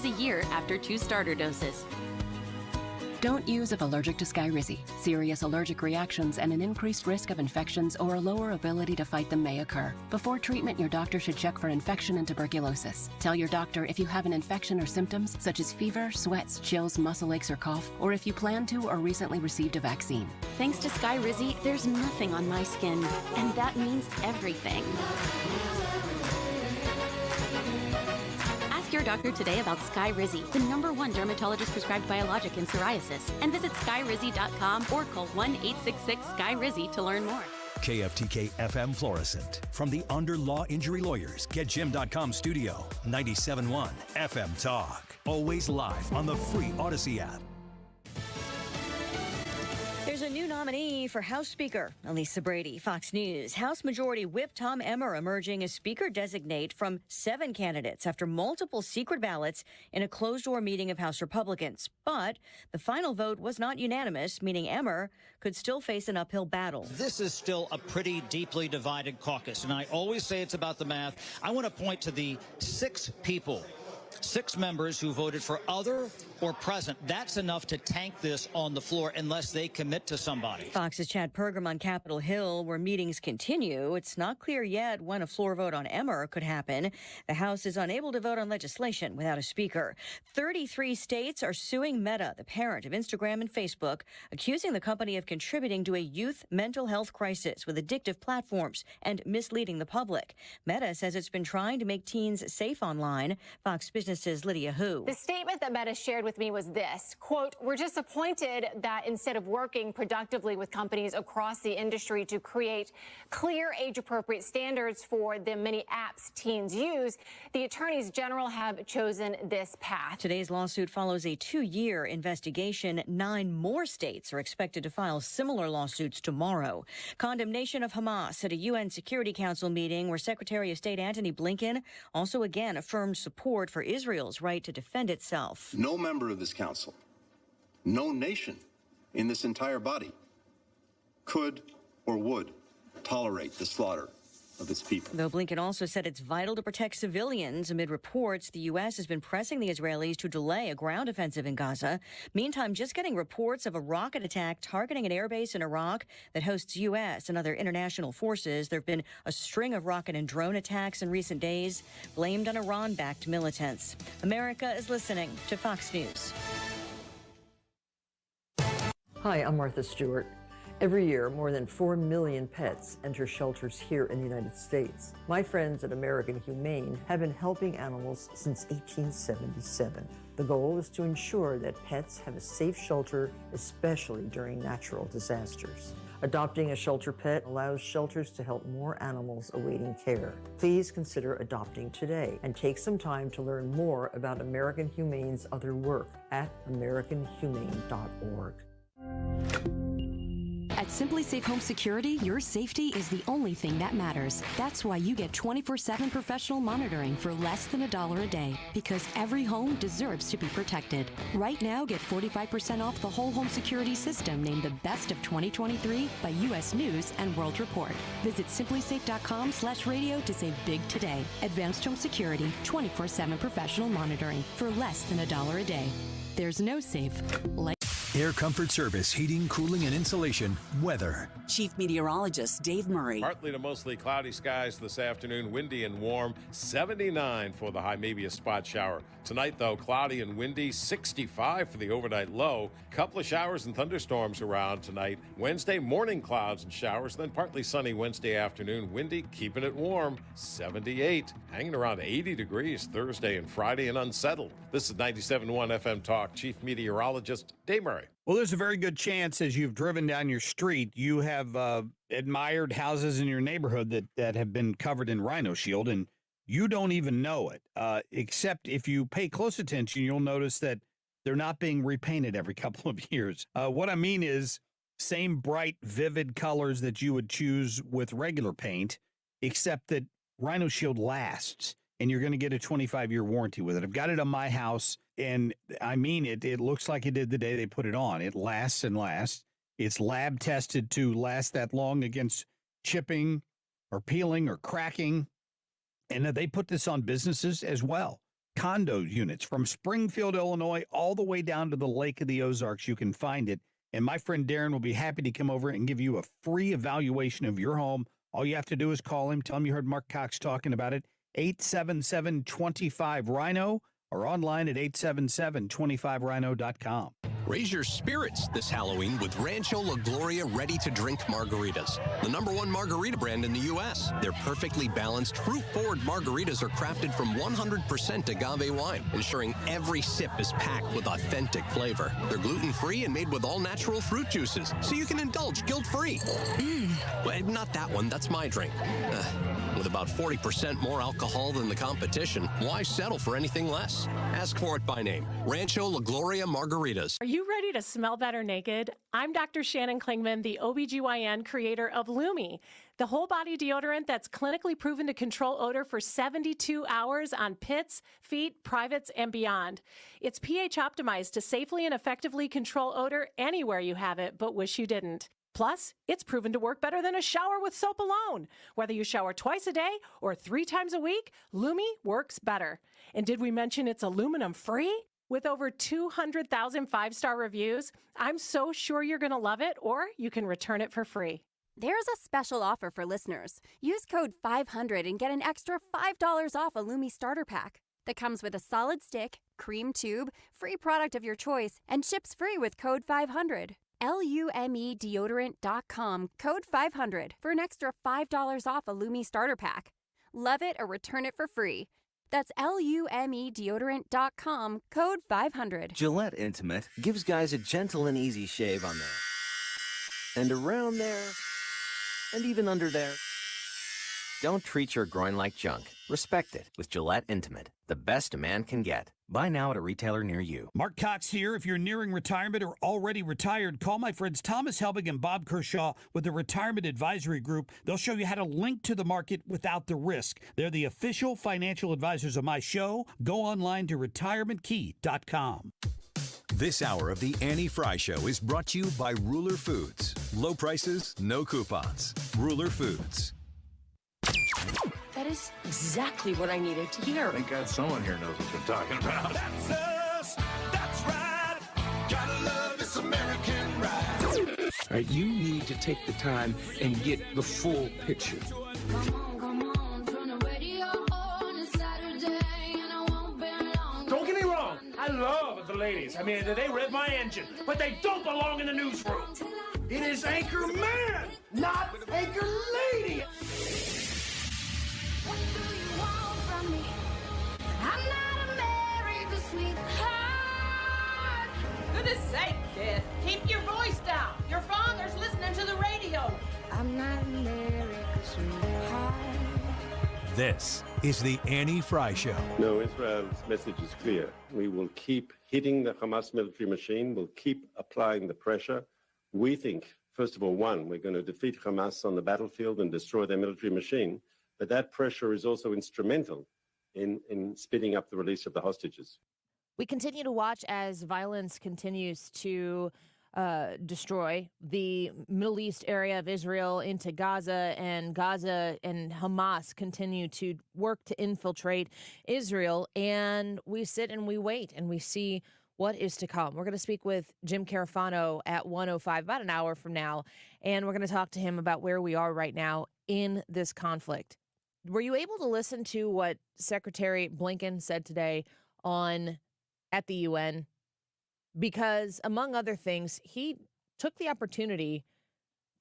doses a year after 2 starter doses. Don't use if allergic to Skyrizi. Serious allergic reactions and an increased risk of infections or a lower ability to fight them may occur. Before treatment, your doctor should check for infection and tuberculosis. Tell your doctor if you have an infection or symptoms such as fever, sweats, chills, muscle aches, or cough, or if you plan to or recently received a vaccine. Thanks to Skyrizi, there's nothing on my skin, and that means everything. Ask your doctor today about Skyrizi, the #1 dermatologist prescribed biologic in psoriasis, and visit skyrizi.com or call 1-866-SKYRIZI to learn more. KFTK FM Florissant. From the Under Law Injury Lawyers, GetJim.com studio, 97.1 FM Talk. Always live on the free Odyssey app. There's a new nominee for House Speaker. Elisa Brady, Fox News. House Majority Whip Tom Emmer emerging as Speaker designate from 7 candidates after multiple secret ballots in a closed-door meeting of House Republicans. But the final vote was not unanimous, meaning Emmer could still face an uphill battle. This is still a pretty deeply divided caucus, and I always say it's about the math. I want to point to the 6 members who voted for other or present. That's enough to tank this on the floor unless they commit to somebody. Fox's Chad Pergram on Capitol Hill, where meetings continue. It's not clear yet when a floor vote on Emmer could happen. The House is unable to vote on legislation without a speaker. 33 states are suing Meta, the parent of Instagram and Facebook, accusing the company of contributing to a youth mental health crisis with addictive platforms and misleading the public. Meta says it's been trying to make teens safe online. Fox Business's Lydia Hu. The statement that Meta shared with me was this, quote, "We're disappointed that instead of working productively with companies across the industry to create clear age-appropriate standards for the many apps teens use, the attorneys general have chosen this path." Today's lawsuit follows a 2-year investigation. 9 more states are expected to file similar lawsuits tomorrow. Condemnation of Hamas at a UN Security Council meeting where Secretary of State Antony Blinken also again affirmed support for Israel's right to defend itself. No member of this council, no nation in this entire body could or would tolerate the slaughter of its people. Though Blinken also said it's vital to protect civilians. Amid reports, the U.S. has been pressing the Israelis to delay a ground offensive in Gaza. Meantime, just getting reports of a rocket attack targeting an airbase in Iraq that hosts U.S. and other international forces. There have been a string of rocket and drone attacks in recent days, blamed on Iran-backed militants. America is listening to Fox News. Hi, I'm Martha Stewart. Every year, more than 4 million pets enter shelters here in the United States. My friends at American Humane have been helping animals since 1877. The goal is to ensure that pets have a safe shelter, especially during natural disasters. Adopting a shelter pet allows shelters to help more animals awaiting care. Please consider adopting today and take some time to learn more about American Humane's other work at americanhumane.org. At Simply Safe Home Security, your safety is the only thing that matters. That's why you get 24/7 professional monitoring for less than $1 a day, because every home deserves to be protected. Right now, get 45% off the whole home security system named the best of 2023 by U.S. News and World Report. Visit simplysafe.com/radio to save big today. Advanced Home Security, 24/7 professional monitoring for less than $1 a day. There's no safe like Air Comfort Service, heating, cooling, and insulation. Weather. Chief Meteorologist Dave Murray. Partly to mostly cloudy skies this afternoon, windy and warm. 79 for the high, maybe a spot shower. Tonight, though, cloudy and windy. 65 for the overnight low. Couple of showers and thunderstorms around tonight. Wednesday, morning clouds and showers, then partly sunny Wednesday afternoon. Windy, keeping it warm. 78. Hanging around 80 degrees Thursday and Friday, and unsettled. This is 97.1 FM Talk. Chief Meteorologist Dave Murray. Well, there's a very good chance as you've driven down your street, you have admired houses in your neighborhood that have been covered in Rhino Shield, and you don't even know it. Except if you pay close attention, you'll notice that they're not being repainted every couple of years. What I mean is same bright, vivid colors that you would choose with regular paint, except that Rhino Shield lasts, and you're going to get a 25-year warranty with it. I've got it on my house, and I mean it. It looks like it did the day they put it on. It lasts and lasts. It's lab tested to last that long against chipping or peeling or cracking. And they put this on businesses as well. condo units from Springfield, Illinois, all the way down to the Lake of the Ozarks. You can find it. And my friend Darren will be happy to come over and give you a free evaluation of your home. All you have to do is call him. Tell him you heard Mark Cox talking about it. 877-25-RHINO or online at 877-25rhino.com. Raise your spirits this Halloween with Rancho La Gloria ready-to-drink margaritas, the #1 margarita brand in the U.S. Their perfectly balanced, fruit-forward margaritas are crafted from 100% agave wine, ensuring every sip is packed with authentic flavor. They're gluten-free and made with all-natural fruit juices, so you can indulge guilt-free. Well, not that one. That's my drink. With about 40% more alcohol than the competition, why settle for anything less? Ask for it by name. Rancho La Gloria Margaritas. Are you ready to smell better naked? I'm Dr. Shannon Klingman, the OBGYN creator of Lumi, the whole body deodorant that's clinically proven to control odor for 72 hours on pits, feet, privates, and beyond. It's pH optimized to safely and effectively control odor anywhere you have it, but wish you didn't. Plus, it's proven to work better than a shower with soap alone. Whether you shower twice a day or 3 times a week, Lumi works better. And did we mention it's aluminum free? With over 200,000 5-star reviews, I'm so sure you're going to love it, or you can return it for free. There's a special offer for listeners. Use code 500 and get an extra $5 off a Lumi starter pack that comes with a solid stick, cream tube, free product of your choice, and ships free with code 500. LumeDeodorant.com, code 500 for an extra $5 off a Lumi starter pack. Love it or return it for free. That's LumeDeodorant.com, code 500. Gillette Intimate gives guys a gentle and easy shave on there, and around there, and even under there. Don't treat your groin like junk. Respect it with Gillette Intimate, the best a man can get. Buy now at a retailer near you. Mark Cox here. If you're nearing retirement or already retired, call my friends Thomas Helbig and Bob Kershaw with the Retirement Advisory Group. They'll show you how to link to the market without the risk. They're the official financial advisors of my show. Go online to retirementkey.com. This hour of the Annie Frey Show is brought to you by Ruler Foods. Low prices, no coupons. Ruler Foods. That is exactly what I needed to hear. Thank God someone here knows what they're talking about. That's us. That's right. Gotta love this American ride. All right, you need to take the time and get the full picture. Don't get me wrong. I love the ladies. I mean, they rev my engine, but they don't belong in the newsroom. It is Anchor Man, not Anchor Lady. What do you want from me? I'm not America's sweetheart. Goodness sake, kid. Keep your voice down. Your father's listening to the radio. I'm not America's sweetheart. This is the Annie Frey Show. No, Israel's message is clear. We will keep hitting the Hamas military machine. We'll keep applying the pressure. We think, first of all, one, we're going to defeat Hamas on the battlefield and destroy their military machine. But that pressure is also instrumental in speeding up the release of the hostages. We continue to watch as violence continues to destroy the Middle East area of Israel into Gaza and Hamas continue to work to infiltrate Israel. And we sit and we wait and we see what is to come. We're going to speak with Jim Carafano at 1:05, about an hour from now, and we're going to talk to him about where we are right now in this conflict. Were you able to listen to what Secretary Blinken said today at the UN? Because, among other things, he took the opportunity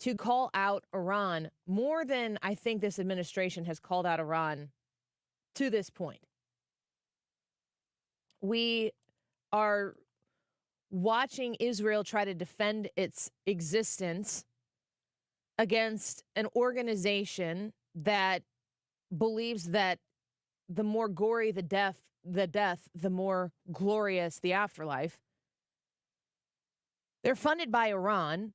to call out Iran more than I think this administration has called out Iran to this point. We are watching Israel try to defend its existence against an organization that believes that the more gory the death, the more glorious the afterlife. They're funded by Iran,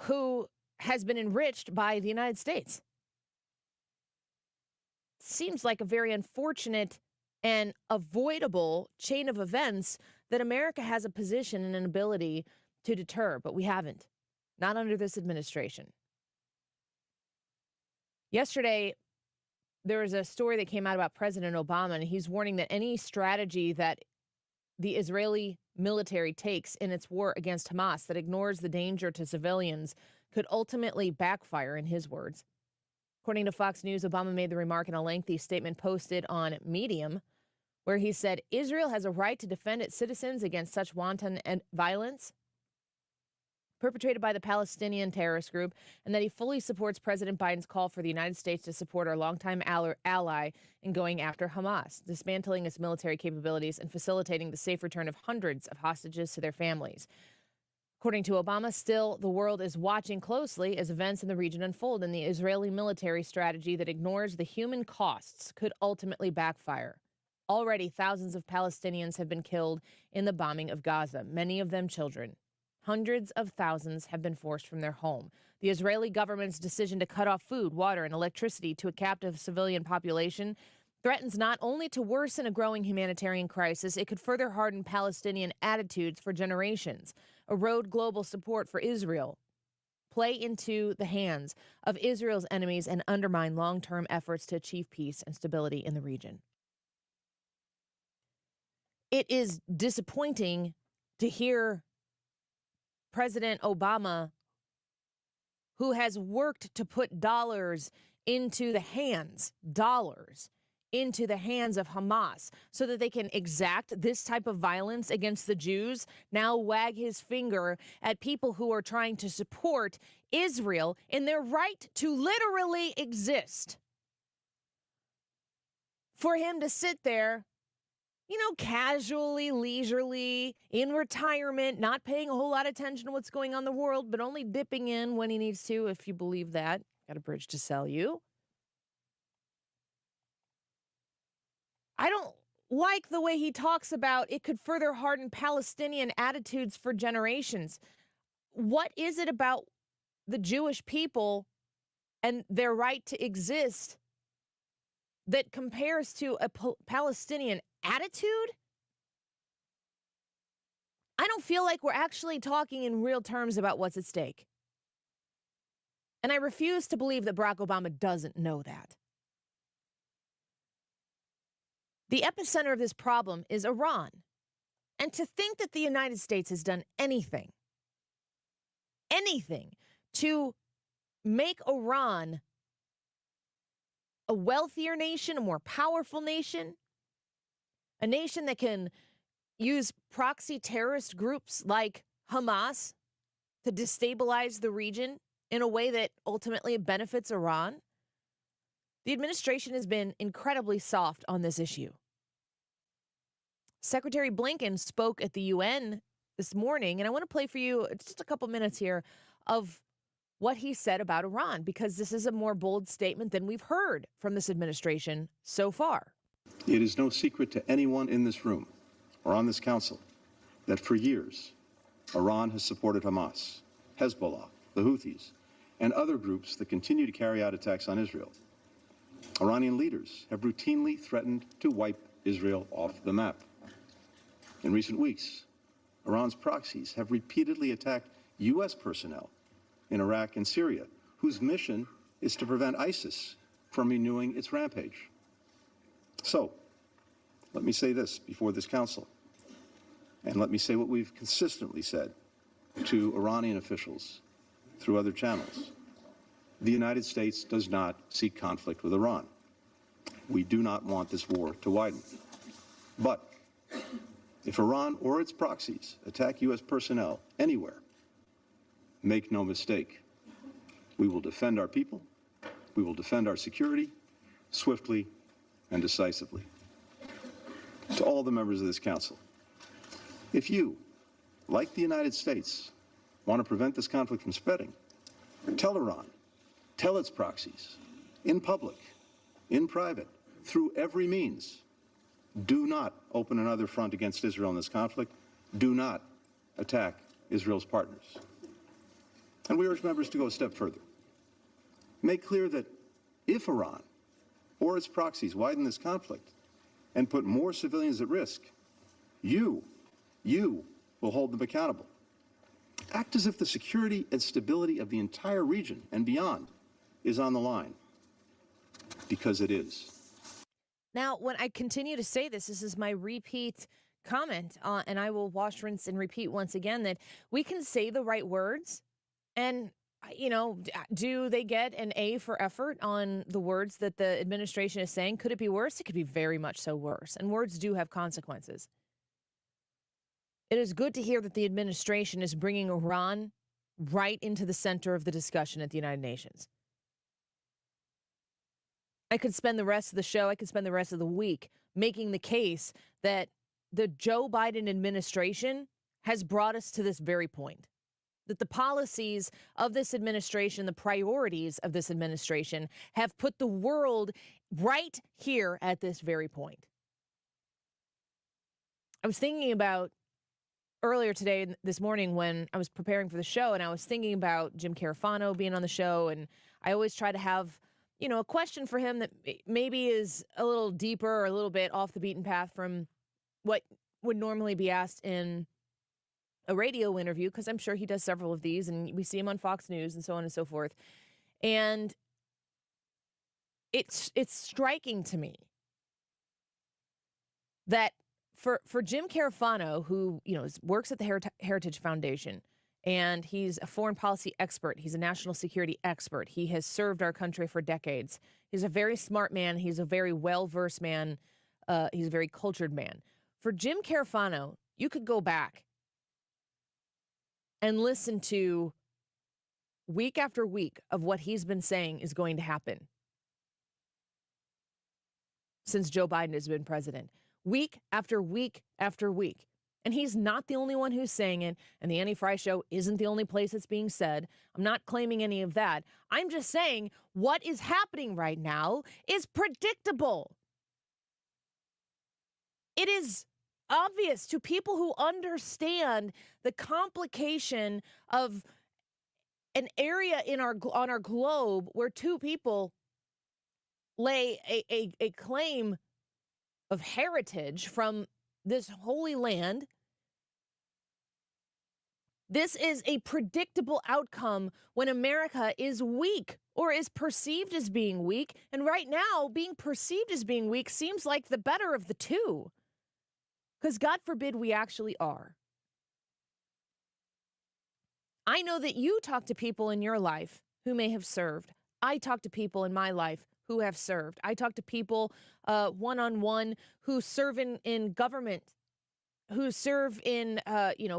who has been enriched by the United States. Seems like a very unfortunate and avoidable chain of events that America has a position and an ability to deter, but we haven't. Not under this administration. Yesterday, there was a story that came out about President Obama, and he's warning that any strategy that the Israeli military takes in its war against Hamas that ignores the danger to civilians could ultimately backfire, in his words. According to Fox News, Obama made the remark in a lengthy statement posted on Medium, where he said Israel has a right to defend its citizens against such wanton violence perpetrated by the Palestinian terrorist group, and that he fully supports President Biden's call for the United States to support our longtime ally in going after Hamas, dismantling its military capabilities, and facilitating the safe return of hundreds of hostages to their families. According to Obama, still, the world is watching closely as events in the region unfold, and the Israeli military strategy that ignores the human costs could ultimately backfire. Already, thousands of Palestinians have been killed in the bombing of Gaza, many of them children. Hundreds of thousands have been forced from their home. The Israeli government's decision to cut off food, water, and electricity to a captive civilian population threatens not only to worsen a growing humanitarian crisis, it could further harden Palestinian attitudes for generations, erode global support for Israel, play into the hands of Israel's enemies, and undermine long-term efforts to achieve peace and stability in the region. It is disappointing to hear President Obama, who has worked to put dollars into the hands of Hamas so that they can exact this type of violence against the Jews, now wag his finger at people who are trying to support Israel in their right to literally exist. For him to sit there, casually, leisurely, in retirement, not paying a whole lot of attention to what's going on in the world, but only dipping in when he needs to, if you believe that. Got a bridge to sell you. I don't like the way he talks about it could further harden Palestinian attitudes for generations. What is it about the Jewish people and their right to exist that compares to a Palestinian attitude? I don't feel like we're actually talking in real terms about what's at stake. And I refuse to believe that Barack Obama doesn't know that. The epicenter of this problem is Iran. And to think that the United States has done anything to make Iran a wealthier nation, a more powerful nation, a nation that can use proxy terrorist groups like Hamas to destabilize the region in a way that ultimately benefits Iran. The administration has been incredibly soft on this issue. Secretary Blinken spoke at the UN this morning, and I want to play for you just a couple minutes here of what he said about Iran, because this is a more bold statement than we've heard from this administration so far. It is no secret to anyone in this room or on this council that for years, Iran has supported Hamas, Hezbollah, the Houthis, and other groups that continue to carry out attacks on Israel. Iranian leaders have routinely threatened to wipe Israel off the map. In recent weeks, Iran's proxies have repeatedly attacked U.S. personnel in Iraq and Syria, whose mission is to prevent ISIS from renewing its rampage. So, let me say this before this council, and let me say what we've consistently said to Iranian officials through other channels. The United States does not seek conflict with Iran. We do not want this war to widen. But if Iran or its proxies attack U.S. personnel anywhere, make no mistake, we will defend our people, we will defend our security, swiftly and decisively. To all the members of this council, if you, like the United States, want to prevent this conflict from spreading, tell Iran, tell its proxies, in public, in private, through every means, do not open another front against Israel in this conflict. Do not attack Israel's partners. And we urge members to go a step further. Make clear that if Iran or its proxies widen this conflict and put more civilians at risk, you will hold them accountable. Act as if the security and stability of the entire region and beyond is on the line. because it is. Now, when I continue to say this is my repeat comment, and I will wash, rinse, and repeat once again that we can say the right words, and, do they get an A for effort on the words that the administration is saying? Could it be worse? It could be very much so worse, and words do have consequences. It is good to hear that the administration is bringing Iran right into the center of the discussion at the United Nations. I could spend the rest of the show, I could spend the rest of the week making the case that the Joe Biden administration has brought us to this very point. That the policies of this administration, the priorities of this administration have put the world right here at this very point. I was thinking about earlier today, this morning, when I was preparing for the show, and I was thinking about Jim Carafano being on the show, and I always try to have, a question for him that maybe is a little deeper or a little bit off the beaten path from what would normally be asked in a radio interview, because I'm sure he does several of these, and we see him on Fox News and so on and so forth. And it's striking to me that for Jim Carafano, who works at the Heritage Foundation, and he's a foreign policy expert, he's a national security expert, he has served our country for decades. He's a very smart man. He's a very well-versed man. He's a very cultured man. For Jim Carafano, you could go back and listen to week after week of what he's been saying is going to happen since Joe Biden has been president. Week after week after week. And he's not the only one who's saying it, and the Annie Frey Show isn't the only place it's being said. I'm not claiming any of that. I'm just saying what is happening right now is predictable. It is obvious to people who understand the complication of an area on our globe where two people lay a claim of heritage from this holy land. This is a predictable outcome when America is weak or is perceived as being weak. And right now, being perceived as being weak seems like the better of the two. Because God forbid we actually are. I know that you talk to people in your life who may have served. I talk to people in my life who have served. I talk to people one-on-one who serve in government, who serve in,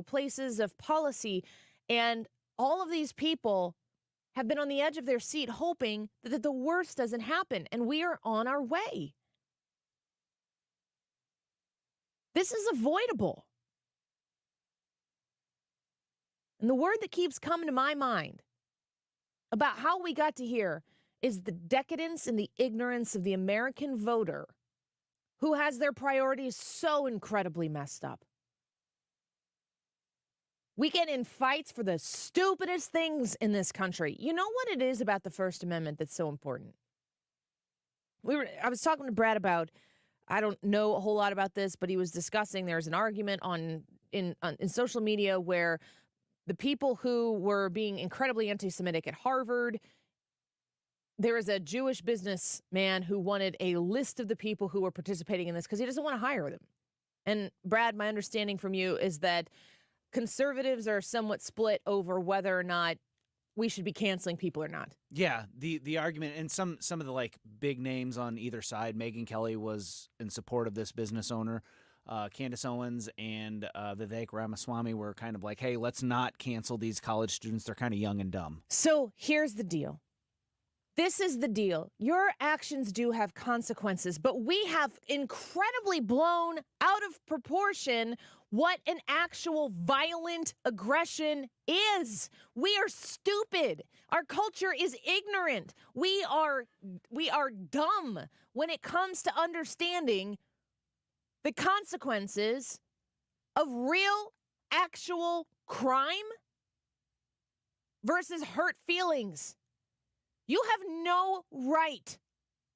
places of policy. And all of these people have been on the edge of their seat hoping that the worst doesn't happen. And we are on our way. This is avoidable. And the word that keeps coming to my mind about how we got to here is the decadence and the ignorance of the American voter who has their priorities so incredibly messed up. We get in fights for the stupidest things in this country. You know what it is about the First Amendment that's so important? I was talking to Brad about, I don't know a whole lot about this, but he was discussing there's an argument in social media where the people who were being incredibly anti-Semitic at Harvard, there is a Jewish businessman who wanted a list of the people who were participating in this because he doesn't want to hire them. And Brad, my understanding from you is that conservatives are somewhat split over whether or not we should be canceling people or not. Yeah, the argument, and some of the big names on either side, Megyn Kelly was in support of this business owner. Candace Owens and Vivek Ramaswamy were kind of like, hey, let's not cancel these college students. They're kind of young and dumb. So here's the deal. This is the deal. Your actions do have consequences, but we have incredibly blown out of proportion what an actual violent aggression is. We are stupid. Our culture is ignorant. We are dumb when it comes to understanding the consequences of real, actual crime versus hurt feelings. You have no right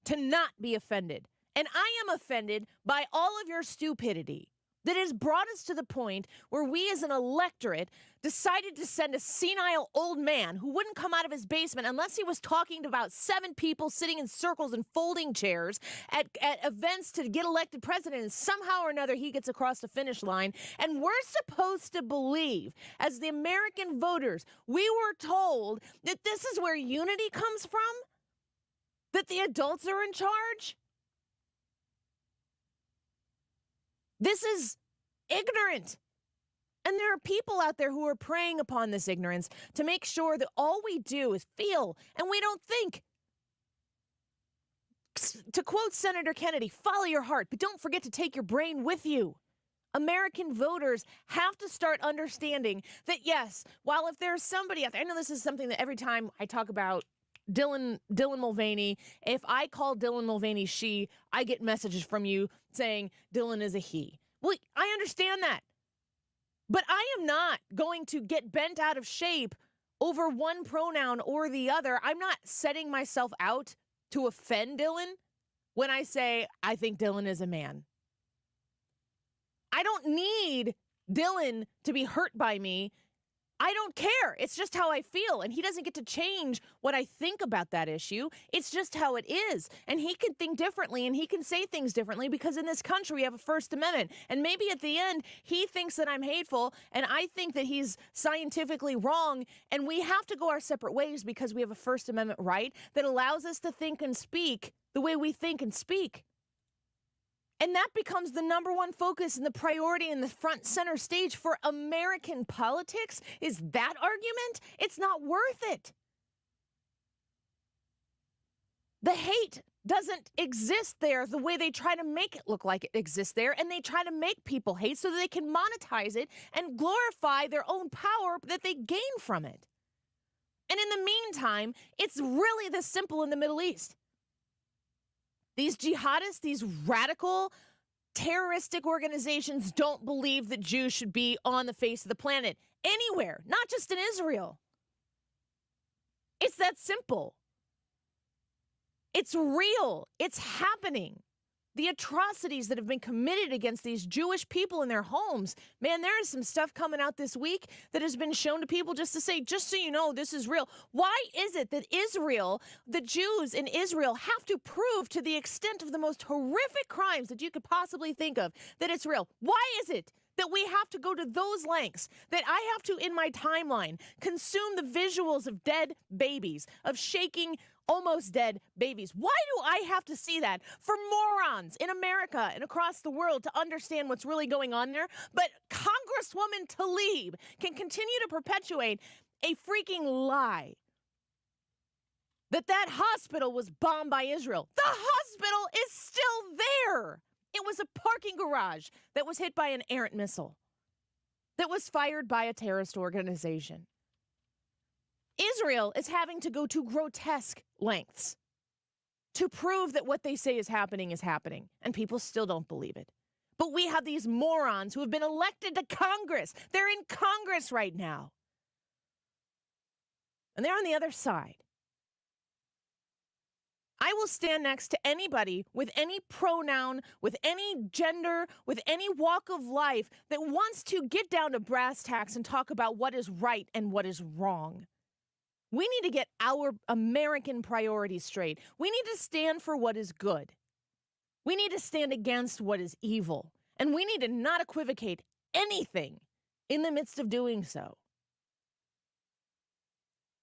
to not be offended. And I am offended by all of your stupidity. that has brought us to the point where we as an electorate decided to send a senile old man who wouldn't come out of his basement unless he was talking to about 7 people sitting in circles in folding chairs at events to get elected president, and somehow or another he gets across the finish line. And we're supposed to believe, as the American voters, we were told that this is where unity comes from? That the adults are in charge? This is ignorant. And there are people out there who are preying upon this ignorance to make sure that all we do is feel and we don't think. To quote Senator Kennedy, follow your heart, but don't forget to take your brain with you. American voters have to start understanding that, yes, while if there's somebody out there, I know this is something that every time I talk about Dylan Mulvaney, if I call Dylan Mulvaney she, I get messages from you saying Dylan is a he. Well, I understand that. But I am not going to get bent out of shape over one pronoun or the other. I'm not setting myself out to offend Dylan when I say I think Dylan is a man. I don't need Dylan to be hurt by me. I don't care. It's just how I feel. And he doesn't get to change what I think about that issue. It's just how it is. And he can think differently and he can say things differently because in this country we have a First Amendment. And maybe at the end he thinks that I'm hateful and I think that he's scientifically wrong. And we have to go our separate ways because we have a First Amendment right that allows us to think and speak the way we think and speak. And that becomes the number one focus and the priority in the front center stage for American politics is that argument. It's not worth it. The hate doesn't exist there the way they try to make it look like it exists there. And they try to make people hate so that they can monetize it and glorify their own power that they gain from it. And in the meantime, it's really this simple in the Middle East. These jihadists, these radical terroristic organizations don't believe that Jews should be on the face of the planet anywhere, not just in Israel. It's that simple. It's real. It's happening. The atrocities that have been committed against these Jewish people in their homes. Man, there is some stuff coming out this week that has been shown to people just to say, just so you know, this is real. Why is it that Israel, the Jews in Israel, have to prove to the extent of the most horrific crimes that you could possibly think of that it's real? Why is it that we have to go to those lengths, that I have to, in my timeline, consume the visuals of dead babies, of shaking almost dead babies? Why do I have to see that for morons in America and across the world to understand what's really going on there? But Congresswoman Tlaib can continue to perpetuate a freaking lie that hospital was bombed by Israel. The hospital is still there. It was a parking garage that was hit by an errant missile that was fired by a terrorist organization. Israel is having to go to grotesque lengths to prove that what they say is happening, and people still don't believe it. But we have these morons who have been elected to Congress. They're in Congress right now. And they're on the other side. I will stand next to anybody with any pronoun, with any gender, with any walk of life that wants to get down to brass tacks and talk about what is right and what is wrong. We need to get our American priorities straight. We need to stand for what is good. We need to stand against what is evil. And we need to not equivocate anything in the midst of doing so.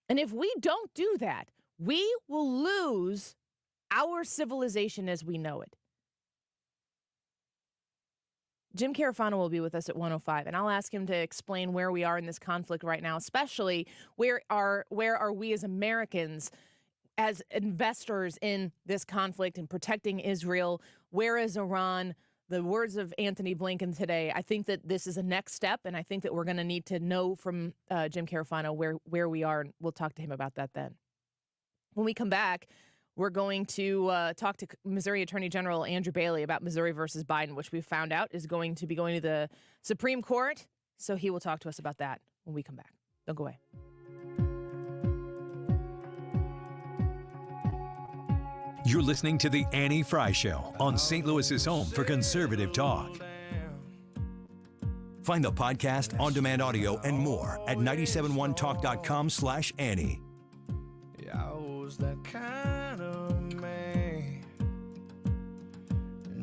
And if we don't do that, we will lose our civilization as we know it. Jim Carafano will be with us at 1:05, and I'll ask him to explain where we are in this conflict right now, especially where are we as Americans, as investors in this conflict and protecting Israel. Where is Iran? The words of Anthony Blinken today, I think that this is a next step, and I think that we're going to need to know from Jim Carafano where we are, and we'll talk to him about that then. When we come back, we're going to talk to Missouri Attorney General Andrew Bailey about Missouri versus Biden, which we found out is going to be going to the Supreme Court. So he will talk to us about that when we come back. Don't go away. You're listening to The Annie Frey Show on St. Louis's home for conservative talk. Find the podcast, on-demand audio, and more at 971talk.com/Annie. Yeah, I was that kind of man,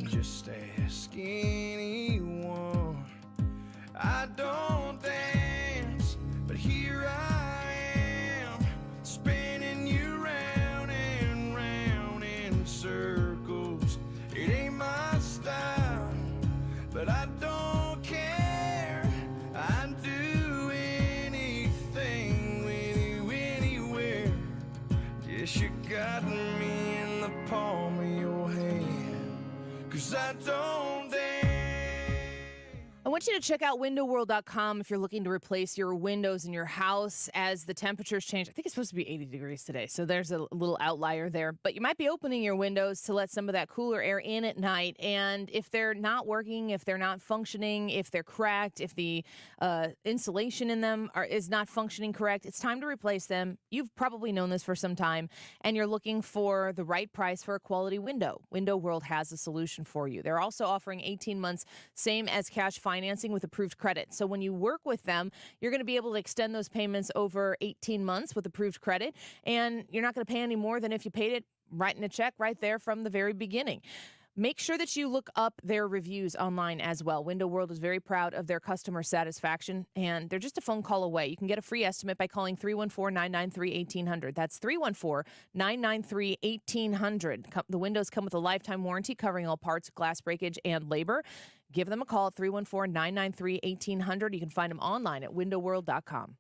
just ask anyone. I don't dance, but here I am, spinning you round and round in circles. It ain't my style, but I don't care. I'd do anything with you anywhere. Guess you got me in the palm of your hand, 'cause I don't dance. I want you to check out windowworld.com if you're looking to replace your windows in your house as the temperatures change. I think it's supposed to be 80 degrees today, so there's a little outlier there. But you might be opening your windows to let some of that cooler air in at night. And if they're not working, if they're not functioning, if they're cracked, if the insulation in them is not functioning correct, it's time to replace them. You've probably known this for some time, and you're looking for the right price for a quality window. Window World has a solution for you. They're also offering 18 months, same as cash financing with approved credit. So when you work with them, you're going to be able to extend those payments over 18 months with approved credit, and you're not going to pay any more than if you paid it writing a check right there from the very beginning. Make sure that you look up their reviews online as well. Window World is very proud of their customer satisfaction, and they're just a phone call away. You can get a free estimate by calling 314-993-1800. That's 314-993-1800. The windows come with a lifetime warranty covering all parts, glass breakage, and labor. Give them a call at 314-993-1800. You can find them online at windowworld.com.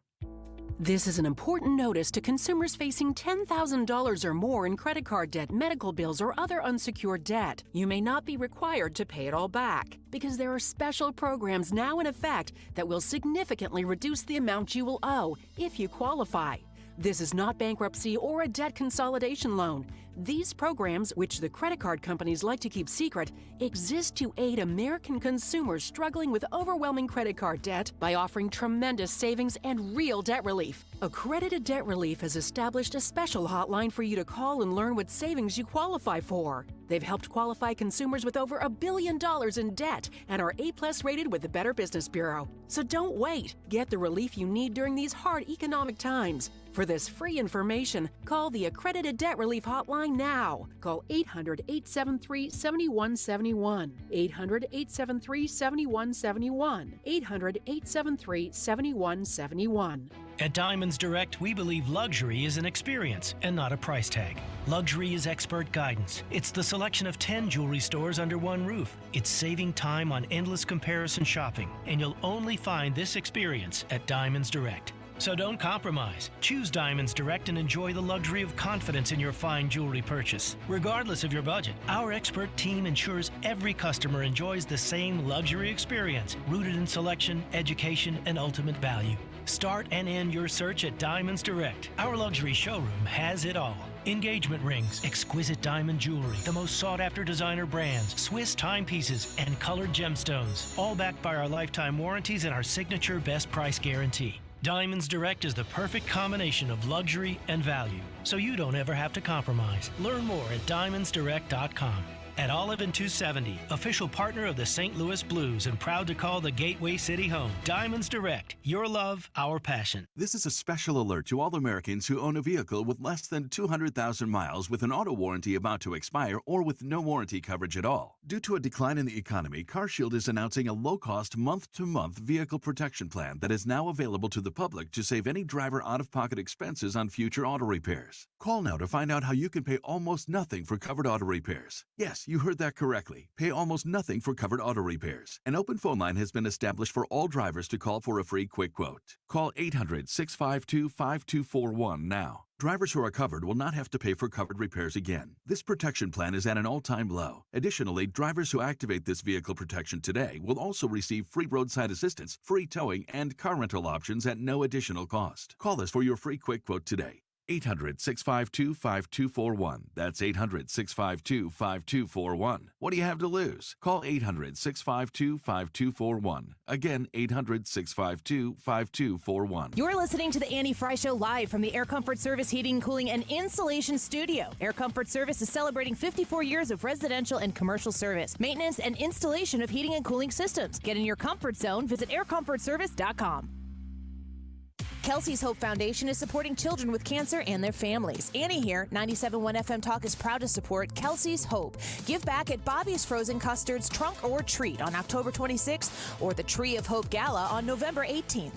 This is an important notice to consumers facing $10,000 or more in credit card debt, medical bills, or other unsecured debt. You may not be required to pay it all back because there are special programs now in effect that will significantly reduce the amount you will owe if you qualify. This is not bankruptcy or a debt consolidation loan. These programs, which the credit card companies like to keep secret, exist to aid American consumers struggling with overwhelming credit card debt by offering tremendous savings and real debt relief. Accredited Debt Relief has established a special hotline for you to call and learn what savings you qualify for. They've helped qualify consumers with over $1 billion in debt and are A+ rated with the Better Business Bureau. So don't wait. Get the relief you need during these hard economic times. For this free information, call the Accredited Debt Relief Hotline now. Call 800-873-7171. 800-873-7171. 800-873-7171. At Diamonds Direct, we believe luxury is an experience and not a price tag. Luxury is expert guidance. It's the selection of 10 jewelry stores under one roof. It's saving time on endless comparison shopping, and you'll only find this experience at Diamonds Direct. So don't compromise. Choose Diamonds Direct and enjoy the luxury of confidence in your fine jewelry purchase. Regardless of your budget, our expert team ensures every customer enjoys the same luxury experience, rooted in selection, education, and ultimate value. Start and end your search at Diamonds Direct. Our luxury showroom has it all. Engagement rings, exquisite diamond jewelry, the most sought-after designer brands, Swiss timepieces, and colored gemstones, all backed by our lifetime warranties and our signature best price guarantee. Diamonds Direct is the perfect combination of luxury and value, so you don't ever have to compromise. Learn more at diamondsdirect.com. At Olive and 270, official partner of the St. Louis Blues and proud to call the Gateway City home. Diamonds Direct, your love, our passion. This is a special alert to all Americans who own a vehicle with less than 200,000 miles with an auto warranty about to expire or with no warranty coverage at all. Due to a decline in the economy, CarShield is announcing a low-cost month-to-month vehicle protection plan that is now available to the public to save any driver out-of-pocket expenses on future auto repairs. Call now to find out how you can pay almost nothing for covered auto repairs. Yes, you heard that correctly. Pay almost nothing for covered auto repairs. An open phone line has been established for all drivers to call for a free quick quote. Call 800-652-5241 now. Drivers who are covered will not have to pay for covered repairs again. This protection plan is at an all-time low. Additionally, drivers who activate this vehicle protection today will also receive free roadside assistance, free towing, and car rental options at no additional cost. Call us for your free quick quote today. 800-652-5241. That's 800-652-5241. What do you have to lose? Call 800-652-5241. Again, 800-652-5241. You're listening to the Annie Frey Show live from the Air Comfort Service Heating, Cooling, and Insulation Studio. Air Comfort Service is celebrating 54 years of residential and commercial service, maintenance, and installation of heating and cooling systems. Get in your comfort zone. Visit aircomfortservice.com. Kelsey's Hope Foundation is supporting children with cancer and their families. Annie here, 97.1 FM Talk is proud to support Kelsey's Hope. Give back at Bobby's Frozen Custard's Trunk or Treat on October 26th or the Tree of Hope Gala on November 18th.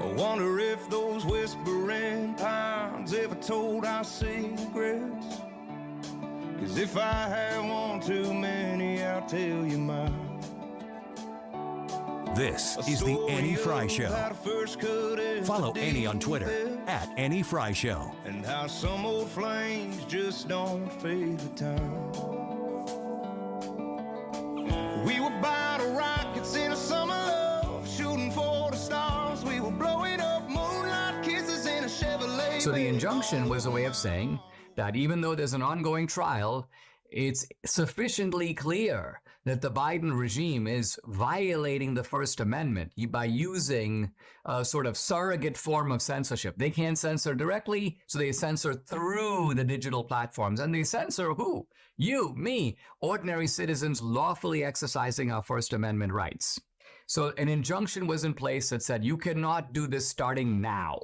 I wonder if those whispering pines ever told our secrets. 'Cause if I had one too many, I'll tell you mine. This is the Annie Frey Show. Follow Annie on Twitter at Annie Frey Show. And how some old flames just don't fade with time. We were bottle rockets in a summer love, shooting for the stars. We were blowing up moonlight kisses in a Chevrolet. So the injunction was a way of saying that even though there's an ongoing trial, it's sufficiently clear that the Biden regime is violating the First Amendment by using a sort of surrogate form of censorship. They can't censor directly, so they censor through the digital platforms. And they censor who? You, me, ordinary citizens lawfully exercising our First Amendment rights. So an injunction was in place that said you cannot do this starting now.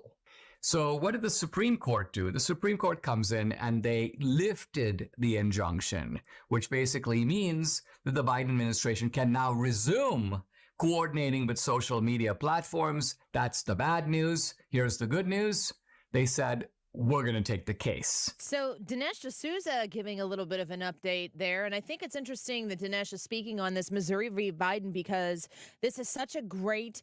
So what did the Supreme Court do? The Supreme Court comes in and they lifted the injunction, which basically means that the Biden administration can now resume coordinating with social media platforms. That's the bad news. Here's the good news. They said, we're going to take the case. So Dinesh D'Souza giving a little bit of an update there. And I think it's interesting that Dinesh is speaking on this Missouri v. Biden because this is such a great...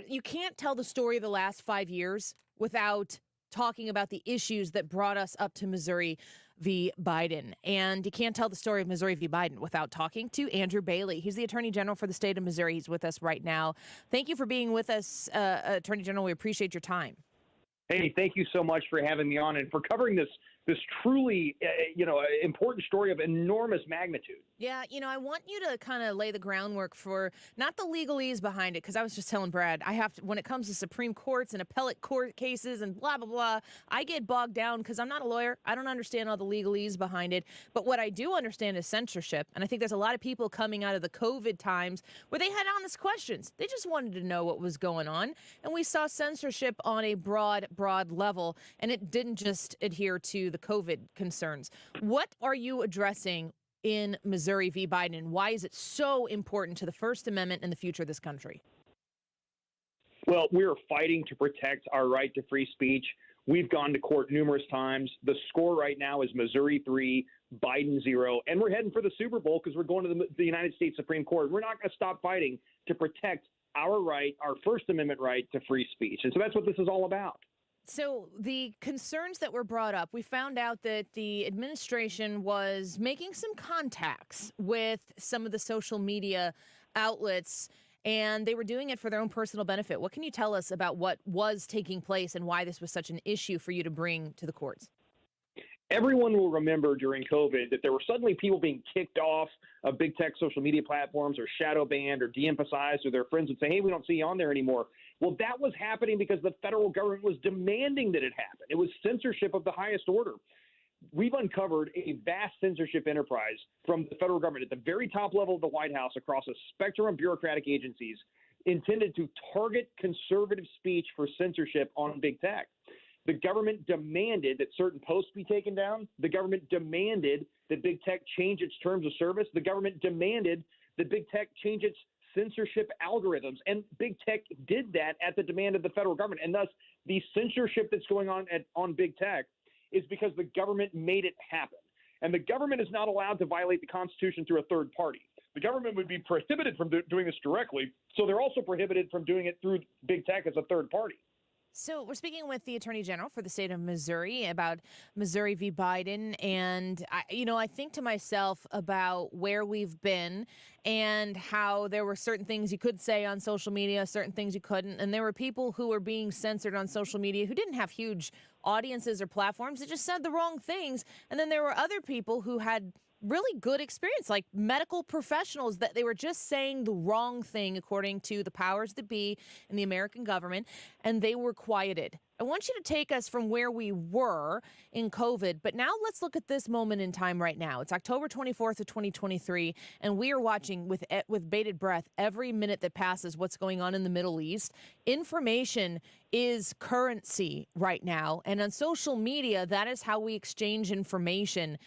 you can't tell the story of the last 5 years without talking about the issues that brought us up to Missouri v. Biden. And you can't tell the story of Missouri v. Biden without talking to Andrew Bailey. He's the Attorney General for the state of Missouri. He's with us right now. Thank you for being with us, Attorney General. We appreciate your time. Hey, thank you so much for having me on and for covering this truly, important story of enormous magnitude. Yeah, I want you to kind of lay the groundwork for not the legalese behind it, because I was just telling Brad, I have to, when it comes to Supreme Courts and appellate court cases and blah, blah, blah, I get bogged down because I'm not a lawyer. I don't understand all the legalese behind it. But what I do understand is censorship. And I think there's a lot of people coming out of the COVID times where they had honest questions. They just wanted to know what was going on. And we saw censorship on a broad level, and it didn't just adhere to the COVID concerns. What are you addressing in Missouri v. Biden, and why is it so important to the First Amendment and the future of this country? Well, we're fighting to protect our right to free speech. We've gone to court numerous times. The score right now is Missouri 3, Biden 0, and we're heading for the Super Bowl because we're going to the United States Supreme Court. We're not going to stop fighting to protect our right, our First Amendment right to free speech. And so that's what this is all about. So the concerns that were brought up, we found out that the administration was making some contacts with some of the social media outlets, and they were doing it for their own personal benefit. What can you tell us about what was taking place and why this was such an issue for you to bring to the courts? Everyone will remember during COVID that there were suddenly people being kicked off of big tech social media platforms or shadow banned or de-emphasized, or their friends would say, hey, we don't see you on there anymore. Well, that was happening because the federal government was demanding that it happen. It was censorship of the highest order. We've uncovered a vast censorship enterprise from the federal government at the very top level of the White House across a spectrum of bureaucratic agencies intended to target conservative speech for censorship on big tech. The government demanded that certain posts be taken down. The government demanded that big tech change its terms of service. The government demanded that big tech change its censorship algorithms. And big tech did that at the demand of the federal government. And thus, the censorship that's going on big tech is because the government made it happen. And the government is not allowed to violate the Constitution through a third party. The government would be prohibited from doing this directly. So they're also prohibited from doing it through big tech as a third party. So we're speaking with the Attorney General for the state of Missouri about Missouri v. Biden. And, I think to myself about where we've been and how there were certain things you could say on social media, certain things you couldn't. And there were people who were being censored on social media who didn't have huge audiences or platforms. They just said the wrong things. And then there were other people who had really good experience, like medical professionals, that they were just saying the wrong thing according to the powers that be in the American government, and they were quieted. I want you to take us from where we were in COVID, but now let's look at this moment in time right now. It's October 24th of 2023, and we are watching with bated breath every minute that passes what's going on in the Middle East. Information is currency right now, and on social media, that is how we exchange information.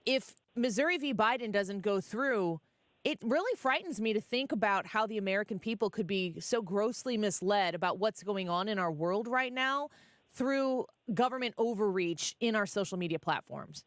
If Missouri v. Biden doesn't go through, it really frightens me to think about how the American people could be so grossly misled about what's going on in our world right now through government overreach in our social media platforms.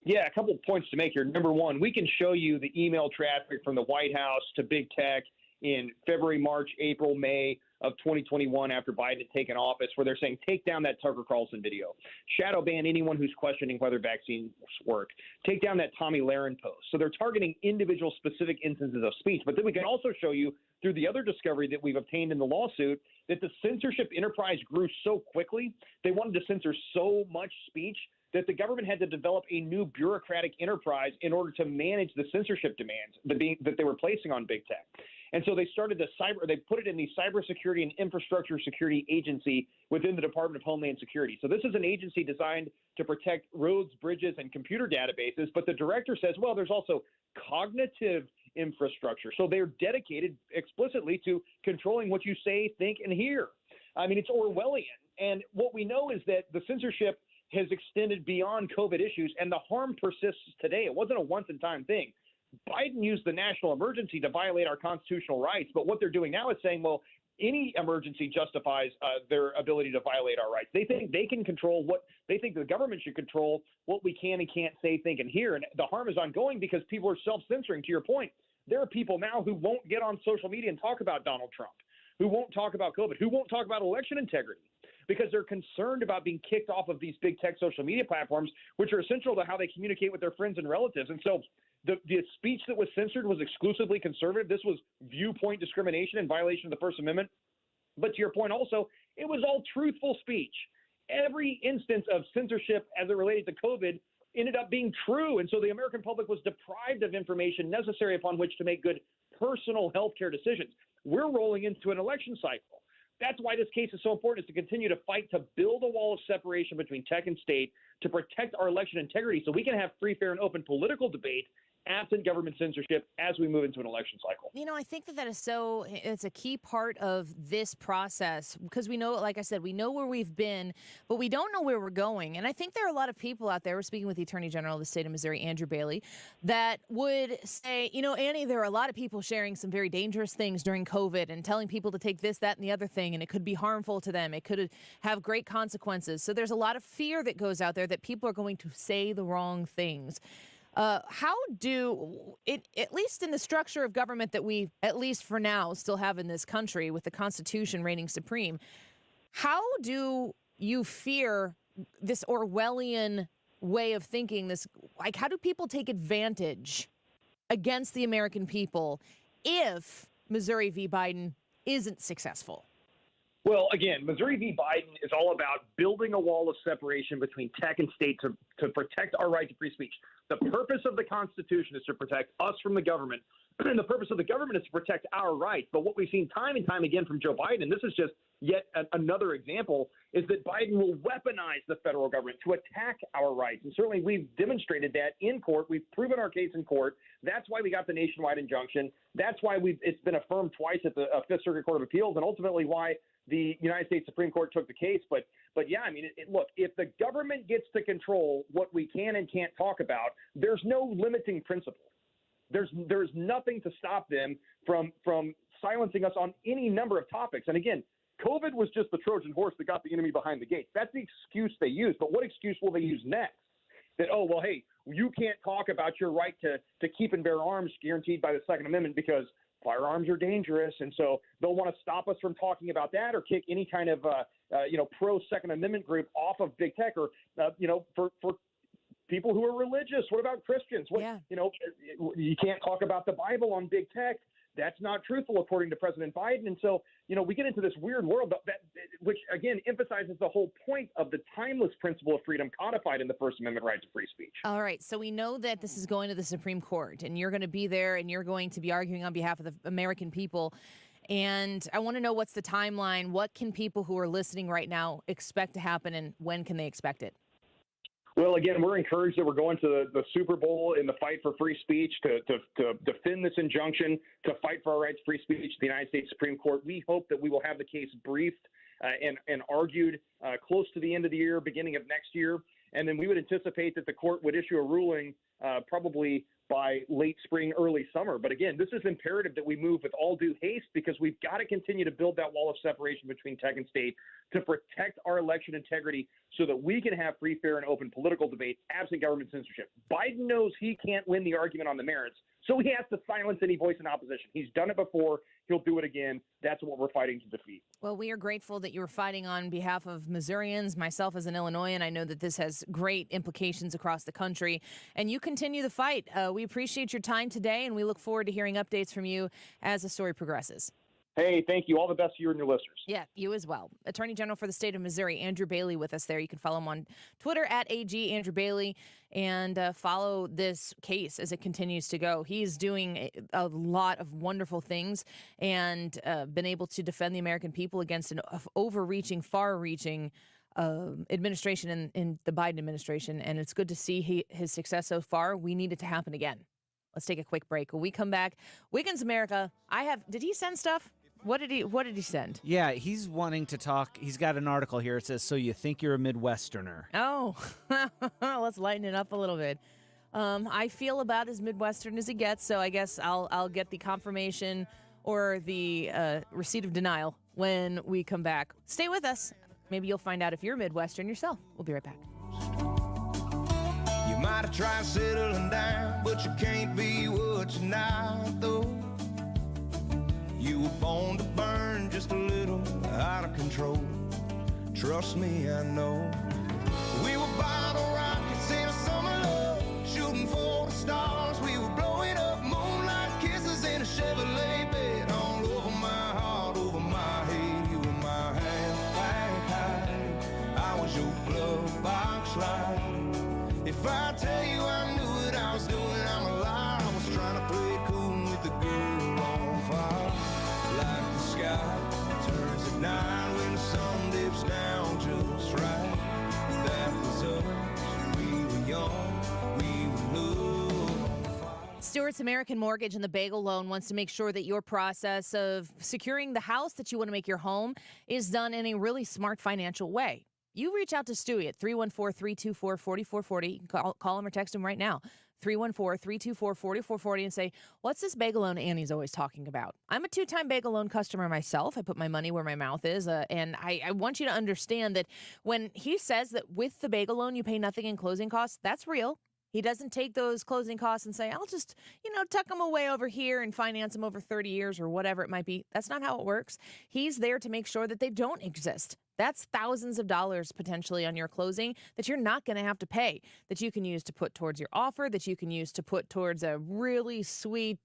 Yeah, a couple of points to make here. Number one, we can show you the email traffic from the White House to big tech in February, March, April, May of 2021 after Biden had taken office, where they're saying, take down that Tucker Carlson video, shadow ban anyone who's questioning whether vaccines work, take down that Tommy Lahren post. So they're targeting individual specific instances of speech. But then we can also show you through the other discovery that we've obtained in the lawsuit that the censorship enterprise grew so quickly, they wanted to censor so much speech that the government had to develop a new bureaucratic enterprise in order to manage the censorship demands that they were placing on big tech. And so they started they put it in the Cybersecurity and Infrastructure Security Agency within the Department of Homeland Security. So this is an agency designed to protect roads, bridges, and computer databases. But the director says, well, there's also cognitive infrastructure. So they're dedicated explicitly to controlling what you say, think, and hear. I mean, it's Orwellian. And what we know is that the censorship has extended beyond COVID issues, and the harm persists today. It wasn't a once-in-time thing. Biden used the national emergency to violate our constitutional rights, but what they're doing now is saying, well, any emergency justifies their ability to violate our rights. They think they can control they think the government should control what we can and can't say, think, and hear. And the harm is ongoing because people are self-censoring. To your point, there are people now who won't get on social media and talk about Donald Trump, who won't talk about COVID, who won't talk about election integrity, because they're concerned about being kicked off of these big tech social media platforms, which are essential to how they communicate with their friends and relatives. And so the speech that was censored was exclusively conservative. This was viewpoint discrimination in violation of the First Amendment. But to your point also, it was all truthful speech. Every instance of censorship as it related to COVID ended up being true. And so the American public was deprived of information necessary upon which to make good personal healthcare decisions. We're rolling into an election cycle. That's why this case is so important, is to continue to fight to build a wall of separation between tech and state to protect our election integrity so we can have free, fair, and open political debate absent government censorship as we move into an election cycle. I think that it's a key part of this process because we know, like I said, we know where we've been, but we don't know where we're going. And I think there are a lot of people out there, we're speaking with the Attorney General of the state of Missouri, Andrew Bailey, that would say, Annie, there are a lot of people sharing some very dangerous things during COVID and telling people to take this, that, and the other thing, and it could be harmful to them. It could have great consequences. So there's a lot of fear that goes out there that people are going to say the wrong things. How do it, at least in the structure of government that we, at least for now, still have in this country with the Constitution reigning supreme, how do you fear this Orwellian way of thinking? How do people take advantage against the American people if Missouri v. Biden isn't successful? Well, again, Missouri v. Biden is all about building a wall of separation between tech and state to protect our right to free speech. The purpose of the Constitution is to protect us from the government, and the purpose of the government is to protect our rights. But what we've seen time and time again from Joe Biden, and this is just yet another example, is that Biden will weaponize the federal government to attack our rights. And certainly we've demonstrated that in court. We've proven our case in court. That's why we got the nationwide injunction. That's why it's been affirmed twice at the Fifth Circuit Court of Appeals, and ultimately why the United States Supreme Court took the case. But yeah, I mean, look, if the government gets to control what we can and can't talk about, there's no limiting principle. There's nothing to stop them from silencing us on any number of topics. And again, COVID was just the Trojan horse that got the enemy behind the gates. That's the excuse they use. But what excuse will they use next? That, oh, well, hey, you can't talk about your right to keep and bear arms guaranteed by the Second Amendment because firearms are dangerous. And so they'll want to stop us from talking about that or kick any kind of, pro Second Amendment group off of big tech or, for people who are religious. What about Christians? You can't talk about the Bible on big tech. That's not truthful, according to President Biden. And so, we get into this weird world, which, again, emphasizes the whole point of the timeless principle of freedom codified in the First Amendment right to free speech. All right. So we know that this is going to the Supreme Court, and you're going to be there, and you're going to be arguing on behalf of the American people. And I want to know, what's the timeline? What can people who are listening right now expect to happen, and when can they expect it? Well, again, we're encouraged that we're going to the Super Bowl in the fight for free speech to defend this injunction, to fight for our right to free speech to the United States Supreme Court. We hope that we will have the case briefed and argued close to the end of the year, beginning of next year. And then we would anticipate that the court would issue a ruling probably by late spring, early summer. But again, this is imperative that we move with all due haste, because we've got to continue to build that wall of separation between tech and state to protect our election integrity so that we can have free, fair, and open political debate absent government censorship. Biden knows he can't win the argument on the merits, so he has to silence any voice in opposition. He's done it before. He'll do it again. That's what we're fighting to defeat. Well, we are grateful that you're fighting on behalf of Missourians, myself as an Illinoisan. I know that this has great implications across the country, and you continue the fight. We appreciate your time today, and we look forward to hearing updates from you as the story progresses. Hey, thank you. All the best to you and your listeners. Yeah, you as well. Attorney General for the state of Missouri, Andrew Bailey, with us there. You can follow him on Twitter at AG Andrew Bailey, and follow this case as it continues to go. He's doing a lot of wonderful things and been able to defend the American people against an overreaching, far-reaching administration in the Biden administration. And it's good to see his success so far. We need it to happen again. Let's take a quick break. When we come back, Wiggins America. Did he send stuff? What did he send? Yeah, he's wanting to talk. He's got an article here. It says, "So you think you're a Midwesterner?" Oh, let's lighten it up a little bit. I feel about as Midwestern as it gets, so I guess I'll get the confirmation or the receipt of denial when we come back. Stay with us. Maybe you'll find out if you're Midwestern yourself. We'll be right back. You might have tried settling down, but you can't be what you're not, though. You were born to burn just a little out of control. Trust me, I know. We were bottle rockets in a summer love, shooting for the stars. We were blowing up moonlight kisses in a Chevrolet bed. All over my heart, over my head. You were my half high. I was your glove box light. If I tell you I knew what I was doing, I'm a liar. I was trying to play it cool with the girl on fire. Like the sky turns at night when the sun dips down just right. That was us. We were young. We were love on fire. Stewart's American Mortgage and the Bagel Loan wants to make sure that your process of securing the house that you want to make your home is done in a really smart financial way. You reach out to Stewie at 314-324-4440. You can call him or text him right now. 314-324-4440 and say, what's this bagel loan Annie's always talking about? I'm a 2-time bagel loan customer myself. I put my money where my mouth is. And I want you to understand that when he says that with the bagel loan, you pay nothing in closing costs, that's real. He doesn't take those closing costs and say, I'll just, tuck them away over here and finance them over 30 years or whatever it might be. That's not how it works. He's there to make sure that they don't exist. That's thousands of dollars potentially on your closing that you're not going to have to pay, that you can use to put towards your offer, that you can use to put towards a really sweet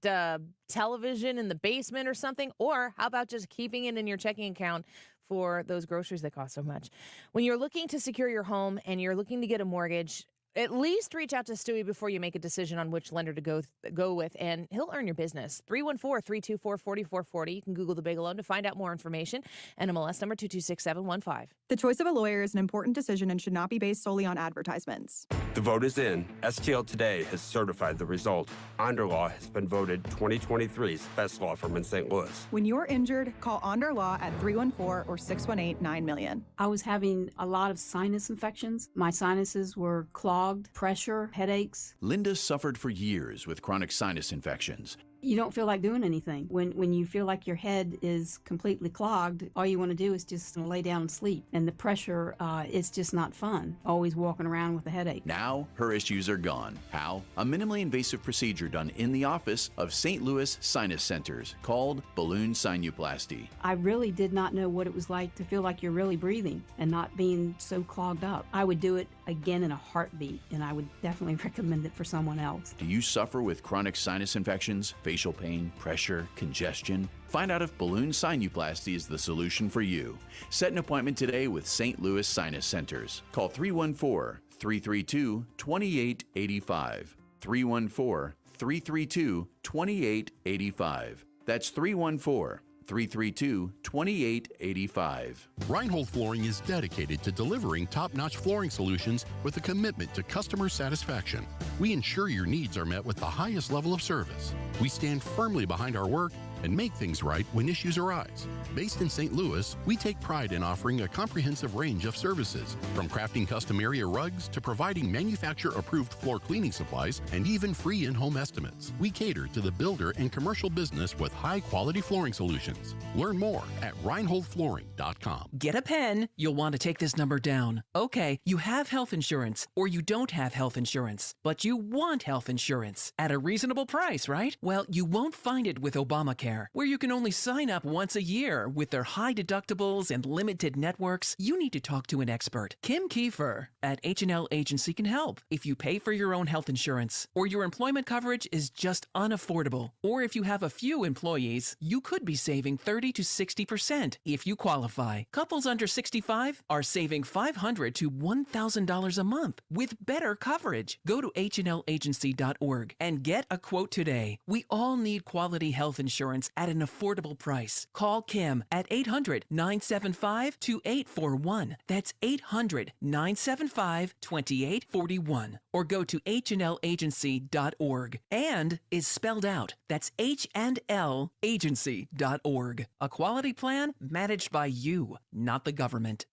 television in the basement or something. Or how about just keeping it in your checking account for those groceries that cost so much? When you're looking to secure your home and you're looking to get a mortgage, at least reach out to Stewie before you make a decision on which lender to go with, and he'll earn your business. 314-324-4440. You can Google the Bagel Loan to find out more information. NMLS number 226715. The choice of a lawyer is an important decision and should not be based solely on advertisements. The vote is in. STL Today has certified the result. Onderlaw has been voted 2023's best law firm in St. Louis. When you're injured, call Onder Law at 314 or 618-9000000. I was having a lot of sinus infections. My sinuses were clogged, pressure, headaches. Linda suffered for years with chronic sinus infections. you don't feel like doing anything. When you feel like your head is completely clogged, all you want to do is just lay down and sleep. And the pressure, it's just not fun, always walking around with a headache. Now, her issues are gone. How? A minimally invasive procedure done in the office of St. Louis Sinus Centers called balloon sinuplasty. I really did not know what it was like to feel like you're really breathing and not being so clogged up. I would do it again in a heartbeat, and I would definitely recommend it for someone else. Do you suffer with chronic sinus infections, facial pain, pressure, congestion? Find out if balloon sinuplasty is the solution for you. Set an appointment today with St. Louis Sinus Centers. Call 314-332-2885. 314-332-2885. That's 314-332-2885. Reinhold Flooring is dedicated to delivering top-notch flooring solutions with a commitment to customer satisfaction. We ensure your needs are met with the highest level of service. We stand firmly behind our work and make things right when issues arise. Based in St. Louis, we take pride in offering a comprehensive range of services, from crafting custom area rugs to providing manufacturer-approved floor cleaning supplies and even free in-home estimates. We cater to the builder and commercial business with high-quality flooring solutions. Learn more at reinholdflooring.com. Get a pen. You'll want to take this number down. Okay, you have health insurance, or you don't have health insurance, but you want health insurance at a reasonable price, right? Well, you won't find it with Obamacare, where you can only sign up once a year. With their high deductibles and limited networks, you need to talk to an expert. Kim Kiefer at H&L Agency can help. If you pay for your own health insurance, or your employment coverage is just unaffordable, or if you have a few employees, you could be saving 30 to 60% if you qualify. Couples under 65 are saving $500 to $1,000 a month with better coverage. Go to hnlagency.org and get a quote today. We all need quality health insurance at an affordable price. Call Kim at 800-975-2841. That's 800-975-2841. Or go to hnlagency.org. And is spelled out. That's hnlagency.org. A quality plan managed by you, not the government.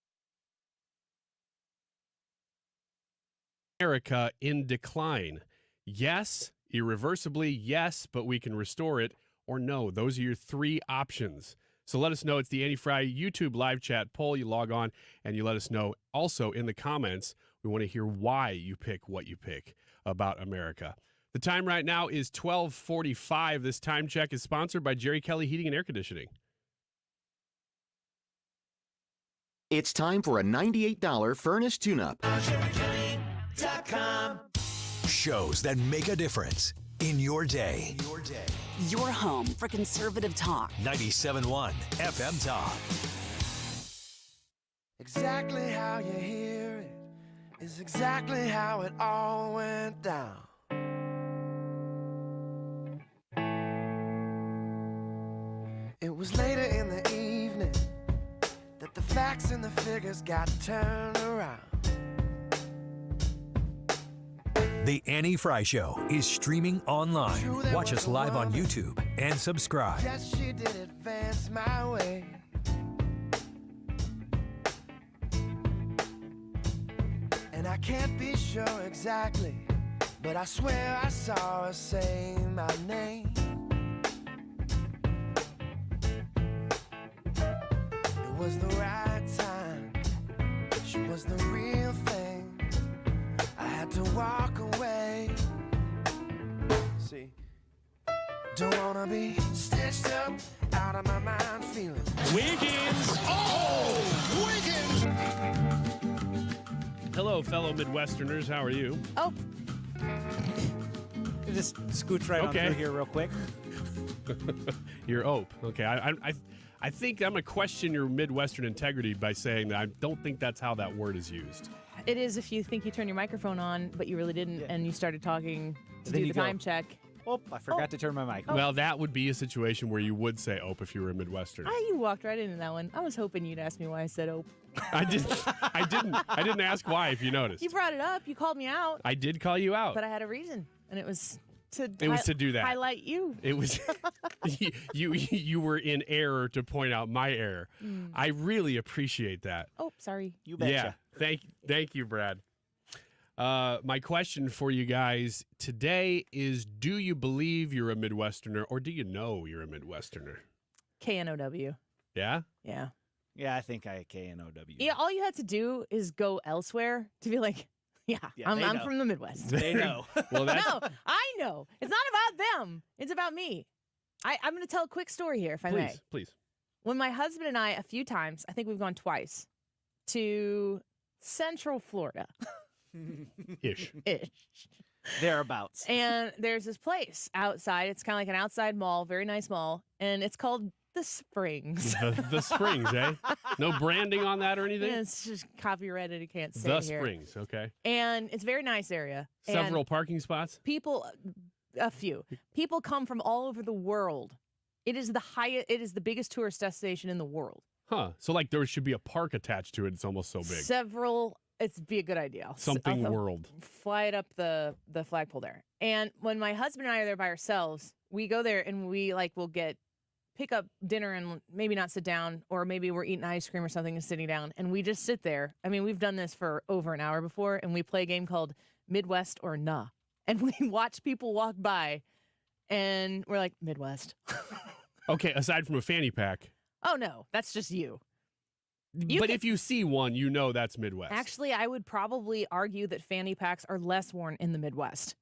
America in decline. Yes, irreversibly, yes, but we can restore it. Or no, those are your three options. So let us know. It's the Andy Frey YouTube live chat poll. You log on and you let us know. Also in the comments, we want to hear why you pick what you pick about America. The time right now is 12:45. This time check is sponsored by Jerry Kelly Heating and Air Conditioning. It's time for a $98 furnace tune-up. Shows that make a difference in your day. Your home for conservative talk. 97.1 FM Talk. Exactly how you hear it is exactly how it all went down. It was later in the evening that the facts and the figures got turned around. The Annie Frey Show is streaming online. Watch us live on YouTube and subscribe. Yes, she did advance my way. And I can't be sure exactly, but I swear I saw her say my name. It was the right time. She was the real thing. I had to walk away. See, don't wanna be stitched up, out of my mind, feeling Wiggins! Oh, Wiggins! Hello, fellow Midwesterners. How are you? Oh. Just scooch right on through here real quick. You're Ope. Okay, I think I'm going to question your Midwestern integrity by saying that I don't think that's how that word is used. It is if you think you turned your microphone on, but you really didn't, and you started talking to Then do you the go, time check. Oh, I forgot to turn my mic. Well, that would be a situation where you would say Ope if you were a Midwesterner. You walked right into that one. I was hoping you'd ask me why I said Ope. I didn't ask why, if you noticed. You brought it up. You called me out. I did call you out. But I had a reason, and it was to do that. Highlight you. It was you were in error to point out my error. Mm. I really appreciate that. Oh, sorry. You betcha. Yeah. Thank you, Brad. My question for you guys today is, do you believe you're a Midwesterner or do you know you're a Midwesterner? KNOW. Yeah? Yeah. Yeah, I think I KNOW. Yeah, all you have to do is go elsewhere to be like, yeah, I'm know. from the Midwest. They know. Well, that's... No, I know. It's not about them. It's about me. I'm going to tell a quick story here, if I may. Please. When my husband and I, a few times, I think we've gone twice, to Central Florida. Ish. Thereabouts. And there's this place outside. It's kind of like an outside mall, very nice mall, and it's called The Springs. The Springs, eh? No branding on that or anything? Yeah, it's just copyrighted. You can't say The it here. Springs, okay. And it's a very nice area. Several And parking spots? people, a few. People come from all over the world. It is the biggest tourist destination in the world. Huh. So like there should be a park attached to it. It's almost so big. It'd be a good idea. Something world. Fly it up the flagpole there. And when my husband and I are there by ourselves, we go there and we'll pick up dinner and maybe not sit down, or maybe we're eating ice cream or something and sitting down, and we just sit there. I mean, we've done this for over an hour before, and we play a game called Midwest or Nah. And we watch people walk by, and we're like, Midwest. Okay, aside from a fanny pack. Oh, no, that's just you. But if you see one, you know that's Midwest. Actually, I would probably argue that fanny packs are less worn in the Midwest.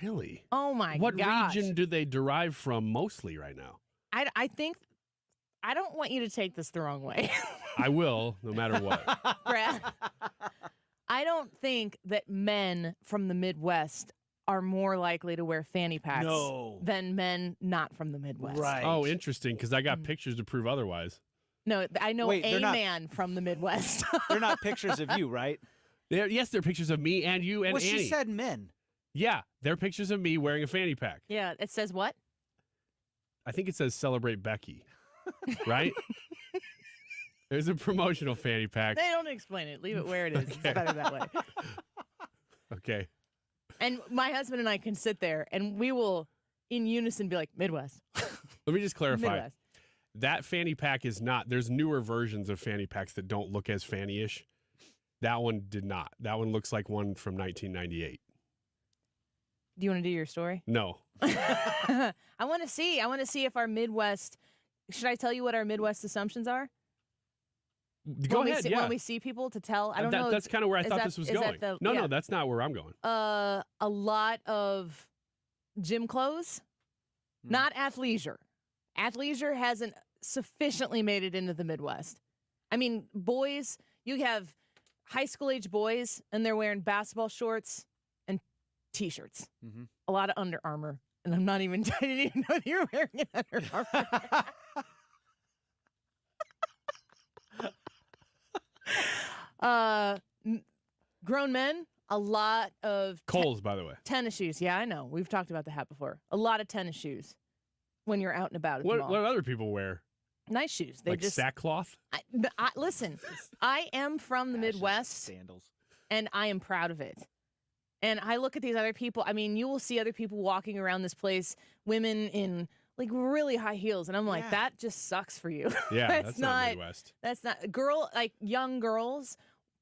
Really? Oh, my What gosh. region do they derive from mostly right now? I think, I don't want you to take this the wrong way. I will, no matter what. Brad, I don't think that men from the Midwest are more likely to wear fanny packs than men not from the Midwest. Right. Oh, interesting, because I got pictures to prove otherwise. No, I know Wait, a man from the Midwest. They're not pictures of you, right? Yes, they're pictures of me and you and Well, Annie. she said men. Yeah, they're pictures of me wearing a fanny pack. Yeah, it says what? I think it says Celebrate Becky, right? There's a promotional fanny pack. They don't explain it. Leave it where it is. It's better that way. Okay. And my husband and I can sit there and we will, in unison, be like, Midwest. Let me just clarify. Midwest. That fanny pack is not, there's newer versions of fanny packs that don't look as fanny-ish. That one did not. That one looks like one from 1998. Do you want to do your story? No. I want to see. I want to see if our Midwest, should I tell you what our Midwest assumptions are? Go ahead, yeah. When we see people to tell, I don't know. That's kind of where I thought this was going. No, that's not where I'm going. A lot of gym clothes, not athleisure. Athleisure hasn't sufficiently made it into the Midwest. I mean, boys, you have high school age boys, and they're wearing basketball shorts and T-shirts. Mm-hmm. A lot of Under Armour. And I didn't even know that you were wearing an Under Armour. Grown men, a lot of Kohl's, by the way. Tennis shoes. Yeah, I know. We've talked about the hat before. A lot of tennis shoes when you're out and about at the mall. What do other people wear? Nice shoes. They like just sackcloth? Listen, I am from the Midwest. Sandals. And I am proud of it. And I look at these other people. I mean, you will see other people walking around this place, women in like really high heels. And I'm like, that just sucks for you. Yeah, that's not Midwest. That's not young girls,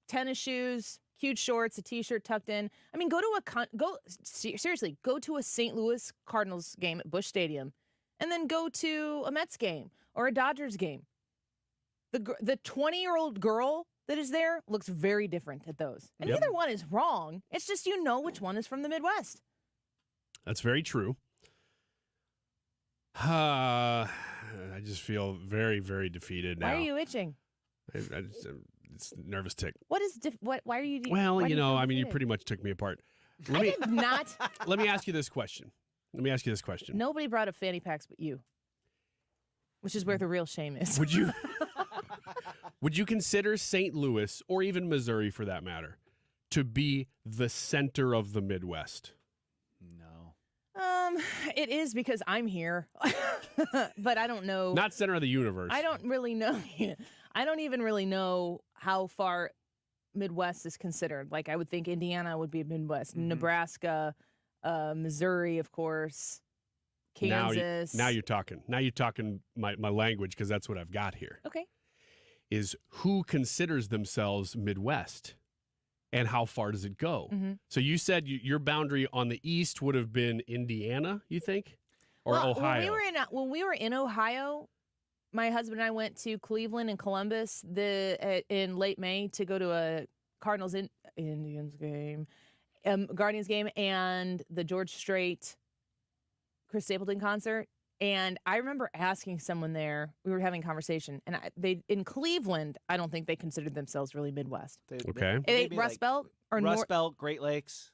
tennis shoes, cute shorts, a T-shirt tucked in. I mean, go to a St. Louis Cardinals game at Busch Stadium, and then go to a Mets game or a Dodgers game. The 20-year-old girl that is there looks very different at those. And neither one is wrong. It's just you know which one is from the Midwest. That's very true. I just feel very, very defeated now. Why are you itching? It's a nervous tick. What is why are you? Well, you pretty much took me apart. I did not. Let me ask you this question. Nobody brought up fanny packs but you, which is where the real shame is. Would you consider St. Louis, or even Missouri for that matter, to be the center of the Midwest? No. It is because I'm here, but I don't know. Not center of the universe. I don't really know. I don't even really know how far Midwest is considered. Like, I would think Indiana would be Midwest, Nebraska, Missouri, of course, Kansas. Now you're talking. Now you're talking my language, because that's what I've got here. Okay. Is who considers themselves Midwest? and how far does it go? So you said your boundary on the east would have been Indiana, you think? Or Well, Ohio? When we were in Ohio, my husband and I went to Cleveland and Columbus in late May to go to a Cardinals Indians game, Guardians game, and the George Strait Chris Stapleton concert. And I remember asking someone there, we were having a conversation, and they in Cleveland, I don't think they considered themselves really Midwest. Rust Belt or Rust Belt, Great Lakes.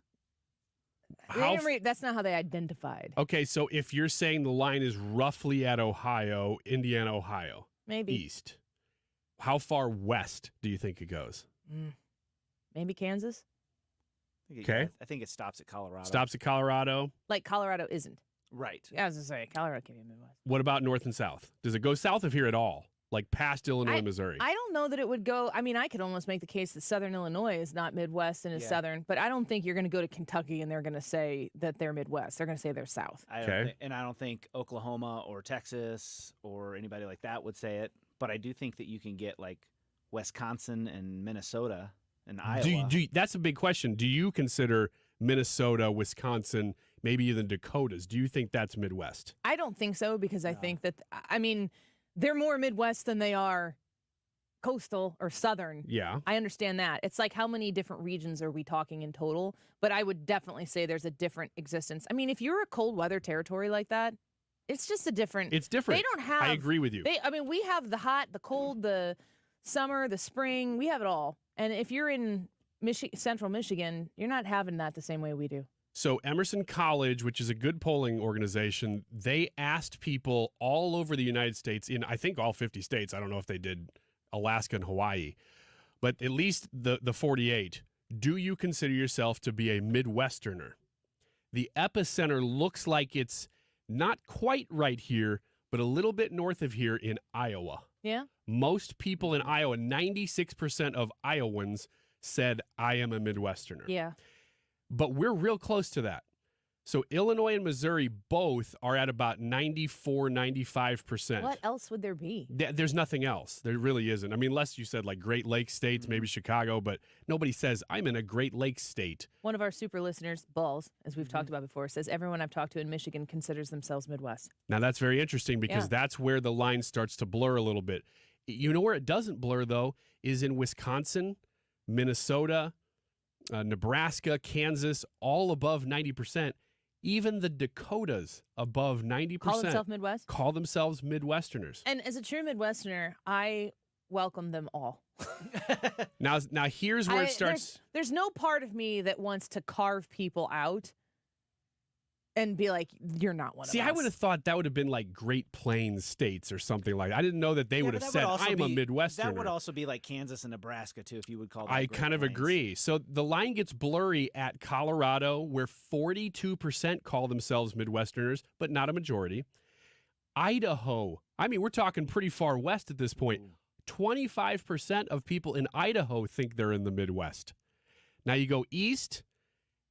That's not how they identified. Okay, so if you're saying the line is roughly at Ohio, Indiana, Ohio, Maybe east, how far west do you think it goes? Maybe Kansas. Okay. I think it stops at Colorado. Stops at Colorado. Like Colorado isn't. Right. Yeah, I was going to say, Colorado can be Midwest. What about north and south? Does it go south of here at all? Like past Illinois, Missouri? I don't know that it would go. I mean, I could almost make the case that southern Illinois is not Midwest and is southern, but I don't think you're going to go to Kentucky and they're going to say that they're Midwest. They're going to say they're south. I don't think Oklahoma or Texas or anybody like that would say it, but I do think that you can get like Wisconsin and Minnesota and Iowa. That's a big question. Do you consider Minnesota, Wisconsin, maybe even Dakotas? Do you think that's Midwest? I don't think so because I think that, I mean, they're more Midwest than they are coastal or southern. Yeah. I understand that. It's like how many different regions are we talking in total? But I would definitely say there's a different existence. I mean, if you're a cold weather territory like that, it's just a different. It's different. They don't have. I agree with you. We have the hot, the cold, the summer, the spring. We have it all. And if you're in Central Michigan, you're not having that the same way we do. So Emerson College, which is a good polling organization, they asked people all over the United States, in I think all 50 states. I don't know if they did Alaska and Hawaii, but at least the 48. Do you consider yourself to be a Midwesterner? The epicenter looks like it's not quite right here, but a little bit north of here in Iowa. Yeah. Most people in Iowa, 96% of Iowans said, I am a Midwesterner. Yeah. But we're real close to that. So Illinois and Missouri both are at about 94, 95%. What else would there be? There's nothing else. There really isn't. I mean, unless you said like Great Lakes states, maybe Chicago, but nobody says, I'm in a Great Lakes state. One of our super listeners, Balls, as we've talked about before, says everyone I've talked to in Michigan considers themselves Midwest. Now, that's very interesting because that's where the line starts to blur a little bit. You know where it doesn't blur, though, is in Wisconsin, Minnesota, Nebraska, Kansas, all above 90%. Even the Dakotas above 90% Call themselves Midwest? Call themselves Midwesterners. And as a true Midwesterner, I welcome them all. Now here's where it starts. There's no part of me that wants to carve people out and be like, you're not one of us. See, I would have thought that would have been like Great Plains states or something like that. I didn't know that they would have said, I'm a Midwesterner. That would also be like Kansas and Nebraska, too, if you would call that I Great kind of Plains. agree. So the line gets blurry at Colorado, where 42% call themselves Midwesterners, but not a majority. Idaho, I mean, we're talking pretty far west at this point. 25% of people in Idaho think they're in the Midwest. Now you go east,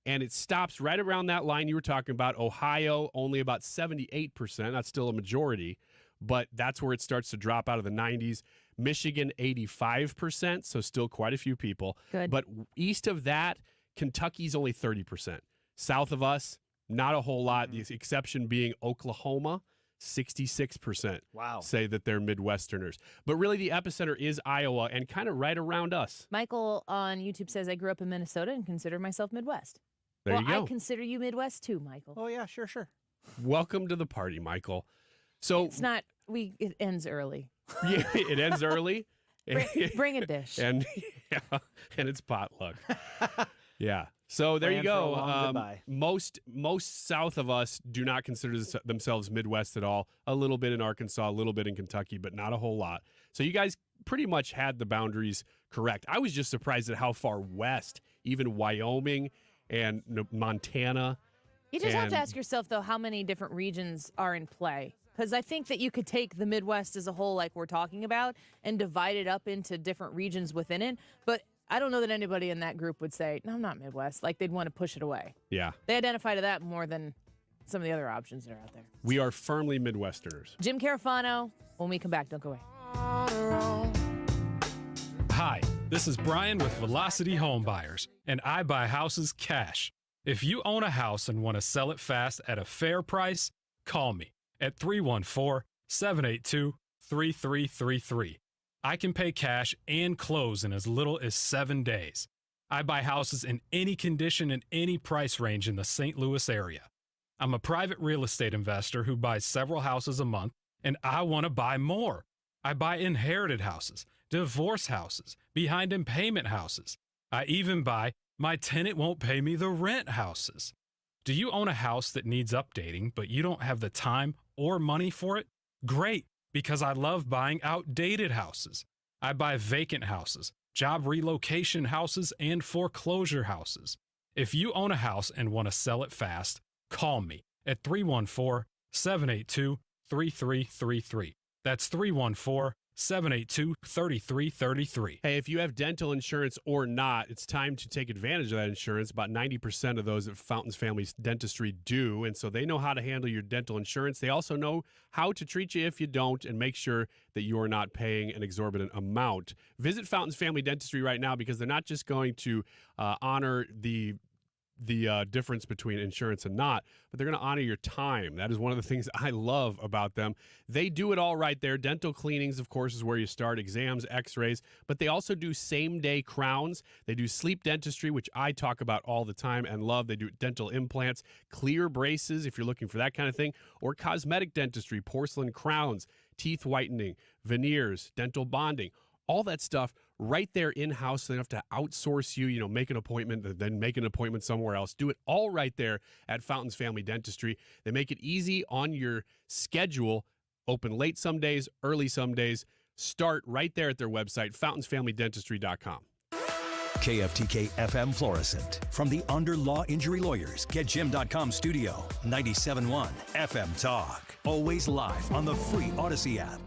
and it stops right around that line you were talking about. Ohio, only about 78%. That's still a majority, but that's where it starts to drop out of the 90s. Michigan, 85%, so still quite a few people. Good. But east of that, Kentucky's only 30%. South of us, not a whole lot, the exception being Oklahoma, 66% say that they're Midwesterners. But really, the epicenter is Iowa and kind of right around us. Michael on YouTube says, I grew up in Minnesota and consider myself Midwest. There you go. I consider you Midwest too, Michael. Oh, yeah, sure. Welcome to the party, Michael. So it's not, it ends early. Yeah, it ends early. Bring a dish. And it's potluck. Yeah. So there you go. Most south of us do not consider themselves Midwest at all. A little bit in Arkansas, a little bit in Kentucky, but not a whole lot. So you guys pretty much had the boundaries correct. I was just surprised at how far west, even Wyoming and Montana. You just have to ask yourself, though, how many different regions are in play. Because I think that you could take the Midwest as a whole, like we're talking about, and divide it up into different regions within it. But I don't know that anybody in that group would say, no, I'm not Midwest. Like, they'd want to push it away. Yeah. They identify to that more than some of the other options that are out there. We are firmly Midwesterners. Jim Carafano, when we come back, don't go away. Hi, This is Brian with Velocity Home Buyers, and I buy houses cash. If you own a house and want to sell it fast at a fair price, call me at 314-782-3333. I can pay cash and close in as little as 7 days. I buy houses in any condition and any price range in the St. Louis area. I'm a private real estate investor who buys several houses a month, and I want to buy more. I buy inherited houses, divorce houses, behind in payment houses. I even buy my tenant won't pay me the rent houses. Do you own a house that needs updating, but you don't have the time or money for it? Great, because I love buying outdated houses. I buy vacant houses, job relocation houses, and foreclosure houses. If you own a house and want to sell it fast, call me at 314-782-3333. That's 314-782-3333. Hey, if you have dental insurance or not, it's time to take advantage of that insurance. About 90% of those at Fountains Family Dentistry do, and so they know how to handle your dental insurance. They also know how to treat you if you don't and make sure that you are not paying an exorbitant amount. Visit Fountains Family Dentistry right now because they're not just going to honor the difference between insurance and not, but they're going to honor your time. That is one of the things I love about them. They do it all right there. Dental cleanings, of course, is where you start, exams, x-rays, but they also do same-day crowns. They do sleep dentistry, which I talk about all the time and love. They do dental implants, clear braces, if you're looking for that kind of thing, or cosmetic dentistry, porcelain crowns, teeth whitening, veneers, dental bonding, all that stuff right there in-house. They don't have to outsource you, make an appointment, then make an appointment somewhere else. Do it all right there at Fountains Family Dentistry. They make it easy on your schedule. Open late some days, early some days. Start right there at their website, fountains.familydentistry.com. KFTK FM Florissant. From the Under Law Injury Lawyers, GetJim.com studio. 97.1 FM Talk. Always live on the free Odyssey app.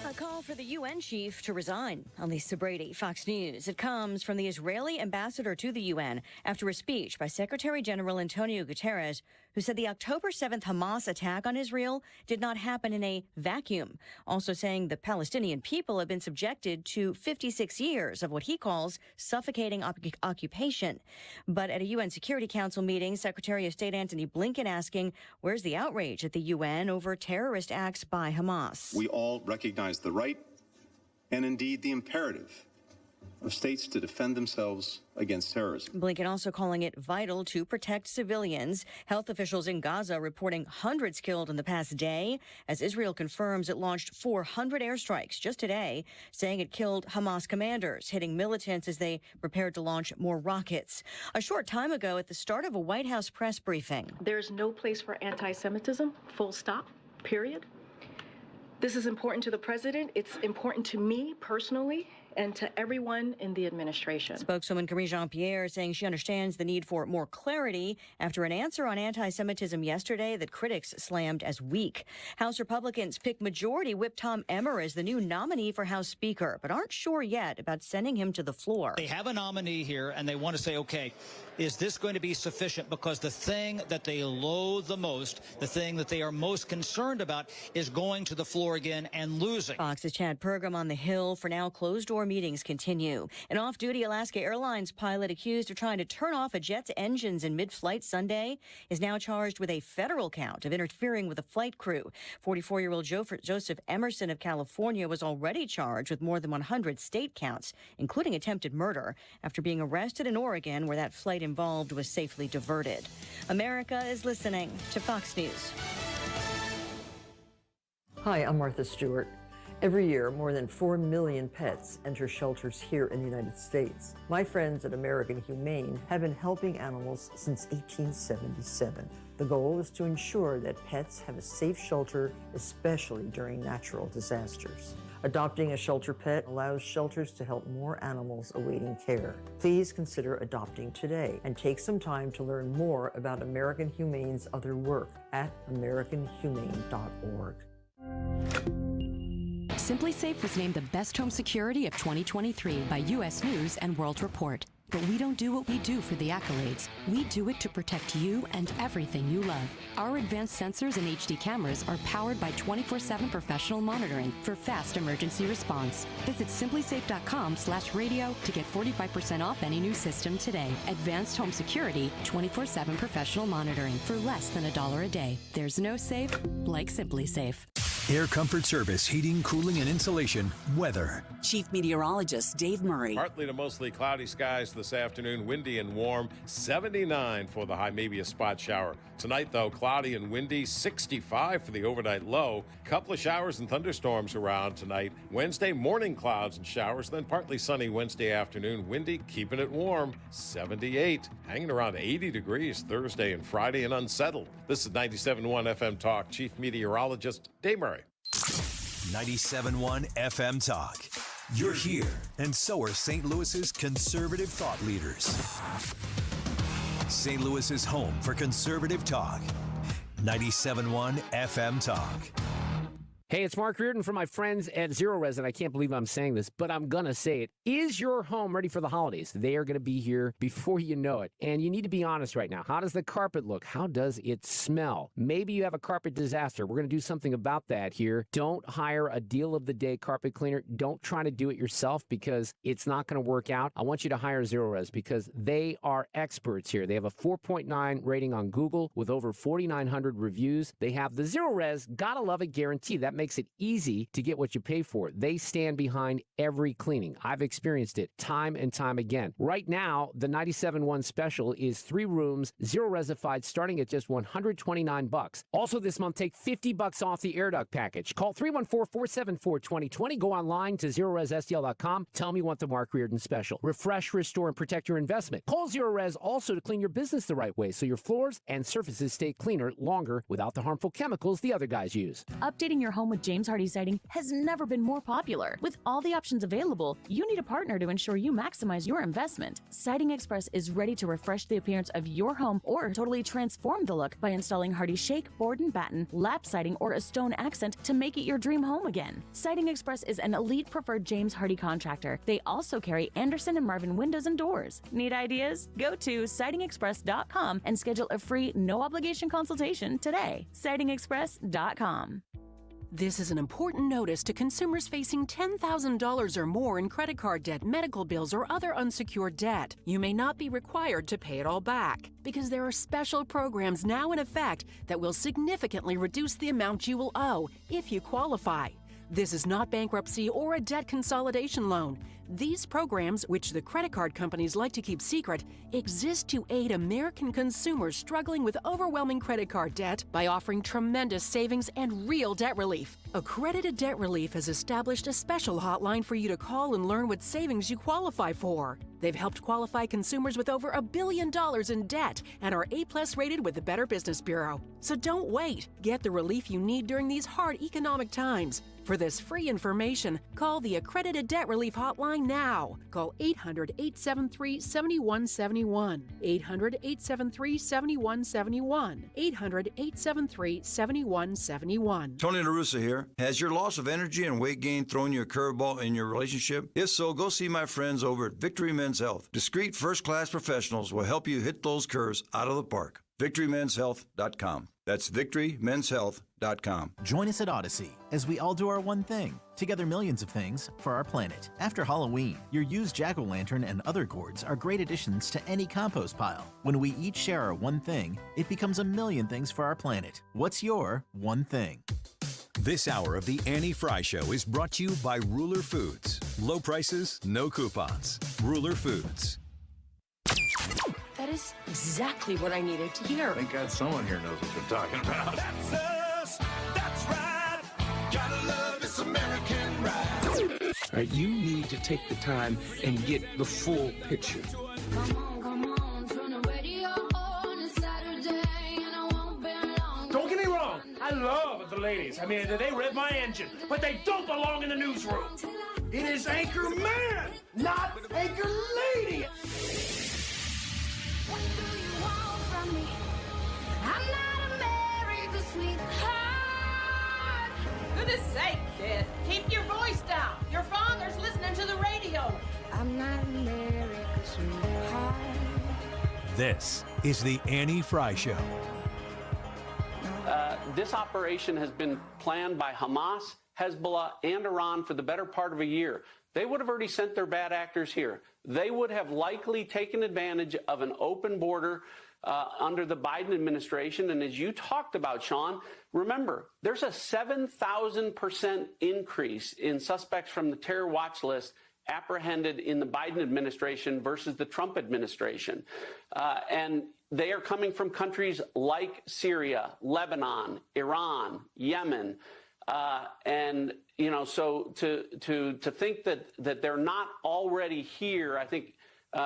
A call for the UN chief to resign. Elisa Brady, Fox News. It comes from the Israeli ambassador to the UN after a speech by Secretary General Antonio Guterres, who said the October 7th Hamas attack on Israel did not happen in a vacuum. Also saying the Palestinian people have been subjected to 56 years of what he calls suffocating occupation. But at a UN Security Council meeting, Secretary of State Antony Blinken asking, where's the outrage at the UN over terrorist acts by Hamas? We all recognize the right and indeed the imperative of states to defend themselves against terrorism. Blinken also calling it vital to protect civilians. Health officials in Gaza reporting hundreds killed in the past day as Israel confirms it launched 400 airstrikes just today, saying it killed Hamas commanders, hitting militants as they prepared to launch more rockets. A short time ago, at the start of a White House press briefing. There's no place for anti-Semitism, full stop, period. This is important to the president. It's important to me personally and to everyone in the administration. Spokeswoman Karine Jean-Pierre saying she understands the need for more clarity after an answer on anti-Semitism yesterday that critics slammed as weak. House Republicans pick Majority Whip Tom Emmer as the new nominee for House Speaker, but aren't sure yet about sending him to the floor. They have a nominee here, and they want to say, okay, is this going to be sufficient? Because the thing that they loathe the most, the thing that they are most concerned about, is going to the floor again and losing. Fox's Chad Pergam on the Hill. For now, closed-door meetings continue. An off-duty Alaska Airlines pilot accused of trying to turn off a jet's engines in mid-flight Sunday is now charged with a federal count of interfering with a flight crew. 44-year-old Joseph Emerson of California was already charged with more than 100 state counts, including attempted murder, after being arrested in Oregon where that flight involved was safely diverted. America is listening to Fox News. Hi, I'm Martha Stewart. Every year, more than 4 million pets enter shelters here in the United States. My friends at American Humane have been helping animals since 1877. The goal is to ensure that pets have a safe shelter, especially during natural disasters. Adopting a shelter pet allows shelters to help more animals awaiting care. Please consider adopting today and take some time to learn more about American Humane's other work at americanhumane.org. Simply Safe was named the best home security of 2023 by U.S. News and World Report. But we don't do what we do for the accolades. We do it to protect you and everything you love. Our advanced sensors and HD cameras are powered by 24/7 professional monitoring for fast emergency response. Visit simplysafe.com/radio to get 45% off any new system today. Advanced home security, 24/7 professional monitoring for less than $1 a day. There's no safe like Simply Safe. Air Comfort Service, heating, cooling, and insulation. Weather. Chief Meteorologist Dave Murray. Partly to mostly cloudy skies this afternoon, windy and warm, 79 for the high, maybe a spot shower. Tonight, though, cloudy and windy, 65 for the overnight low. Couple of showers and thunderstorms around tonight. Wednesday, morning clouds and showers, then partly sunny Wednesday afternoon, windy, keeping it warm, 78. Hanging around 80 degrees Thursday and Friday, and unsettled. This is 97.1 FM Talk, Chief Meteorologist Dave Murray. 97.1 FM Talk. You're here, and so are St. Louis's conservative thought leaders. St. Louis's home for conservative talk. 97.1 FM Talk. Hey, it's Mark Reardon from my friends at Zero Res, and I can't believe I'm saying this, but I'm going to say it. Is your home ready for the holidays? They are going to be here before you know it. And you need to be honest right now. How does the carpet look? How does it smell? Maybe you have a carpet disaster. We're going to do something about that here. Don't hire a deal of the day carpet cleaner. Don't try to do it yourself because it's not going to work out. I want you to hire Zero Res because they are experts here. They have a 4.9 rating on Google with over 4,900 reviews. They have the Zero Res Gotta Love It guarantee. That makes it easy to get what you pay for. They stand behind every cleaning. I've experienced it time and time again. Right now, the 97.1 special is 3 rooms, 0 resified, starting at just $129. Also this month, take $50 off the air duct package. Call 314-474-2020. Go online to ZeroResSTL.com. Tell them you want the Mark Reardon special. Refresh, restore, and protect your investment. Call Zero Res also to clean your business the right way so your floors and surfaces stay cleaner longer without the harmful chemicals the other guys use. Updating your home with James Hardie siding has never been more popular. With all the options available, you need a partner to ensure you maximize your investment. Siding Express is ready to refresh the appearance of your home or totally transform the look by installing Hardie shake, board and batten, lap siding, or a stone accent to make it your dream home again. Siding Express is an elite preferred James Hardie contractor. They also carry Anderson and Marvin windows and doors. Need ideas? Go to sidingexpress.com and schedule a free, no-obligation consultation today. sidingexpress.com. This is an important notice to consumers facing $10,000 or more in credit card debt, medical bills, or other unsecured debt. You may not be required to pay it all back because there are special programs now in effect that will significantly reduce the amount you will owe if you qualify. This is not bankruptcy or a debt consolidation loan. These programs, which the credit card companies like to keep secret, exist to aid American consumers struggling with overwhelming credit card debt by offering tremendous savings and real debt relief. Accredited Debt Relief has established a special hotline for you to call and learn what savings you qualify for. They've helped qualify consumers with over $1 billion in debt and are A+ rated with the Better Business Bureau. So don't wait. Get the relief you need during these hard economic times. For this free information, call the Accredited Debt Relief Hotline now. Call 800-873-7171. 800-873-7171. 800-873-7171. Tony La Russa here. Has your loss of energy and weight gain thrown you a curveball in your relationship? If so, go see my friends over at Victory Men's Health. Discreet, first-class professionals will help you hit those curves out of the park. VictoryMen'sHealth.com. That's VictoryMen'sHealth.com. Join us at Odyssey as we all do our one thing. Together millions of things for our planet. After Halloween, your used jack-o'-lantern and other gourds are great additions to any compost pile. When we each share our one thing, it becomes a million things for our planet. What's your one thing? This hour of the Annie Frey Show is brought to you by Ruler Foods. Low prices, no coupons. Ruler Foods. That is exactly what I needed to hear. Thank God someone here knows what they're talking about. That's us. That's right. Gotta love this American ride. All right, you need to take the time and get the full picture. Don't get me wrong. I love the ladies. I mean, they rev my engine, but they don't belong in the newsroom. It is Anchor Man, not Anchor Lady. What do you want from me? I'm not America's sweetheart. Goodness sake, kid. Keep your voice down. Your father's listening to the radio. I'm not America's sweetheart. This is the Annie Frey Show. This operation has been planned by Hamas, Hezbollah, and Iran for the better part of a year. They would have already sent their bad actors here. They would have likely taken advantage of an open border under the Biden administration. And as you talked about, Sean, remember, there's a 7,000% increase in suspects from the terror watch list apprehended in the Biden administration versus the Trump administration. And they are coming from countries like Syria, Lebanon, Iran, Yemen. And, you know, so to think that they're not already here, I think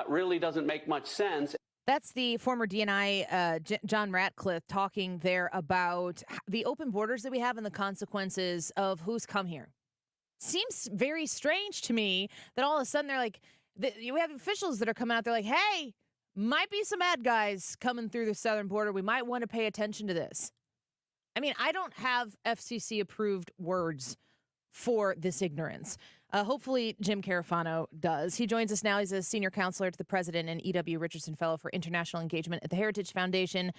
really doesn't make much sense. That's the former DNI, John Ratcliffe, talking there about the open borders that we have and the consequences of who's come here. Seems very strange to me that all of a sudden they're like, we have officials that are coming out. They're like, hey, might be some bad guys coming through the southern border. We might want to pay attention to this. I mean, I don't have FCC-approved words for this ignorance. Hopefully, Jim Carafano does. He joins us now. He's a senior counselor to the president and E.W. Richardson Fellow for International Engagement at the Heritage Foundation.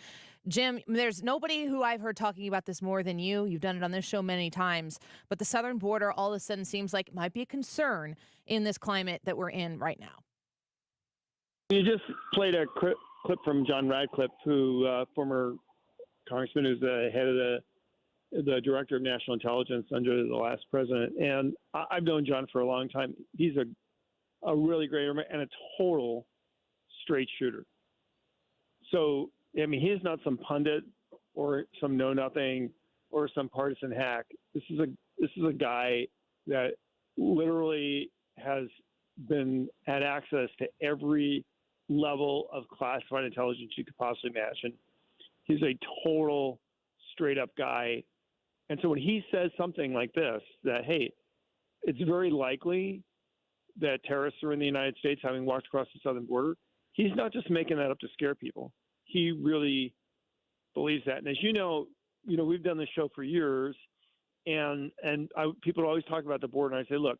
Jim, there's nobody who I've heard talking about this more than you. You've done it on this show many times. But the southern border all of a sudden seems like it might be a concern in this climate that we're in right now. You just played a clip from John Radcliffe, who former congressman who's the head of the director of national intelligence under the last president. And I've known John for a long time. He's a really great and a total straight shooter. So, I mean, he's not some pundit or some know-nothing or some partisan hack. This is a guy that literally has had access to every level of classified intelligence you could possibly imagine. He's a total straight-up guy. And so when he says something like this, that, hey, it's very likely that terrorists are in the United States having walked across the southern border, he's not just making that up to scare people. He really believes that. And as you know, we've done this show for years, and people always talk about the border, and I say, look,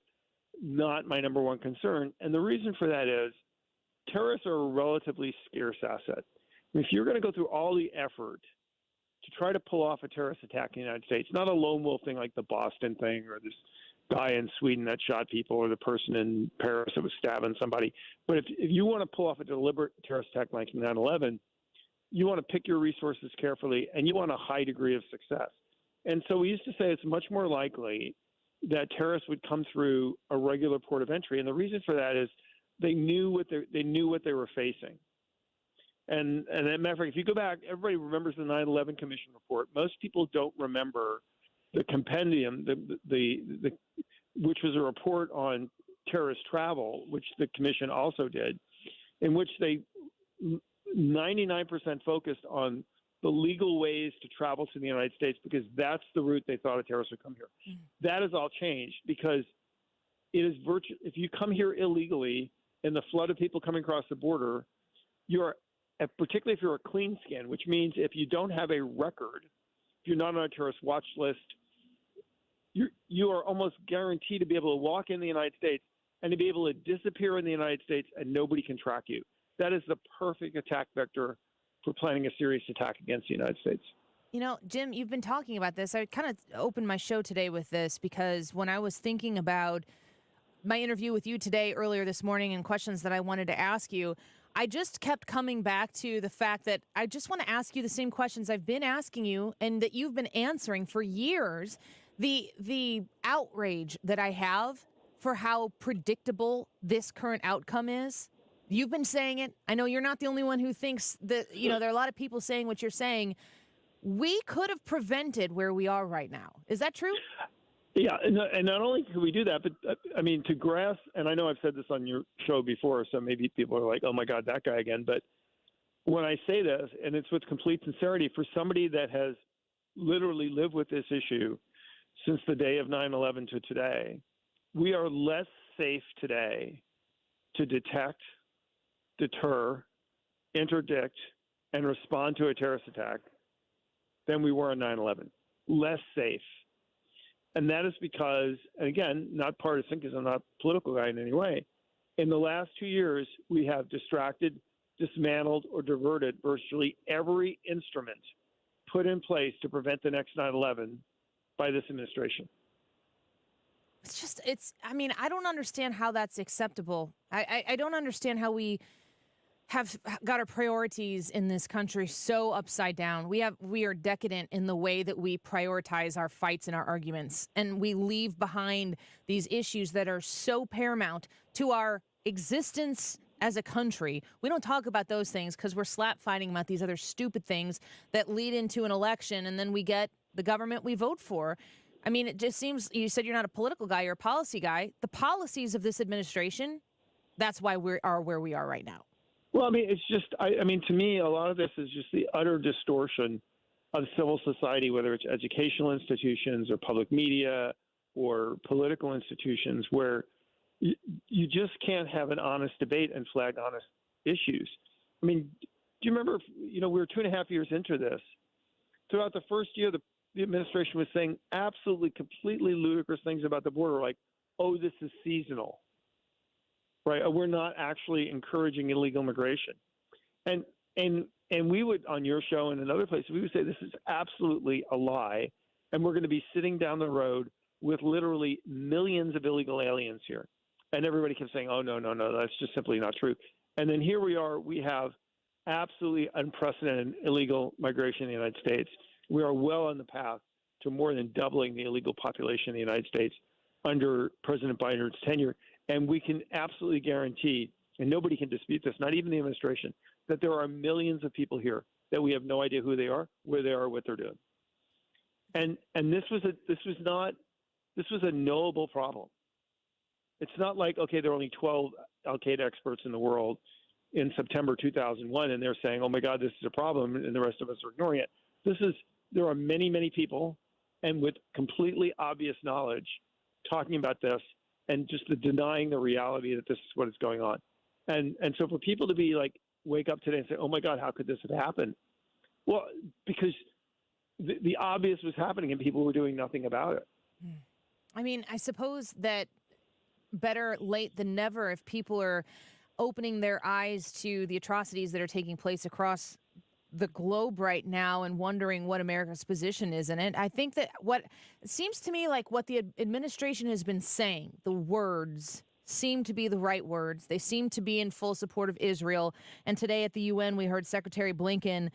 not my number one concern. And the reason for that is terrorists are a relatively scarce asset. I mean, if you're going to go through all the effort to try to pull off a terrorist attack in the United States, not a lone wolf thing like the Boston thing or this guy in Sweden that shot people or the person in Paris that was stabbing somebody. But if you want to pull off a deliberate terrorist attack like 9/11, you want to pick your resources carefully and you want a high degree of success. And so we used to say it's much more likely that terrorists would come through a regular port of entry. And the reason for that is they knew what they were facing. And as a matter of fact, if you go back, everybody remembers the 9/11 Commission report. Most people don't remember the compendium, which was a report on terrorist travel, which the commission also did, in which they 99% focused on the legal ways to travel to the United States because that's the route they thought a terrorist would come here. Mm. That has all changed because it is if you come here illegally and the flood of people coming across the border, particularly if you're a clean skin, which means if you don't have a record, if you're not on a terrorist watch list, you are almost guaranteed to be able to walk in the United States and to be able to disappear in the United States and nobody can track you. That is the perfect attack vector for planning a serious attack against the United States. You know, Jim, you've been talking about this. I kind of opened my show today with this because when I was thinking about my interview with you today earlier this morning and questions that I wanted to ask you, I just kept coming back to the fact that I just want to ask you the same questions I've been asking you and that you've been answering for years. The outrage that I have for how predictable this current outcome is. You've been saying it. I know you're not the only one who thinks that, there are a lot of people saying what you're saying. We could have prevented where we are right now. Is that true? Yeah, and not only could we do that, but I mean, to grasp, and I know I've said this on your show before, so maybe people are like, oh my God, that guy again. But when I say this, and it's with complete sincerity, for somebody that has literally lived with this issue since the day of 9/11 to today, we are less safe today to detect, deter, interdict, and respond to a terrorist attack than we were on 9/11. Less safe. And that is because, and again, not partisan because I'm not a political guy in any way, In the last 2 years, we have distracted, dismantled, or diverted virtually every instrument put in place to prevent the next 9/11 by this administration. I mean, I don't understand how that's acceptable. I don't understand how we have got our priorities in this country so upside down. We are decadent in the way that we prioritize our fights and our arguments, and we leave behind these issues that are so paramount to our existence as a country. We don't talk about those things because we're slap fighting about these other stupid things that lead into an election, and then we get the government we vote for. I mean, it just seems, you said you're not a political guy, you're a policy guy. The policies of this administration, that's why we are where we are right now. Well, I mean, it's just, I mean, to me, a lot of this is just the utter distortion of civil society, whether it's educational institutions or public media or political institutions, where you just can't have an honest debate and flag honest issues. I mean, do you remember, we were 2.5 years into this. Throughout the first year, the administration was saying absolutely, completely ludicrous things about the border, like, oh, this is seasonal. Right, we're not actually encouraging illegal immigration, and we would, on your show and in other places, we would say this is absolutely a lie, and we're going to be sitting down the road with literally millions of illegal aliens here, and everybody kept saying, oh no, that's just simply not true. And then here we are, we have absolutely unprecedented illegal migration in the United States. We are well on the path to more than doubling the illegal population in the United States under President Biden's tenure. And we can absolutely guarantee, and nobody can dispute this, not even the administration, that there are millions of people here that we have no idea who they are, where they are, what they're doing. And this was a knowable problem. It's not like, okay, there are only 12 Al-Qaeda experts in the world in September 2001, and they're saying, oh my God, this is a problem, and the rest of us are ignoring it. There are many, many people, and with completely obvious knowledge, talking about this, and just denying the reality that this is what is going on. And so for people to be like, wake up today and say, oh my God, how could this have happened? Well, because the obvious was happening and people were doing nothing about it. I mean, I suppose that better late than never if people are opening their eyes to the atrocities that are taking place across the globe right now and wondering what America's position is in it. I think that what it seems to me like what the administration has been saying, the words seem to be the right words. They seem to be in full support of Israel. And today at the UN, we heard Secretary Blinken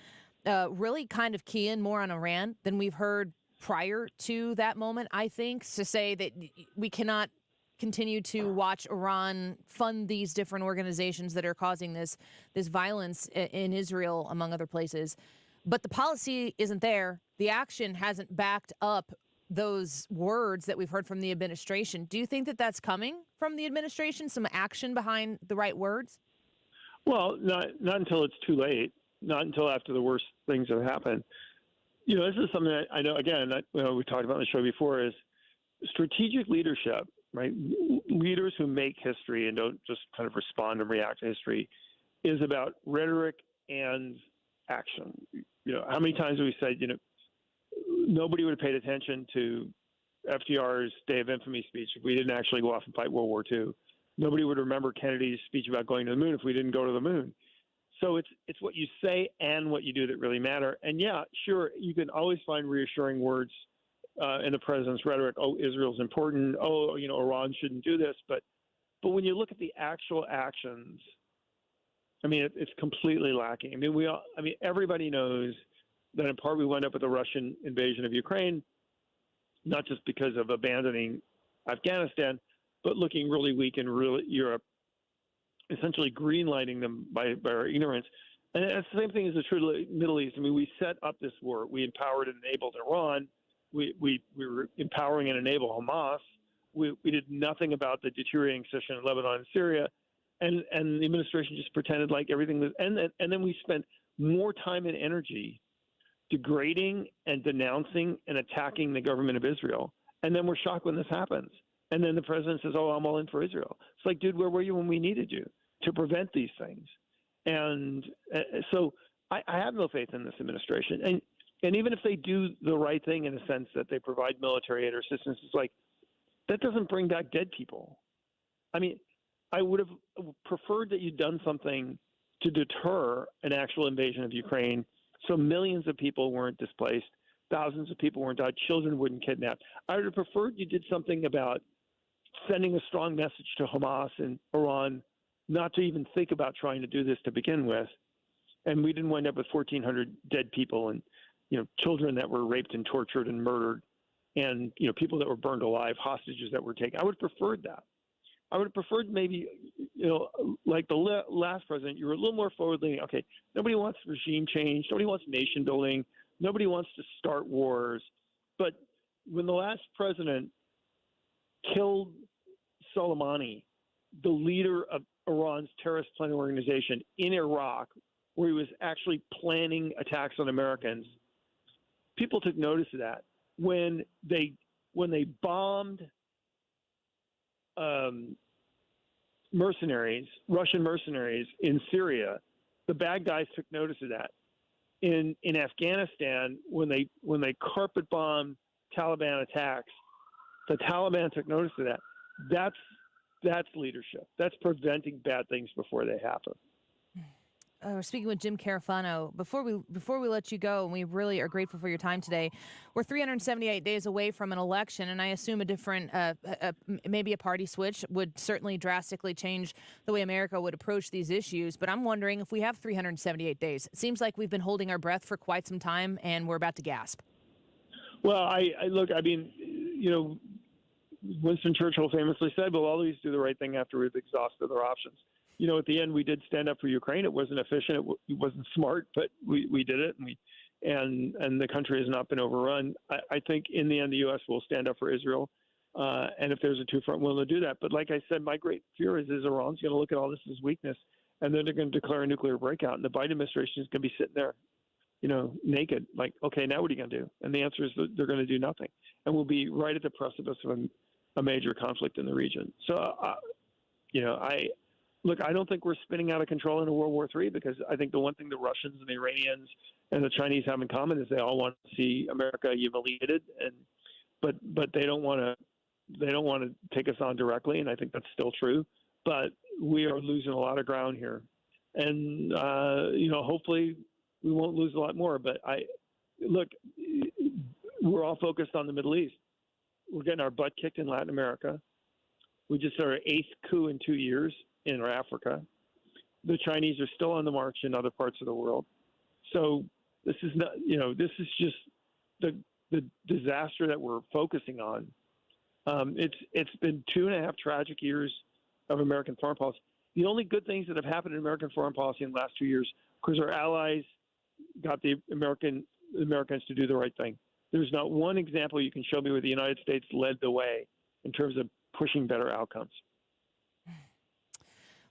really kind of key in more on Iran than we've heard prior to that moment, I think, to say that we cannot continue to watch Iran fund these different organizations that are causing this violence in Israel, among other places. But the policy isn't there. The action hasn't backed up those words that we've heard from the administration. Do you think that that's coming from the administration, some action behind the right words? Well, not until it's too late, not until after the worst things have happened. This is something that I know, again, we talked about on the show before, is strategic leadership. Right, leaders who make history and don't just kind of respond and react to history is about rhetoric and action. How many times have we said, nobody would have paid attention to FDR's Day of Infamy speech if we didn't actually go off and fight World War II. Nobody would remember Kennedy's speech about going to the moon if we didn't go to the moon. So it's what you say and what you do that really matter. And yeah, sure, you can always find reassuring words in the president's rhetoric. Oh, Israel's important. Oh, Iran shouldn't do this. But when you look at the actual actions, I mean, it's completely lacking. I mean, everybody knows that in part we wound up with the Russian invasion of Ukraine, not just because of abandoning Afghanistan, but looking really weak in Europe, essentially greenlighting them by our ignorance. And it's the same thing as the true Middle East. I mean, we set up this war. We empowered and enabled Iran. We were empowering and enable Hamas. We did nothing about the deteriorating situation in Lebanon and Syria, and the administration just pretended like everything was. And then we spent more time and energy degrading and denouncing and attacking the government of Israel. And then we're shocked when this happens. And then the president says, "Oh, I'm all in for Israel." It's like, dude, where were you when we needed you to prevent these things? And so I have no faith in this administration. And even if they do the right thing in a sense that they provide military aid or assistance, it's like that doesn't bring back dead people. I mean, I would have preferred that you'd done something to deter an actual invasion of Ukraine so millions of people weren't displaced, thousands of people weren't died, children wouldn't kidnapped. I would have preferred you did something about sending a strong message to Hamas and Iran not to even think about trying to do this to begin with. And we didn't wind up with 1,400 dead people and, children that were raped and tortured and murdered and, people that were burned alive, hostages that were taken. I would have preferred that. I would have preferred maybe, like the last president, you were a little more forward-leaning. Okay, nobody wants regime change. Nobody wants nation building. Nobody wants to start wars. But when the last president killed Soleimani, the leader of Iran's terrorist planning organization in Iraq, where he was actually planning attacks on Americans, people took notice of that. When they bombed Russian mercenaries in Syria, the bad guys took notice of that. In Afghanistan, when they carpet bombed Taliban attacks, the Taliban took notice of that. That's leadership. That's preventing bad things before they happen. We're speaking with Jim Carafano. Before we let you go, and we really are grateful for your time today, we're 378 days away from an election, and I assume a different, maybe a party switch would certainly drastically change the way America would approach these issues. But I'm wondering if we have 378 days. It seems like we've been holding our breath for quite some time, and we're about to gasp. Well, Winston Churchill famously said, we'll always do the right thing after we've exhausted our options. At the end, we did stand up for Ukraine. It wasn't efficient. It wasn't smart, but we did it, and the country has not been overrun. I think in the end, the U.S. will stand up for Israel, and if there's a two-front, we'll do that. But like I said, my great fear is Iran's going to look at all this as weakness, and then they're going to declare a nuclear breakout, and the Biden administration is going to be sitting there, naked, like, okay, now what are you going to do? And the answer is that they're going to do nothing, and we'll be right at the precipice of a major conflict in the region. So, I don't think we're spinning out of control into World War III, because I think the one thing the Russians and the Iranians and the Chinese have in common is they all want to see America humiliated, but they don't want to take us on directly, and I think that's still true. But we are losing a lot of ground here, and hopefully we won't lose a lot more. But we're all focused on the Middle East. We're getting our butt kicked in Latin America. We just had our 8th coup in 2 years in Africa. The Chinese are still on the march in other parts of the world. So this is not, this is just the disaster that we're focusing on. It's been 2.5 tragic years of American foreign policy. The only good things that have happened in American foreign policy in the last 2 years, because our allies got the Americans to do the right thing. There's not one example you can show me where the United States led the way in terms of pushing better outcomes.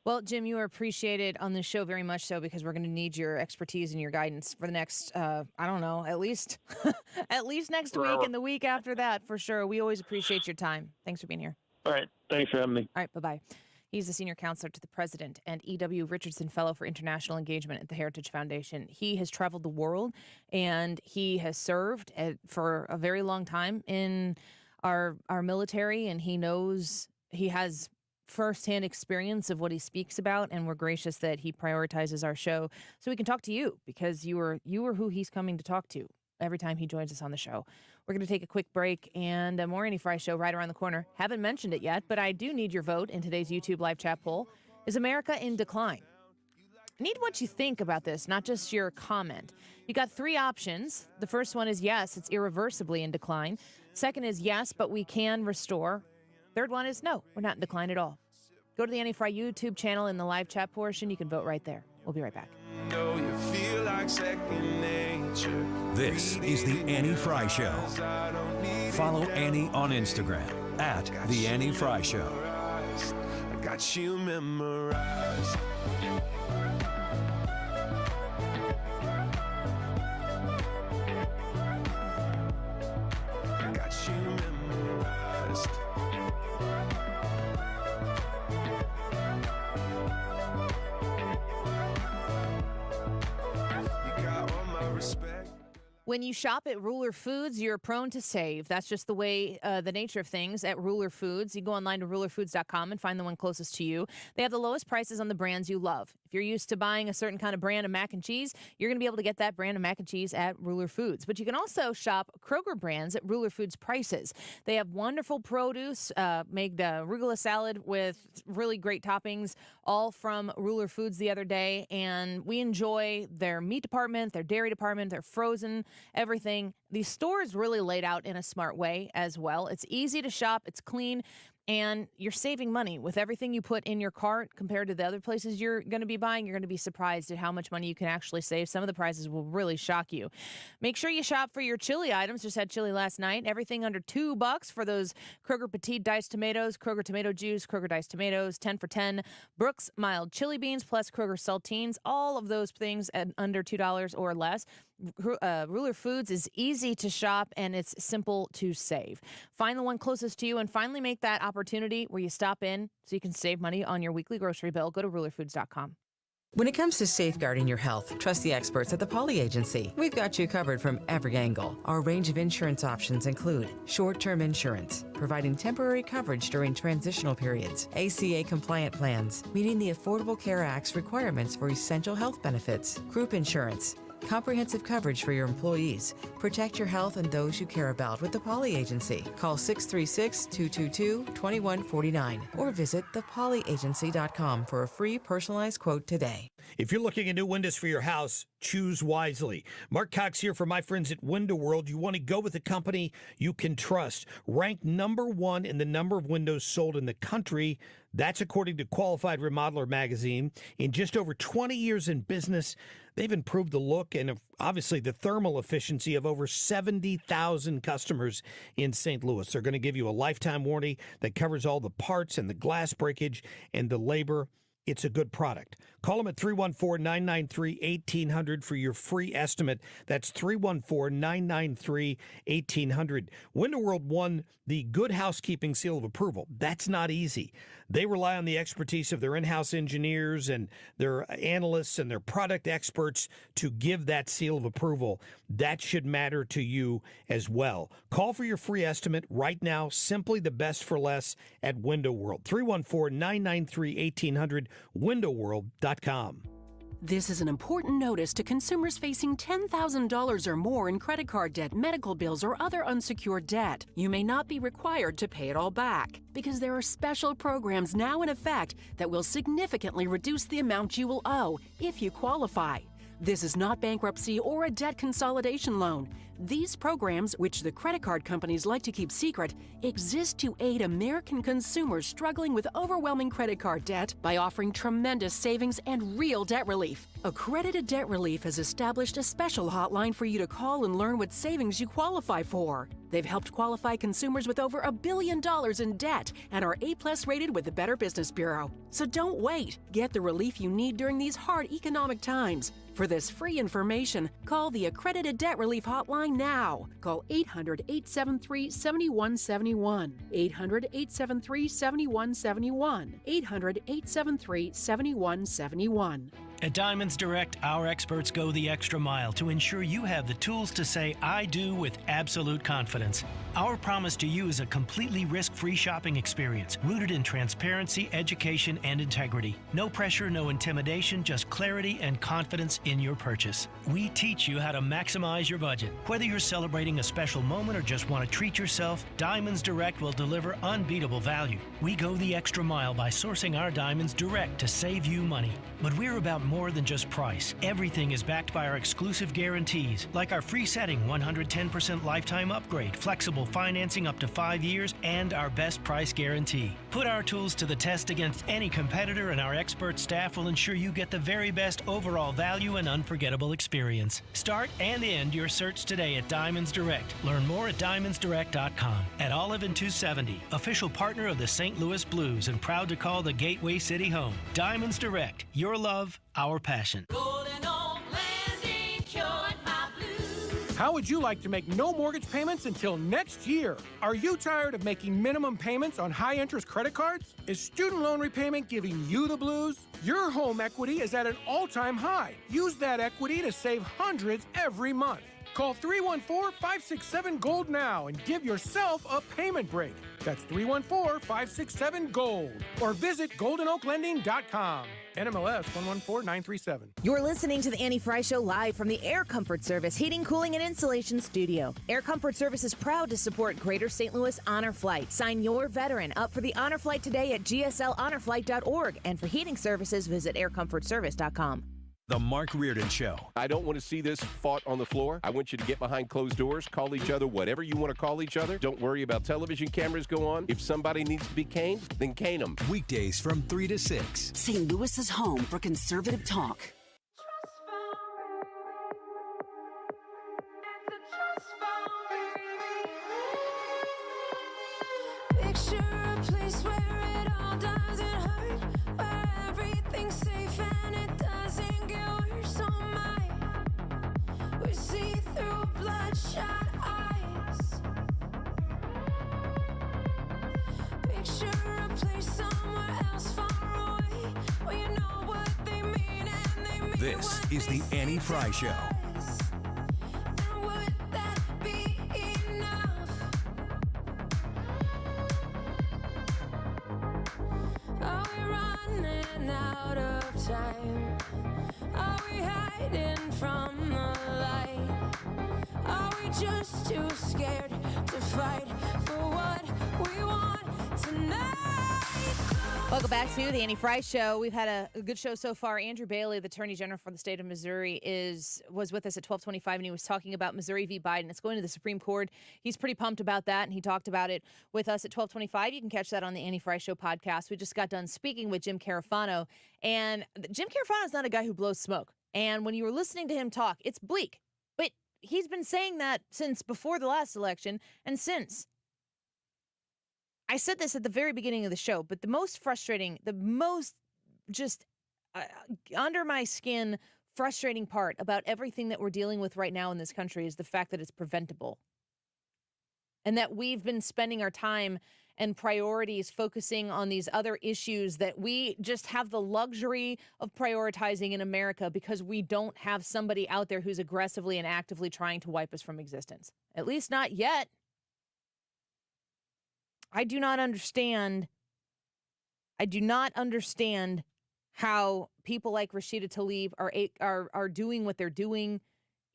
Well, Jim, you are appreciated on this show very much so, because we're going to need your expertise and your guidance for the next, at least next week and the week after that, for sure. We always appreciate your time. Thanks for being here. All right. Thanks for having me. All right. Bye-bye. He's the senior counselor to the president and E.W. Richardson Fellow for International Engagement at the Heritage Foundation. He has traveled the world, and he has served for a very long time in our military, and he has firsthand experience of what he speaks about, and we're gracious that he prioritizes our show so we can talk to you, because you are who he's coming to talk to every time he joins us on the show. We're going to take a quick break, and a more Annie Frey show right around the corner. Haven't mentioned it yet, but I do need your vote in today's YouTube live chat poll. Is America in decline? I need what you think about this, not just your comment. You got 3 options. The first one is yes, it's irreversibly in decline. Second is yes, but we can restore. Third one is no, we're not in decline at all. Go to the Annie Frey YouTube channel in the live chat portion. You can vote right there. We'll be right back. This is the Annie Frey Show. Follow Annie on Instagram at The Annie Frey Show. I got you memorized. I got you memorized. You got all my respect. When you shop at Ruler Foods, you're prone to save. That's just the way, the nature of things at Ruler Foods. You go online to rulerfoods.com and find the one closest to you. They have the lowest prices on the brands you love. If you're used to buying a certain kind of brand of mac and cheese, you're going to be able to get that brand of mac and cheese at Ruler Foods. But you can also shop Kroger brands at Ruler Foods prices. They have wonderful produce, made arugula salad with really great toppings, all from Ruler Foods the other day. And we enjoy their meat department, their dairy department, their frozen everything. The store is really laid out in a smart way as well. It's easy to shop. It's clean. And you're saving money with everything you put in your cart compared to the other places you're going to be buying. You're going to be surprised at how much money you can actually save. Some of the prices will really shock you. Make sure you shop for your chili items. Just had chili last night. Everything under $2 for those Kroger Petite diced tomatoes, Kroger tomato juice, Kroger diced tomatoes, 10 for $10. Brooks mild chili beans plus Kroger saltines. All of those things at under $2 or less. Ruler Foods is easy to shop and it's simple to save. Find the one closest to you and finally make that opportunity where you stop in so you can save money on your weekly grocery bill. Go to rulerfoods.com. When it comes to safeguarding your health, trust the experts at the Poly Agency. We've got you covered from every angle. Our range of insurance options include short-term insurance, providing temporary coverage during transitional periods, ACA-compliant plans, meeting the Affordable Care Act's requirements for essential health benefits, group insurance, comprehensive coverage for your employees. Protect your health and those you care about with the Poly Agency. Call 636-222-2149 or visit thepolyagency.com for a free personalized quote today. If you're looking at new windows for your house, choose wisely. Mark Cox here for my friends at Window World. You want to go with a company you can trust. Ranked #1 in the number of windows sold in the country. That's according to Qualified Remodeler magazine. In just over 20 years in business, they've improved the look and obviously the thermal efficiency of over 70,000 customers in St. Louis. They're going to give you a lifetime warranty that covers all the parts and the glass breakage and the labor. It's a good product. Call them at 314-993-1800 for your free estimate. That's 314-993-1800. Window World won the Good Housekeeping Seal of Approval. That's not easy. They rely on the expertise of their in-house engineers and their analysts and their product experts to give that seal of approval. That should matter to you as well. Call for your free estimate right now. Simply the best for less at Window World. 314-993-1800, windowworld.com. This is an important notice to consumers facing $10,000 or more in credit card debt, medical bills, or other unsecured debt. You may not be required to pay it all back because there are special programs now in effect that will significantly reduce the amount you will owe if you qualify. This is not bankruptcy or a debt consolidation loan. These programs, which the credit card companies like to keep secret, exist to aid American consumers struggling with overwhelming credit card debt by offering tremendous savings and real debt relief. Accredited Debt Relief has established a special hotline for you to call and learn what savings you qualify for. They've helped qualify consumers with over $1 billion in debt and are A+ rated with the Better Business Bureau. So don't wait. Get the relief you need during these hard economic times. For this free information, call the Accredited Debt Relief Hotline now. Call 800-873-7171. 800-873-7171. 800-873-7171. At Diamonds Direct, our experts go the extra mile to ensure you have the tools to say I do with absolute confidence. Our promise to you is a completely risk-free shopping experience rooted in transparency, education, and integrity. No pressure, no intimidation, just clarity and confidence in your purchase. We teach you how to maximize your budget. Whether you're celebrating a special moment or just want to treat yourself, Diamonds Direct will deliver unbeatable value. We go the extra mile by sourcing our diamonds direct to save you money. But we're about more than just price. Everything is backed by our exclusive guarantees, like our free setting 110% lifetime upgrade, flexible financing up to 5 years, and our best price guarantee. Put our tools to the test against any competitor, and our expert staff will ensure you get the very best overall value and unforgettable experience. Start and end your search today at Diamonds Direct. Learn more at diamondsdirect.com. At Olive and 270, official partner of the St. Louis Blues and proud to call the Gateway City home. Diamonds Direct. Your love, our passion. How would you like to make no mortgage payments until next year? Are you tired of making minimum payments on high-interest credit cards? Is student loan repayment giving you the blues? Your home equity is at an all-time high. Use that equity to save hundreds every month. Call 314-567-GOLD now and give yourself a payment break. That's 314-567-GOLD. Or visit goldenoaklending.com. NMLS 114937. You're listening to the Annie Frey Show live from the Air Comfort Service Heating, Cooling, and Insulation Studio. Air Comfort Service is proud to support Greater St. Louis Honor Flight. Sign your veteran up for the Honor Flight today at gsLHonorFlight.org. And for heating services, visit aircomfortservice.com. The Mark Reardon Show. I don't want to see this fought on the floor. I want you to get behind closed doors, call each other whatever you want to call each other. Don't worry about television cameras go on. If somebody needs to be caned, then cane them. Weekdays from 3 to 6. St. Louis's home for conservative talk. Picture a place where it all doesn't hurt, where everything's safe and it doesn't get worse. Oh my, we see through bloodshot eyes. Picture a place somewhere else far away, where you know what they mean and they mean This what is the they Annie say Frey to Show. us. And would that be enough? Are we running out of time? Are we hiding from the light? Are we just too scared to fight for what we want tonight? Welcome back to the Annie Frey Show. We've had a good show so far. Andrew Bailey, the Attorney General for the state of Missouri, was with us at 12:25, and he was talking about Missouri v. Biden. It's going to the Supreme Court. He's pretty pumped about that, and he talked about it with us at 12:25. You can catch that on the Annie Frey Show podcast. We just got done speaking with Jim Carafano, and Jim Carafano is not a guy who blows smoke. And when you were listening to him talk, it's bleak. But he's been saying that since before the last election and since. I said this at the very beginning of the show, but the most frustrating, the most just under my skin frustrating part about everything that we're dealing with right now in this country is the fact that it's preventable. And that we've been spending our time and priorities focusing on these other issues that we just have the luxury of prioritizing in America because we don't have somebody out there who's aggressively and actively trying to wipe us from existence. At least not yet. I do not understand how people like Rashida Tlaib are doing what they're doing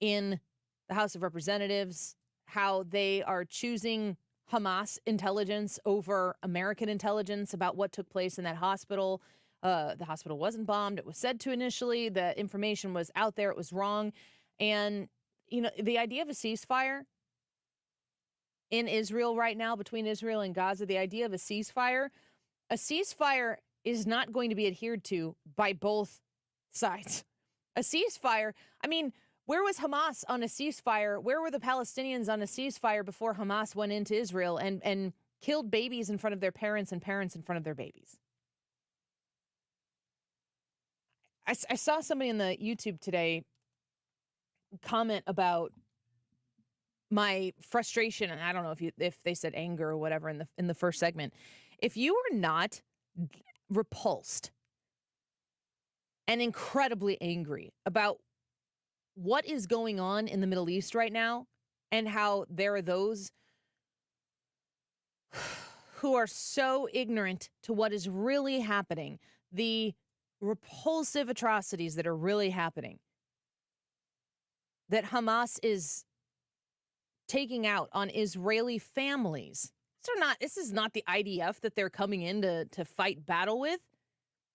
in the House of Representatives, how they are choosing Hamas intelligence over American intelligence about what took place in that hospital. The hospital wasn't bombed. It was said to initially. The information was out there. It was wrong. And, you know, the idea of a ceasefire in Israel right now, between Israel and Gaza, the idea of a ceasefire is not going to be adhered to by both sides. A ceasefire, I mean, where was Hamas on a ceasefire? Where were the Palestinians on a ceasefire before Hamas went into Israel and killed babies in front of their parents and parents in front of their babies? I saw somebody in the YouTube today comment about my frustration, and I don't know if they said anger or whatever in the first segment. If you are not repulsed and incredibly angry about what is going on in the Middle East right now and how there are those who are so ignorant to what is really happening, the repulsive atrocities that are really happening, that Hamas is taking out on Israeli families. This is not the IDF that they're coming in to fight battle with.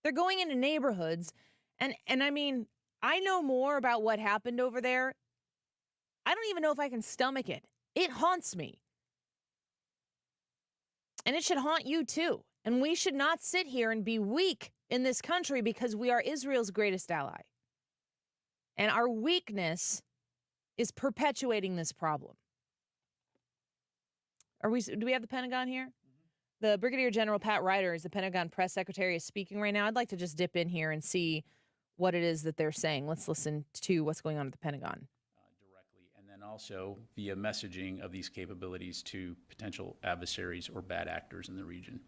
They're going into neighborhoods. And I mean, I know more about what happened over there. I don't even know if I can stomach it. It haunts me. And it should haunt you too. And we should not sit here and be weak in this country because we are Israel's greatest ally. And our weakness is perpetuating this problem. Do we have the Pentagon here? The Brigadier General Pat Ryder is the Pentagon press secretary, is speaking right now. I'd like to just dip in here and see what it is that they're saying. Let's listen to what's going on at the Pentagon. Directly, and then also via messaging of these capabilities to potential adversaries or bad actors in the region.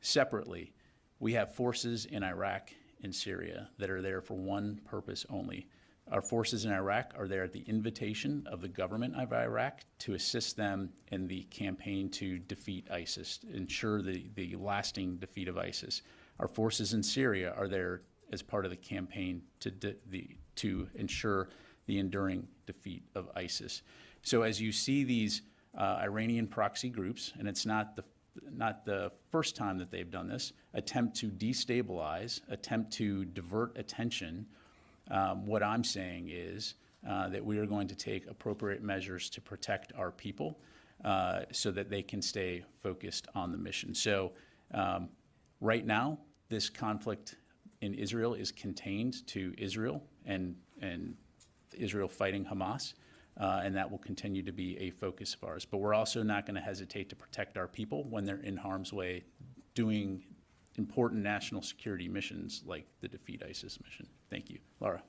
Separately, we have forces in Iraq and Syria that are there for one purpose only, Our forces in Iraq are there at the invitation of the government of Iraq to assist them in the campaign to defeat ISIS, ensure the lasting defeat of ISIS. Our forces in Syria are there as part of the campaign to ensure the enduring defeat of ISIS. So as you see these Iranian proxy groups, and it's not the first time that they've done this, attempt to destabilize, attempt to divert attention, what I'm saying is that we are going to take appropriate measures to protect our people so that they can stay focused on the mission. So right now, this conflict in Israel is contained to Israel and Israel fighting Hamas, and that will continue to be a focus of ours. But we're also not going to hesitate to protect our people when they're in harm's way doing important national security missions like the Defeat ISIS mission. Thank you. Laura.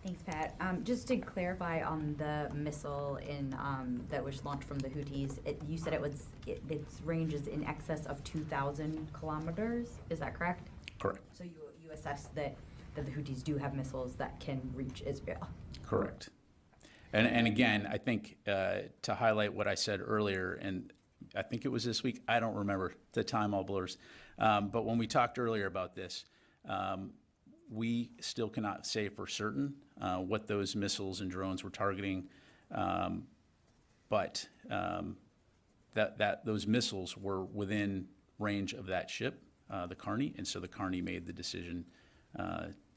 Thanks, Pat. Just to clarify on the missile that was launched from the Houthis, you said its range is in excess of 2,000 kilometers. Is that correct? Correct. So you assess that the Houthis do have missiles that can reach Israel. Correct. And again, I think to highlight what I said earlier, and I think it was this week, I don't remember, the time all blurs, but when we talked earlier about this, we still cannot say for certain what those missiles and drones were targeting, but that those missiles were within range of that ship, the Carney, and so the Carney made the decision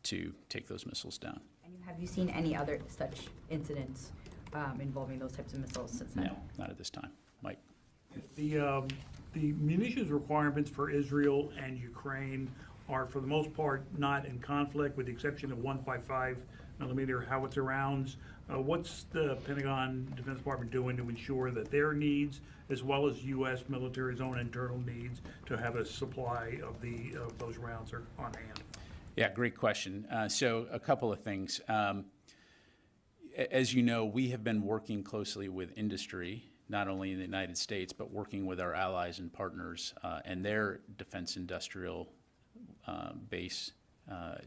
to take those missiles down. And have you seen any other such incidents involving those types of missiles since then? No, not at this time. Mike? The munitions requirements for Israel and Ukraine are, for the most part, not in conflict, with the exception of 155 millimeter howitzer rounds. What's the Pentagon Defense Department doing to ensure that their needs, as well as U.S. military's own internal needs, to have a supply of those rounds are on hand? Yeah, great question. So a couple of things. As you know, we have been working closely with industry, not only in the United States, but working with our allies and partners and their defense industrial base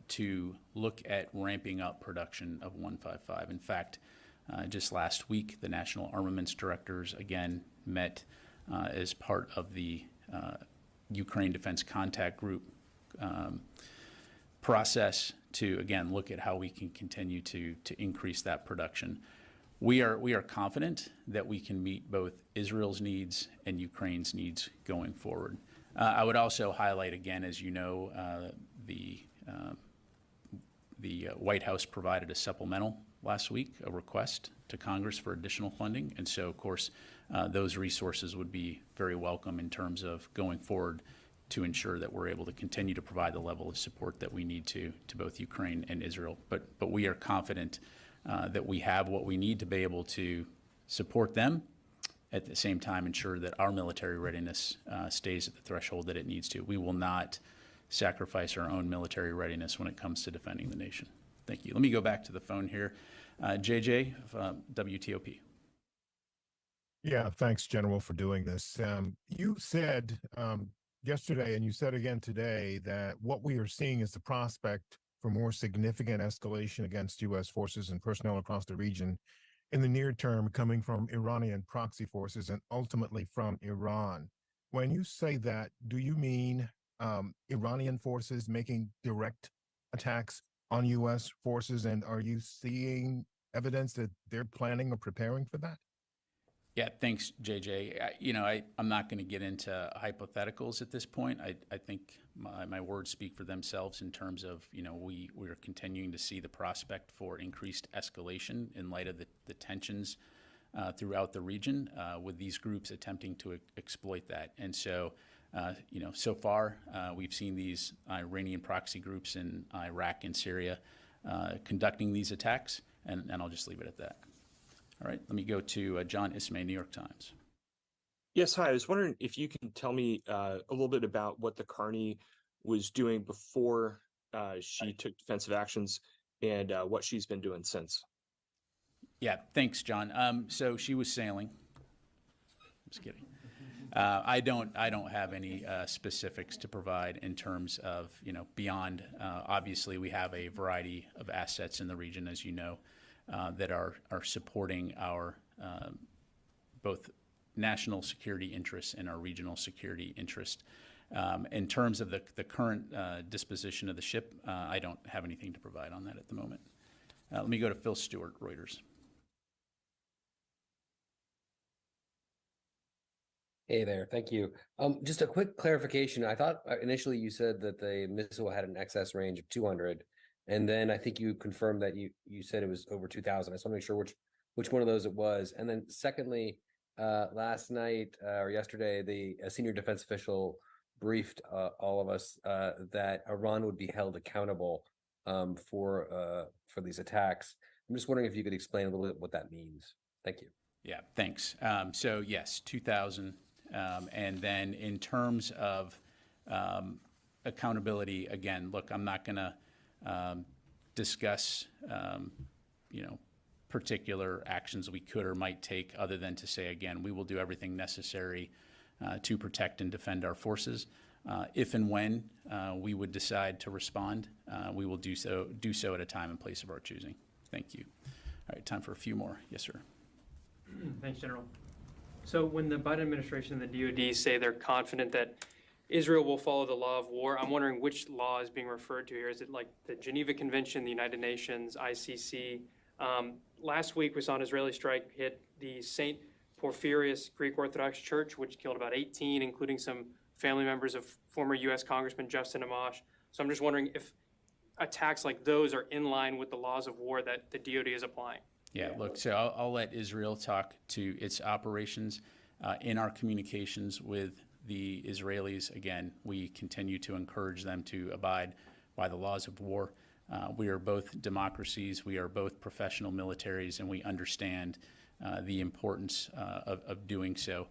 to look at ramping up production of 155. In fact, just last week, the National Armaments Directors again met as part of the Ukraine Defense Contact Group process to, again, look at how we can continue to increase that production. We are confident that we can meet both Israel's needs and Ukraine's needs going forward. I would also highlight again, as you know, the White House provided a supplemental last week, a request to Congress for additional funding. And so, of course, those resources would be very welcome in terms of going forward to ensure that we're able to continue to provide the level of support that we need to both Ukraine and Israel. But we are confident that we have what we need to be able to support them, at the same time ensure that our military readiness stays at the threshold that it needs to. We will not sacrifice our own military readiness when it comes to defending the nation. Thank you. Let me go back to the phone here. JJ, WTOP. Yeah, thanks, General, for doing this. You said yesterday, and you said again today, that what we are seeing is the prospect for more significant escalation against U.S. forces and personnel across the region in the near term, coming from Iranian proxy forces and ultimately from Iran. When you say that, do you mean Iranian forces making direct attacks on U.S. forces? And are you seeing evidence that they're planning or preparing for that? Yeah, thanks, JJ. I'm not going to get into hypotheticals at this point. I think my words speak for themselves in terms of, we're continuing to see the prospect for increased escalation in light of the tensions throughout the region with these groups attempting to exploit that. And so, so far we've seen these Iranian proxy groups in Iraq and Syria conducting these attacks, and I'll just leave it at that. All right, let me go to John Ismay, New York Times. Yes, hi. I was wondering if you can tell me a little bit about what the Carney was doing before she took defensive actions and what she's been doing since. Yeah, thanks, John. So she was sailing. Just kidding. I don't have any specifics to provide in terms of, beyond. Obviously, we have a variety of assets in the region, as you know, that are supporting our both national security interests and our regional security interest. In terms of the current disposition of the ship, I don't have anything to provide on that at the moment. Let me go to Phil Stewart, Reuters. Hey there, thank you. Just a quick clarification. I thought initially you said that the missile had an excess range of 200, and then I think you confirmed that you said it was over 2,000. I just want to make sure which one of those it was. And then secondly, last night or yesterday, a senior defense official briefed all of us that Iran would be held accountable for these attacks. I'm just wondering if you could explain a little bit what that means. Thank you. Yeah, thanks. So yes, 2,000. And then in terms of accountability, again, look, I'm not going to discuss, particular actions we could or might take, other than to say, again, we will do everything necessary to protect and defend our forces. If and when we would decide to respond, we will do so at a time and place of our choosing. Thank you. All right, time for a few more. Yes, sir. Thanks, General. So when the Biden administration and the DoD say they're confident that Israel will follow the law of war, I'm wondering which law is being referred to here. Is it like the Geneva Convention, the United Nations, ICC? Last week we saw an Israeli strike hit the St. Porphyrius Greek Orthodox Church, which killed about 18, including some family members of former U.S. Congressman Justin Amash. So I'm just wondering if attacks like those are in line with the laws of war that the DoD is applying. Yeah, look, so I'll let Israel talk to its operations. In our communications with the Israelis, again, we continue to encourage them to abide by the laws of war. We are both democracies, we are both professional militaries, and we understand the importance of doing so.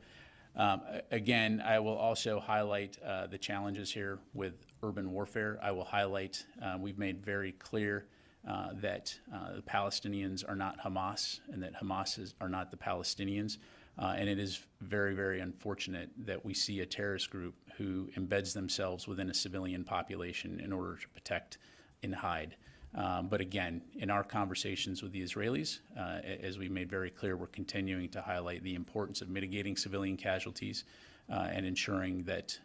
Again, I will also highlight the challenges here with urban warfare. I will highlight, we've made very clear that the Palestinians are not Hamas and that Hamas are not the Palestinians. And it is very, very unfortunate that we see a terrorist group who embeds themselves within a civilian population in order to protect and hide. But again, in our conversations with the Israelis, as we made very clear, we're continuing to highlight the importance of mitigating civilian casualties and ensuring that,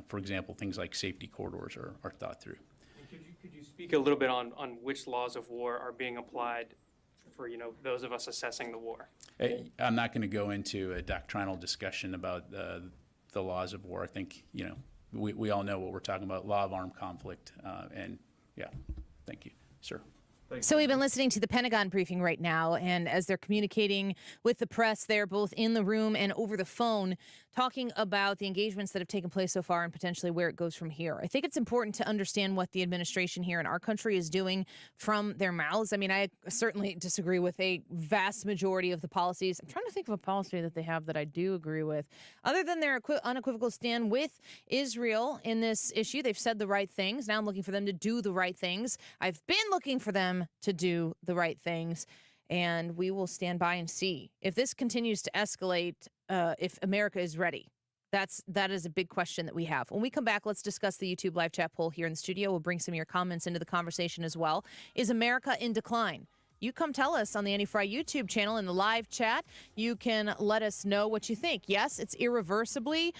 for example, things like safety corridors are thought through. Could you speak a little bit on which laws of war are being applied for those of us assessing the war? I'm not going to go into a doctrinal discussion about the laws of war. I think we all know what we're talking about: law of armed conflict. And yeah, thank you, sir. So we've been listening to the Pentagon briefing right now, and as they're communicating with the press, they're both in the room and over the phone talking about the engagements that have taken place so far and potentially where it goes from here. I think it's important to understand what the administration here in our country is doing from their mouths. I mean, I certainly disagree with a vast majority of the policies. I'm trying to think of a policy that they have that I do agree with. Other than their unequivocal stand with Israel in this issue, they've said the right things. Now I'm looking for them to do the right things. I've been looking for them to do the right things, and we will stand by and see if this continues to escalate, if America is ready. That is a big question that we have. When we come back, let's discuss the YouTube live chat poll here in the studio. We'll bring some of your comments into the conversation as well. Is America in decline? You come tell us on the Annie Frey YouTube channel in the live chat. You can let us know what you think. Yes, it's irreversibly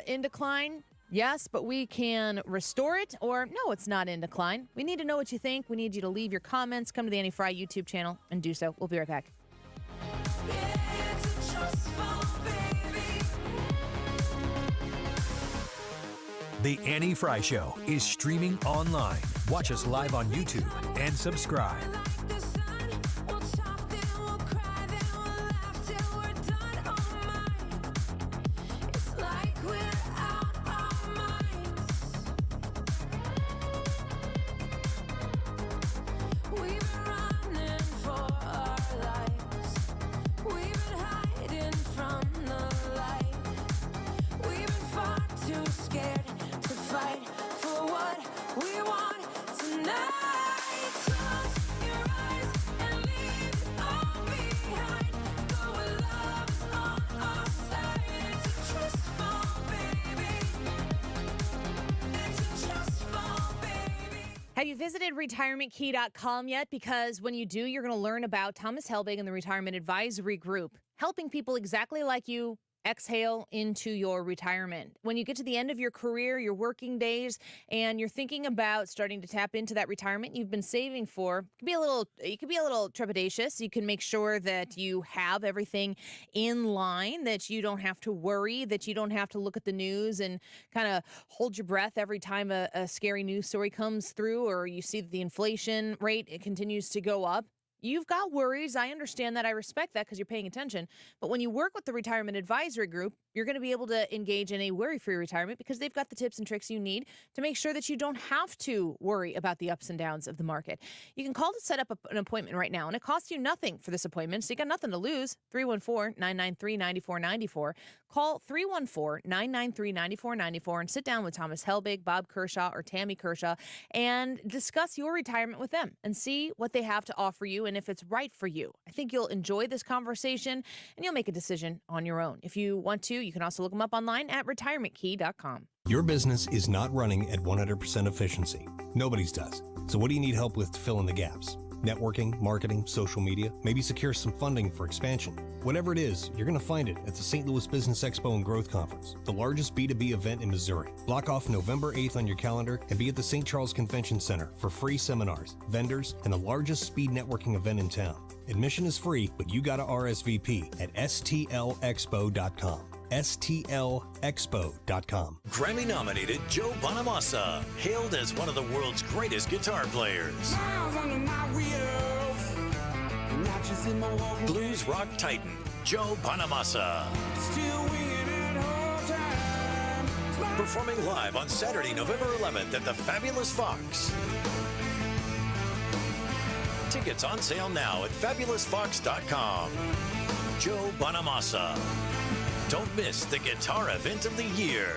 in decline. Yes, but we can restore it, or no, it's not in decline. We need to know what you think. We need you to leave your comments. Come to the Annie Frey YouTube channel and do so. We'll be right back. The Annie Frey Show is streaming online. Watch us live on YouTube and subscribe. Fight for what we want tonight. Trust your Have you visited retirementkey.com yet? Because when you do, you're going to learn about Thomas Helbig and the Retirement Advisory Group, helping people exactly like you exhale into your retirement. When you get to the end of your career, your working days, and you're thinking about starting to tap into that retirement you've been saving for, you could be a little trepidatious. You can make sure that you have everything in line, that you don't have to worry, that you don't have to look at the news and kind of hold your breath every time a scary news story comes through, or you see that the inflation rate, it continues to go up. You've got worries. I understand that. I respect that because you're paying attention. But when you work with the Retirement Advisory Group, you're going to be able to engage in a worry-free retirement because they've got the tips and tricks you need to make sure that you don't have to worry about the ups and downs of the market. You can call to set up an appointment right now, and it costs you nothing for this appointment, so you got nothing to lose. 314-993-9494. Call 314-993-9494 and sit down with Thomas Helbig, Bob Kershaw, or Tammy Kershaw and discuss your retirement with them and see what they have to offer you and if it's right for you. I think you'll enjoy this conversation, and you'll make a decision on your own. If you want to, you can also look them up online at retirementkey.com. Your business is not running at 100% efficiency. Nobody's does. So what do you need help with to fill in the gaps? Networking, marketing, social media, maybe secure some funding for expansion. Whatever it is, you're going to find it at the St. Louis Business Expo and Growth Conference, the largest B2B event in Missouri. Block off November 8th on your calendar and be at the St. Charles Convention Center for free seminars, vendors, and the largest speed networking event in town. Admission is free, but you got to RSVP at stlexpo.com. stlexpo.com. Grammy-nominated Joe Bonamassa, hailed as one of the world's greatest guitar players. Blues rock titan Joe Bonamassa. Performing live on Saturday, November 11th at the Fabulous Fox. Tickets on sale now at fabulousfox.com. Joe Bonamassa. Don't miss the guitar event of the year.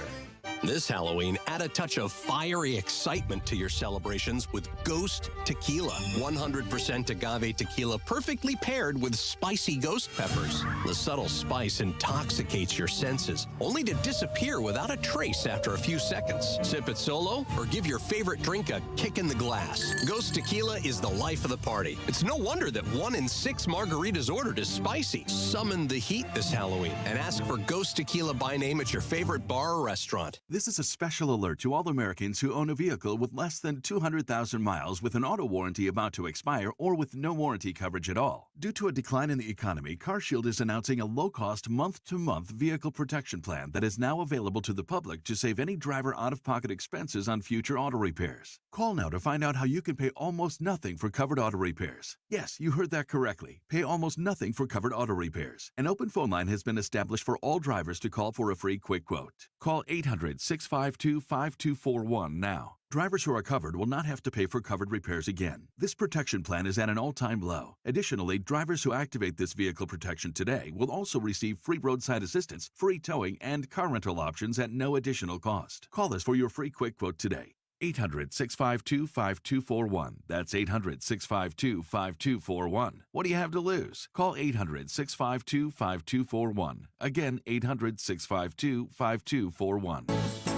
This Halloween, add a touch of fiery excitement to your celebrations with Ghost Tequila. 100% agave tequila perfectly paired with spicy ghost peppers. The subtle spice intoxicates your senses, only to disappear without a trace after a few seconds. Sip it solo or give your favorite drink a kick in the glass. Ghost Tequila is the life of the party. It's no wonder that 1 in 6 margaritas ordered is spicy. Summon the heat this Halloween and ask for Ghost Tequila by name at your favorite bar or restaurant. This is a special alert to all Americans who own a vehicle with less than 200,000 miles with an auto warranty about to expire or with no warranty coverage at all. Due to a decline in the economy, CarShield is announcing a low-cost month-to-month vehicle protection plan that is now available to the public to save any driver out-of-pocket expenses on future auto repairs. Call now to find out how you can pay almost nothing for covered auto repairs. Yes, you heard that correctly. Pay almost nothing for covered auto repairs. An open phone line has been established for all drivers to call for a free quick quote. Call 800-652-5241 now. Drivers who are covered will not have to pay for covered repairs again. This protection plan is at an all-time low. Additionally, drivers who activate this vehicle protection today will also receive free roadside assistance, free towing, and car rental options at no additional cost. Call us for your free quick quote today. 800-652-5241. That's 800-652-5241. What do you have to lose? Call 800-652-5241. Again, 800-652-5241.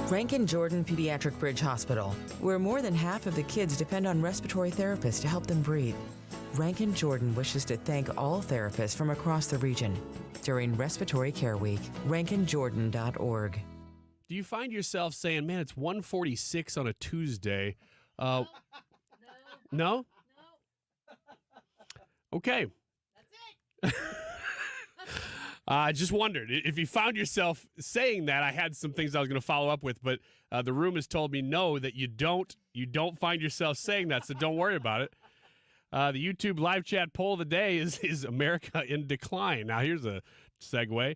Rankin Jordan Pediatric Bridge Hospital, where more than half of the kids depend on respiratory therapists to help them breathe. Rankin Jordan wishes to thank all therapists from across the region during Respiratory Care Week. RankinJordan.org. Do you find yourself saying, man, it's 1:46 on a Tuesday? No? Okay. That's it. I just wondered if you found yourself saying that. I had some things I was going to follow up with, but the room has told me no, that you don't find yourself saying that, so don't worry about it. The YouTube live chat poll of the day is America in decline. Now, here's a segue.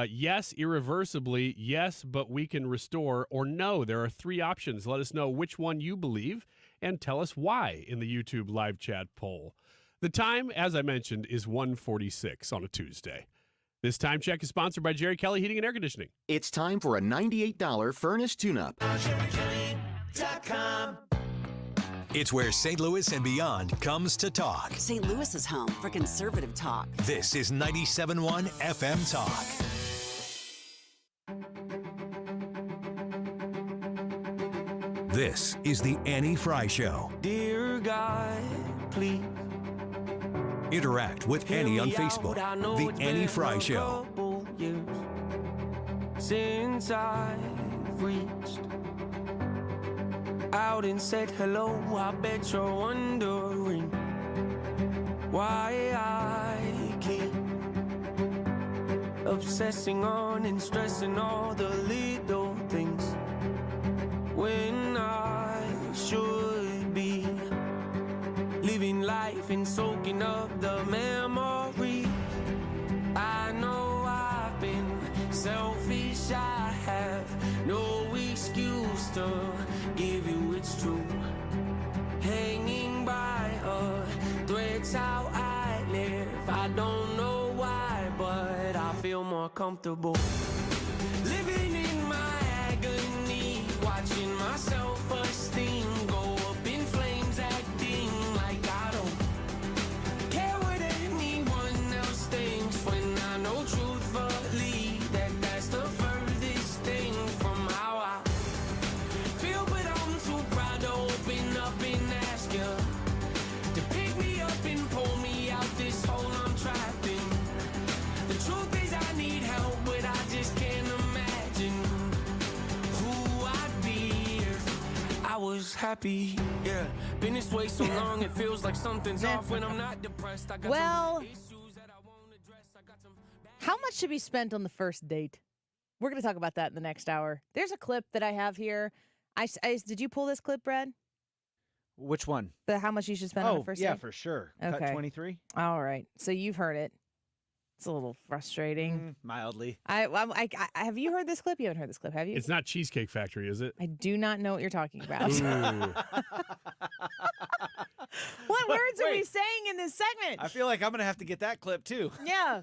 Yes, irreversibly. Yes, but we can restore. Or no, there are 3 options. Let us know which one you believe and tell us why in the YouTube live chat poll. The time, as I mentioned, is 1:46 on a Tuesday. This time check is sponsored by Jerry Kelly Heating and Air Conditioning. It's time for a $98 furnace tune-up. It's where St. Louis and beyond comes to talk. St. Louis is home for conservative talk. This is 97.1 FM Talk. This is the Annie Frey Show. Dear God, please. Interact with Annie on Facebook. The Annie Frey Show. Years since I've reached out and said hello. I bet you're wondering why I keep obsessing on and stressing all the little things when I should be living life and soaking up the memory. I know I've been selfish, I have no excuse to give you it's true. Hanging by a thread's how I live. I don't know why, but I feel more comfortable living in my agony, watching my self-esteem go up in flames, acting like I don't care what anyone else thinks, when I know truthfully that that's the furthest thing from how I feel. But I'm too proud to open up and ask you to pick me up and pull me out this hole I'm trapped in. The truth is I need help, but I just can't imagine who I'd be if I was happy. Yeah, been this way so long it feels like something's off when I'm not depressed. I got Well, some issues that I won't address. I got some how much should be spent on the first date? We're going to talk about that in the next hour. There's a clip that I have here. Did you pull this clip, Brad? Which one? The how much you should spend on a first yeah, date? for sure. Okay. Cut 23? All right. So you've heard it. It's a little frustrating. Mildly. I have you heard this clip? You haven't heard this clip, have you? It's not Cheesecake Factory, is it? I do not know what you're talking about. Ooh. What words are we Wait. saying in this segment? I feel like I'm going to have to get that clip too. Yeah.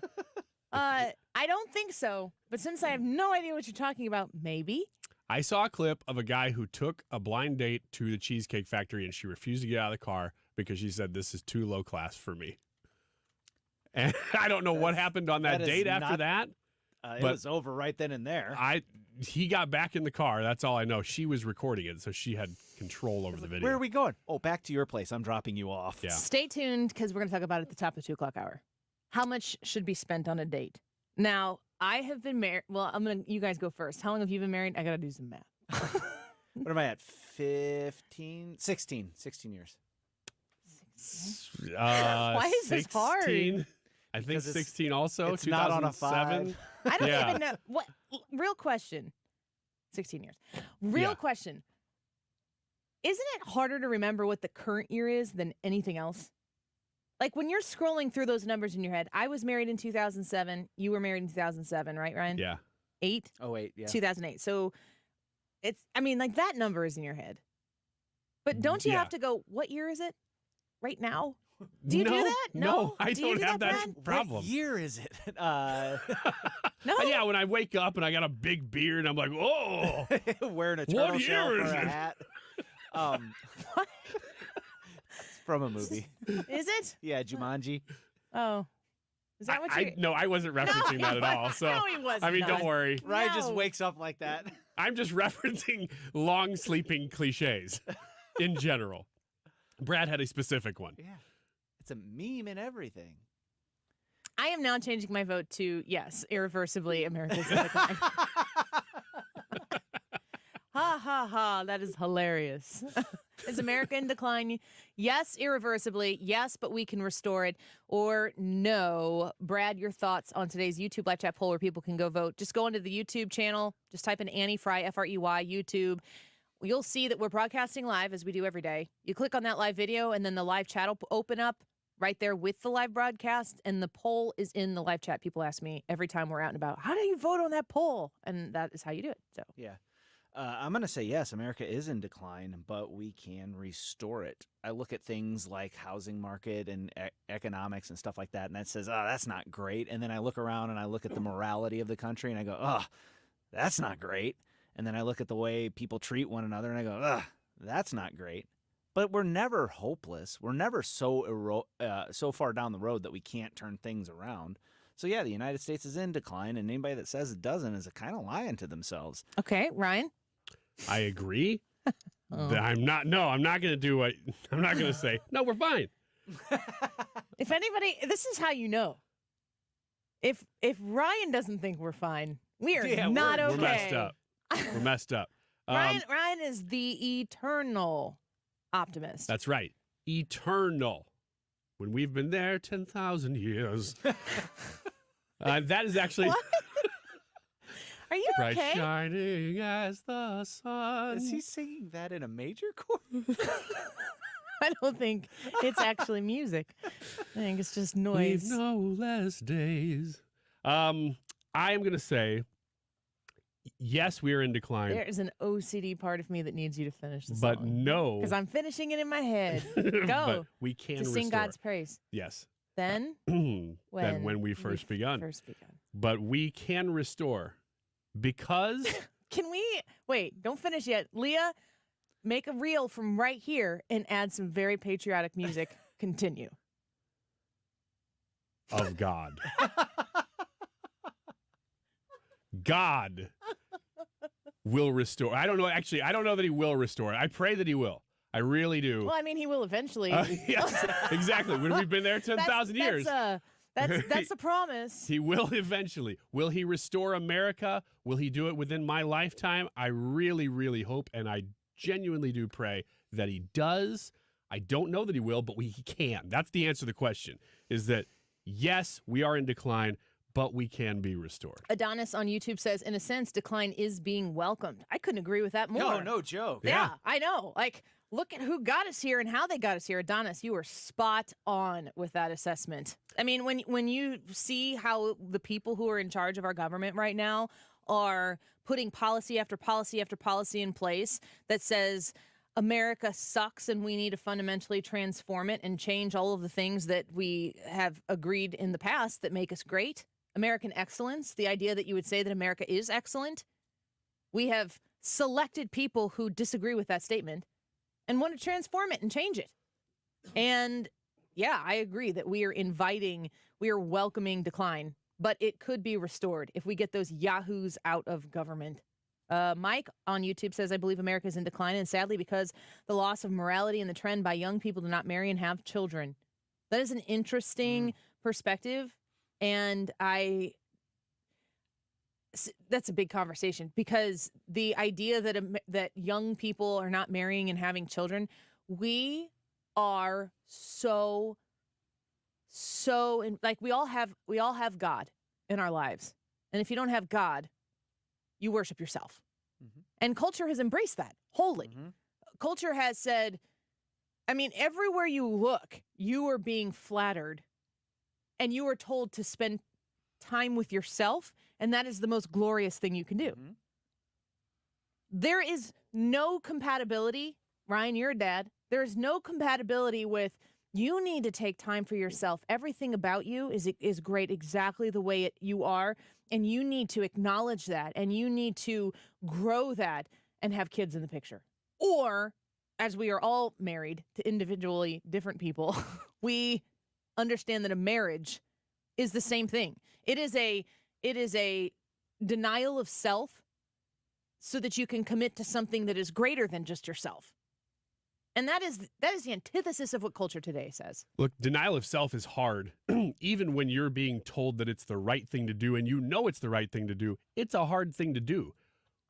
I don't think so. But since I have no idea what you're talking about, maybe. I saw a clip of a guy who took a blind date to the Cheesecake Factory, and she refused to get out of the car because she said, "This is too low class for me." And I don't know what happened on that is date after not- that. It but was over right then and there. he got back in the car. That's all I know. She was recording it, so she had control over the video. Where are we going? Oh, back to your place. I'm dropping you off. Yeah. Stay tuned because we're going to talk about it at the top of the 2 o'clock hour. How much should be spent on a date? Now, I have been married. Well, you guys go first. How long have you been married? I got to do some math. What am I at? 16 years. Why is this hard? 16? I think Because 16 also. it's not on a 2007. 5. I don't Yeah. even know. What? Real question. 16 years. Real Yeah. question. Isn't it harder to remember what the current year is than anything else? Like when you're scrolling through those numbers in your head, I was married in 2007. You were married in 2007, right, Ryan? Yeah. 8? Oh, 8, yeah. 2008. So like that number is in your head. But don't you Yeah. have to go, what year is it right now? Do you do No, that? no, I Do you don't do have that Brad? problem. What year is it? No. Yeah, when I wake up and I got a big beard, I'm like, oh, Wearing a What turtle year shell for is a it? hat. It's from a movie. Is it? Yeah, Jumanji. Oh. Is that what you No, I wasn't referencing that at all. So No, he wasn't. I mean, don't worry. Ryan just No. wakes up like that. I'm just referencing long sleeping cliches in general. Brad had a specific one. Yeah. It's a meme and everything. I am now changing my vote to yes, irreversibly America's in decline. Ha ha ha, that is hilarious. Is America in decline? Yes, irreversibly. Yes, but we can restore it. Or no. Brad, your thoughts on today's YouTube live chat poll where people can go vote. Just go into the YouTube channel. Just type in Annie Frey, Frey, YouTube. You'll see that we're broadcasting live as we do every day. You click on that live video and then the live chat will open up right there with the live broadcast, and the poll is in the live chat. People ask me every time we're out and about, how do you vote on that poll? And that is how you do it. So Yeah. I'm going to say yes, America is in decline, but we can restore it. I look at things like housing market and economics and stuff like that, and that says, oh, that's not great. And then I look around and I look at the morality of the country and I go, oh, that's not great. And then I look at the way people treat one another and I go, ugh, that's not great. But we're never hopeless. We're never so far down the road that we can't turn things around. So, yeah, the United States is in decline, and anybody that says it doesn't is kind of lying to themselves. okay, Ryan. I agree. I'm not going to do what I'm not going to say. No, we're fine. If anybody, this is how you know. If Ryan doesn't think we're fine, we are not okay. We're messed up. We're messed up. Ryan is the eternal optimist. That's right. Eternal. When we've been there 10,000 years. That is actually... Are you bright okay? shining as the sun. Is he singing that in a major chord? I don't think it's actually music. I think it's just noise. We've no less days. I am going to say, yes, we are in decline. There's an OCD part of me that needs you to finish the but song. No. Because I'm finishing it in my head. Go. But we can to sing God's praise. Yes. Then? When we first begun. But we can restore because... Can we... Wait, don't finish yet. Leah, make a reel from right here and add some very patriotic music. Continue. Of God. God will restore. I don't know. Actually, I don't know that he will restore. I pray that he will. I really do. Well, I mean, he will eventually. Yes, exactly. When we've been there 10,000 years. That's a promise. He will eventually. Will he restore America? Will he do it within my lifetime? I really, really hope, and I genuinely do pray that he does. I don't know that he will, but he can. That's the answer to the question, is that, yes, we are in decline, but we can be restored. Adonis on YouTube says, in a sense, decline is being welcomed. I couldn't agree with that more. No joke. Yeah, I know. Like, look at who got us here and how they got us here. Adonis, you were spot on with that assessment. I mean, when you see how the people who are in charge of our government right now are putting policy after policy after policy in place that says America sucks and we need to fundamentally transform it and change all of the things that we have agreed in the past that make us great. American excellence, the idea that you would say that America is excellent. We have selected people who disagree with that statement and want to transform it and change it. And yeah, I agree that we are welcoming decline, but it could be restored if we get those yahoos out of government. Mike on YouTube says, I believe America is in decline, and sadly because the loss of morality and the trend by young people to not marry and have children. That is an interesting perspective. And that's a big conversation, because the idea that young people are not marrying and having children, we are like we all have God in our lives. And if you don't have God, you worship yourself. Mm-hmm. And culture has embraced that wholly. Mm-hmm. Culture has said, I mean, everywhere you look, you are being flattered. And you are told to spend time with yourself, and that is the most glorious thing you can do. Mm-hmm. There is no compatibility. Ryan, you're a dad. There is no compatibility with you need to take time for yourself. Everything about you is great exactly the way you are, and you need to acknowledge that, and you need to grow that and have kids in the picture. Or, as we are all married to individually different people, we understand that a marriage is the same thing. It is a denial of self so that you can commit to something that is greater than just yourself. And that is the antithesis of what culture today says. Look, denial of self is hard. Even when you're being told that it's the right thing to do and you know it's the right thing to do, it's a hard thing to do.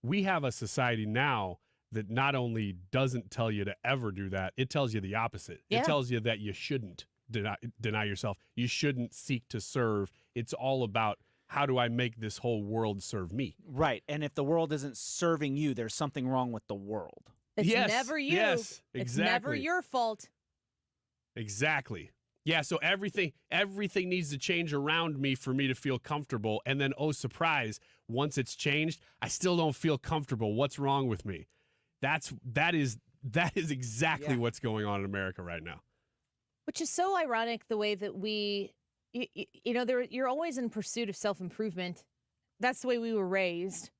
We have a society now that not only doesn't tell you to ever do that, it tells you the opposite. Yeah. It tells you that you shouldn't deny yourself. You shouldn't seek to serve. It's all about, how do I make this whole world serve me? Right. And if the world isn't serving you, there's something wrong with the world. It's never you. Yes, exactly. It's never your fault. Exactly. Yeah, so everything needs to change around me for me to feel comfortable. And then, oh, surprise, once it's changed, I still don't feel comfortable. What's wrong with me? That is exactly what's going on in America right now. Which is so ironic, the way that you're always in pursuit of self-improvement. That's the way we were raised.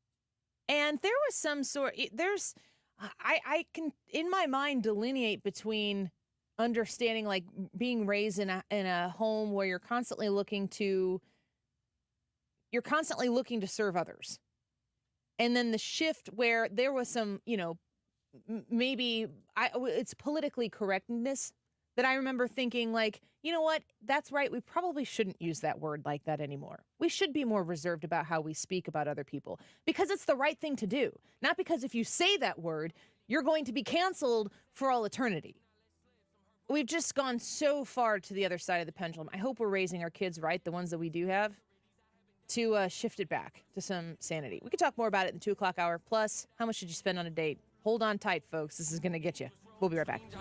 And there was some sort, I can, in my mind, delineate between understanding, like, being raised in a home where you're constantly looking to serve others. And then the shift where there was some, maybe it's politically correctness that I remember thinking, like, you know what? That's right. We probably shouldn't use that word like that anymore. We should be more reserved about how we speak about other people because it's the right thing to do. Not because if you say that word, you're going to be canceled for all eternity. We've just gone so far to the other side of the pendulum. I hope we're raising our kids right, the ones that we do have, to shift it back to some sanity. We could talk more about it in the 2 o'clock hour. Plus, how much should you spend on a date? Hold on tight, folks. This is going to get you. We'll be right back. It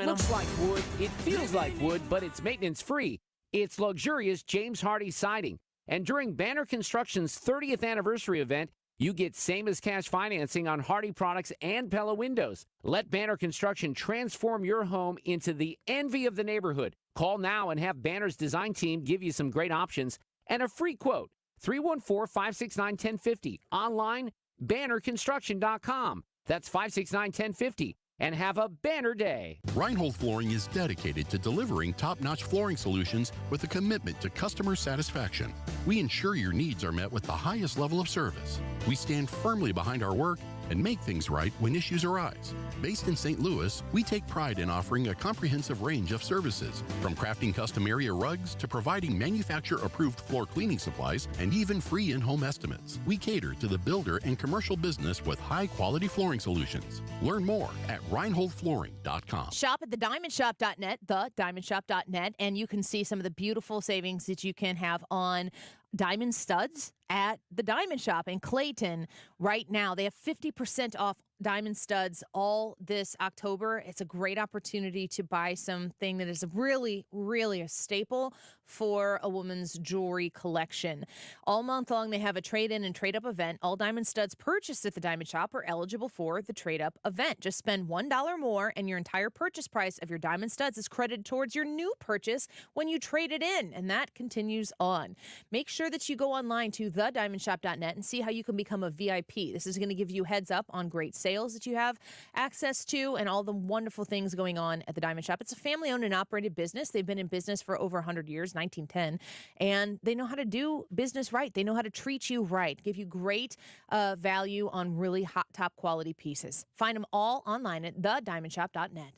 looks like wood, it feels like wood, but it's maintenance-free. It's luxurious James Hardie siding. And during Banner Construction's 30th anniversary event, you get same-as-cash financing on Hardie products and Pella windows. Let Banner Construction transform your home into the envy of the neighborhood. Call now and have Banner's design team give you some great options and a free quote. 314-569-1050. Online, bannerconstruction.com. That's 569-1050. And have a banner day. Reinhold Flooring is dedicated to delivering top-notch flooring solutions with a commitment to customer satisfaction. We ensure your needs are met with the highest level of service. We stand firmly behind our work and make things right when issues arise. Based in St. Louis, we take pride in offering a comprehensive range of services, from crafting custom area rugs to providing manufacturer-approved floor cleaning supplies and even free in-home estimates. We cater to the builder and commercial business with high-quality flooring solutions. Learn more at reinholdflooring.com. Shop at thediamondshop.net, thediamondshop.net, and you can see some of the beautiful savings that you can have on diamond studs at the Diamond Shop in Clayton right now. They have 50% off diamond studs all this October. It's a great opportunity to buy something that is really, really a staple for a woman's jewelry collection. All month long, they have a trade-in and trade-up event. All diamond studs purchased at the Diamond Shop are eligible for the trade-up event. Just spend $1 more, and your entire purchase price of your diamond studs is credited towards your new purchase when you trade it in, and that continues on. Make sure that you go online to thediamondshop.net and see how you can become a VIP. This is going to give you heads up on great sales that you have access to and all the wonderful things going on at the Diamond Shop. It's a family-owned and operated business. They've been in business for over 100 years, 1910, and they know how to do business right. They know how to treat you right, give you great value on really hot, top quality pieces. Find them all online at thediamondshop.net.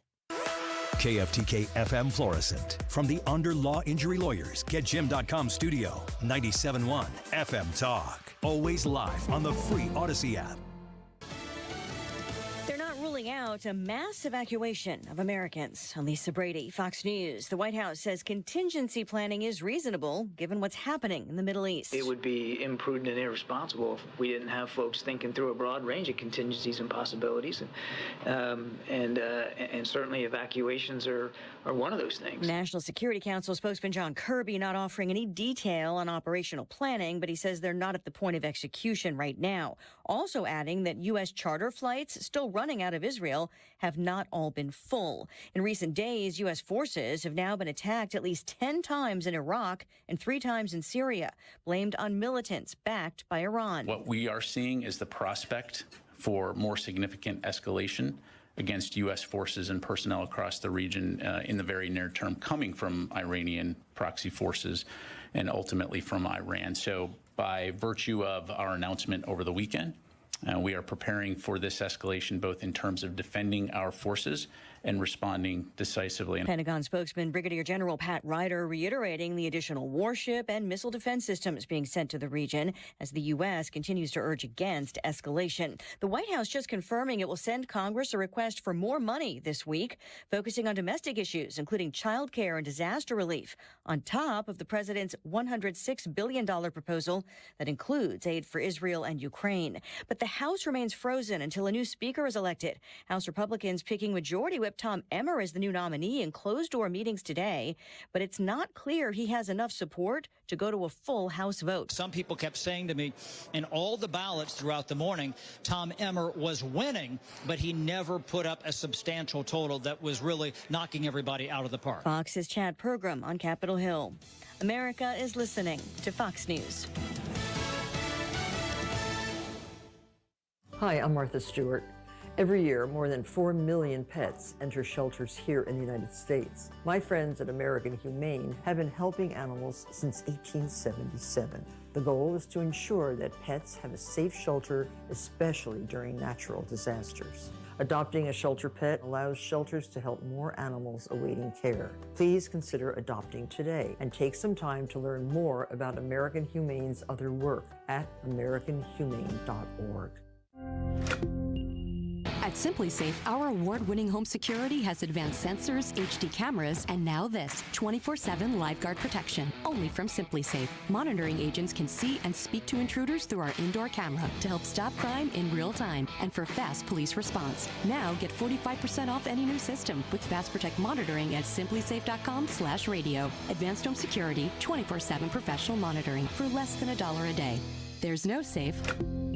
KFTK FM Florissant. From the Under Law Injury Lawyers, GetJim.com studio. 97.1 FM Talk. Always live on the free Odyssey app. They're not ruling out a mass evacuation of Americans. I'm Lisa Brady, Fox News. The White House says contingency planning is reasonable given what's happening in the Middle East. It would be imprudent and irresponsible if we didn't have folks thinking through a broad range of contingencies and possibilities, and certainly evacuations are one of those things. National Security Council spokesman John Kirby not offering any detail on operational planning, but he says they're not at the point of execution right now. Also adding that U.S. charter flights still running out of Israel have not all been full. In recent days, U.S. forces have now been attacked at least 10 times in Iraq and 3 times in Syria, blamed on militants backed by Iran. What we are seeing is the prospect for more significant escalation against U.S. forces and personnel across the region in the very near term, coming from Iranian proxy forces and ultimately from Iran. So by virtue of our announcement over the weekend, we are preparing for this escalation, both in terms of defending our forces and responding decisively. Pentagon spokesman Brigadier General Pat Ryder reiterating the additional warship and missile defense systems being sent to the region as the U.S. continues to urge against escalation. The White House just confirming it will send Congress a request for more money this week, focusing on domestic issues, including child care and disaster relief, on top of the president's $106 billion proposal that includes aid for Israel and Ukraine. But the House remains frozen until a new speaker is elected. House Republicans picking Majority Whip Tom Emmer as the new nominee in closed-door meetings today, but it's not clear he has enough support to go to a full House vote. Some people kept saying to me, in all the ballots throughout the morning, Tom Emmer was winning, but he never put up a substantial total that was really knocking everybody out of the park. Fox's Chad Pergram on Capitol Hill. America is listening to Fox News. Hi, I'm Martha Stewart. Every year, more than 4 million pets enter shelters here in the United States. My friends at American Humane have been helping animals since 1877. The goal is to ensure that pets have a safe shelter, especially during natural disasters. Adopting a shelter pet allows shelters to help more animals awaiting care. Please consider adopting today and take some time to learn more about American Humane's other work at americanhumane.org. At SimpliSafe, our award-winning home security has advanced sensors, HD cameras, and now this 24/7 LiveGuard protection, only from SimpliSafe. Monitoring agents can see and speak to intruders through our indoor camera to help stop crime in real time and for fast police response. Now get 45% off any new system with Fast Protect monitoring at simplisafe.com/radio. Advanced home security, 24/7 professional monitoring for less than $1 a day. There's no safe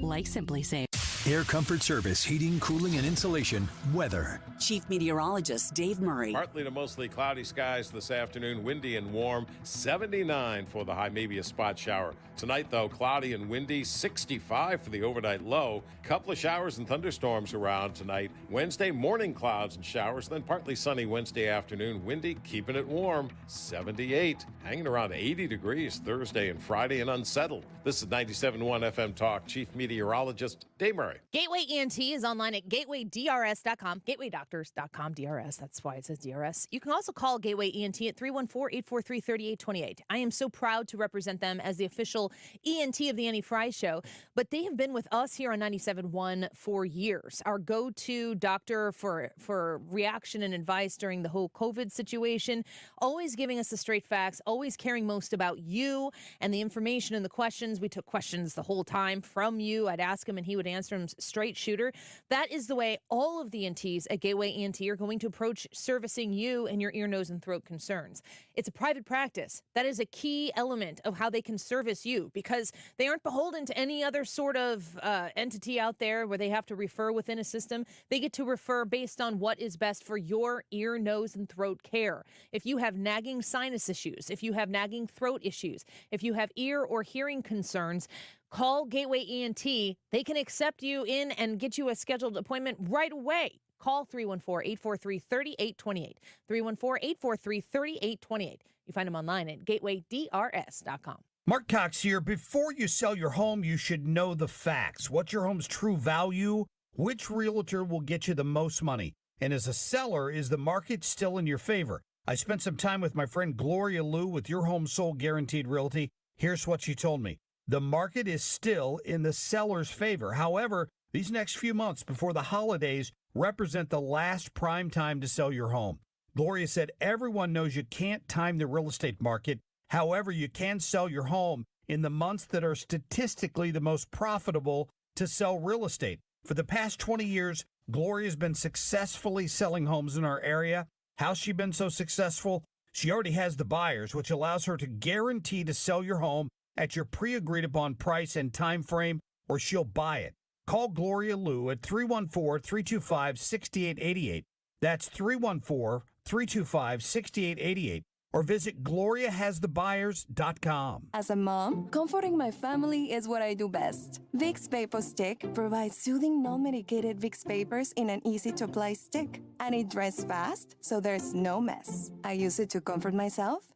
like SimpliSafe. Air Comfort Service, heating, cooling, and insulation, weather. Chief Meteorologist Dave Murray. Partly to mostly cloudy skies this afternoon, windy and warm, 79 for the high, maybe a spot shower. Tonight, though, cloudy and windy, 65 for the overnight low. Couple of showers and thunderstorms around tonight. Wednesday, morning clouds and showers, then partly sunny Wednesday afternoon, windy, keeping it warm, 78. Hanging around 80 degrees Thursday and Friday and unsettled. This is 97.1 FM Talk, Chief Meteorologist Dave Murray. Gateway ENT is online at gatewaydrs.com, gatewaydoctors.com, DRS. That's why it says DRS. You can also call Gateway ENT at 314-843-3828. I am so proud to represent them as the official ENT of the Annie Frey Show, but they have been with us here on 97.1 for years. Our go-to doctor for reaction and advice during the whole COVID situation, always giving us the straight facts, always caring most about you and the information and the questions. We took questions the whole time from you. I'd ask him and he would answer them straight shooter. That is the way all of the ENTs at Gateway ENT are going to approach servicing you and your ear, nose, and throat concerns. It's a private practice. That is a key element of how they can service you because they aren't beholden to any other sort of entity out there where they have to refer within a system. They get to refer based on what is best for your ear, nose, and throat care. If you have nagging sinus issues, if you have nagging throat issues, if you have ear or hearing concerns, call Gateway ENT. They can accept you in and get you a scheduled appointment right away. Call 314-843-3828. 314-843-3828. You find them online at gatewaydrs.com. Mark Cox here. Before you sell your home, you should know the facts. What's your home's true value? Which realtor will get you the most money? And as a seller, is the market still in your favor? I spent some time with my friend Gloria Liu with Your Home Sold Guaranteed Realty. Here's what she told me. The market is still in the seller's favor. However, these next few months before the holidays represent the last prime time to sell your home. Gloria said everyone knows you can't time the real estate market. However, you can sell your home in the months that are statistically the most profitable to sell real estate. For the past 20 years, Gloria's been successfully selling homes in our area. How's she been so successful? She already has the buyers, which allows her to guarantee to sell your home at your pre-agreed upon price and time frame, or she'll buy it. Call Gloria Liu at 314-325-6888. That's 314-325-6888. Or visit GloriaHasTheBuyers.com. As a mom, comforting my family is what I do best. Vicks Vapor Stick provides soothing, non-medicated Vicks Vapors in an easy-to-apply stick. And it dries fast, so there's no mess. I use it to comfort myself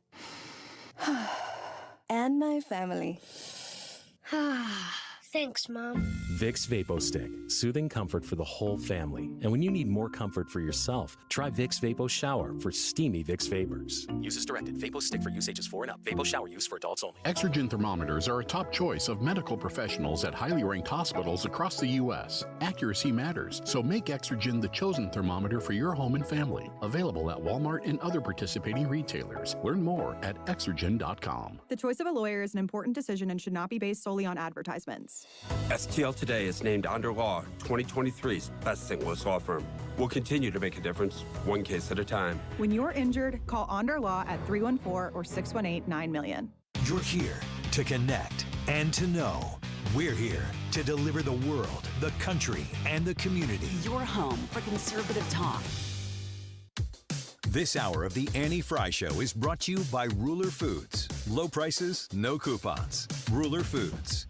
and my family. Thanks, Mom. Vicks VapoStick, soothing comfort for the whole family. And when you need more comfort for yourself, try Vicks Vapo Shower for steamy Vicks Vapors. Use as directed. VapoStick for use ages 4 and up. Vapo Shower use for adults only. Exergen thermometers are a top choice of medical professionals at highly ranked hospitals across the U.S. Accuracy matters, so make Exergen the chosen thermometer for your home and family. Available at Walmart and other participating retailers. Learn more at Exergen.com. The choice of a lawyer is an important decision and should not be based solely on advertisements. STL Today is named Under Law 2023's best St. Louis law firm. We'll continue to make a difference, one case at a time. When you're injured, call Under Law at 314 or 618-9000000. You're here to connect and to know. We're here to deliver the world, the country, and the community. Your home for conservative talk. This hour of the Annie Frey Show is brought to you by Ruler Foods. Low prices, no coupons. Ruler Foods.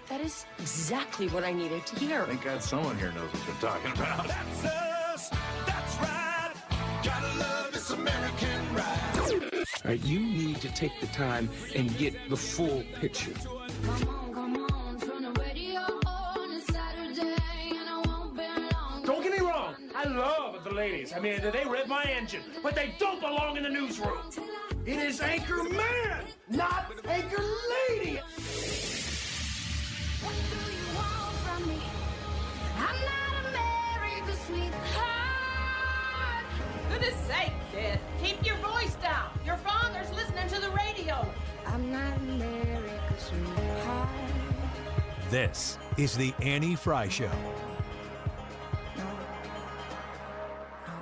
That is exactly what I needed to hear. Thank God someone here knows what they're talking about. That's us. That's right. Gotta love this American ride. Right? You need to take the time and get the full picture. Don't get me wrong, I love the ladies. I mean, they rev my engine, but they don't belong in the newsroom. It is Anchor Man, not Anchor Lady. What do you want from me? I'm not America's sweetheart. Goodness sake, kid. Keep your voice down. Your father's listening to the radio. I'm not America's sweetheart. This is the Annie Frey Show.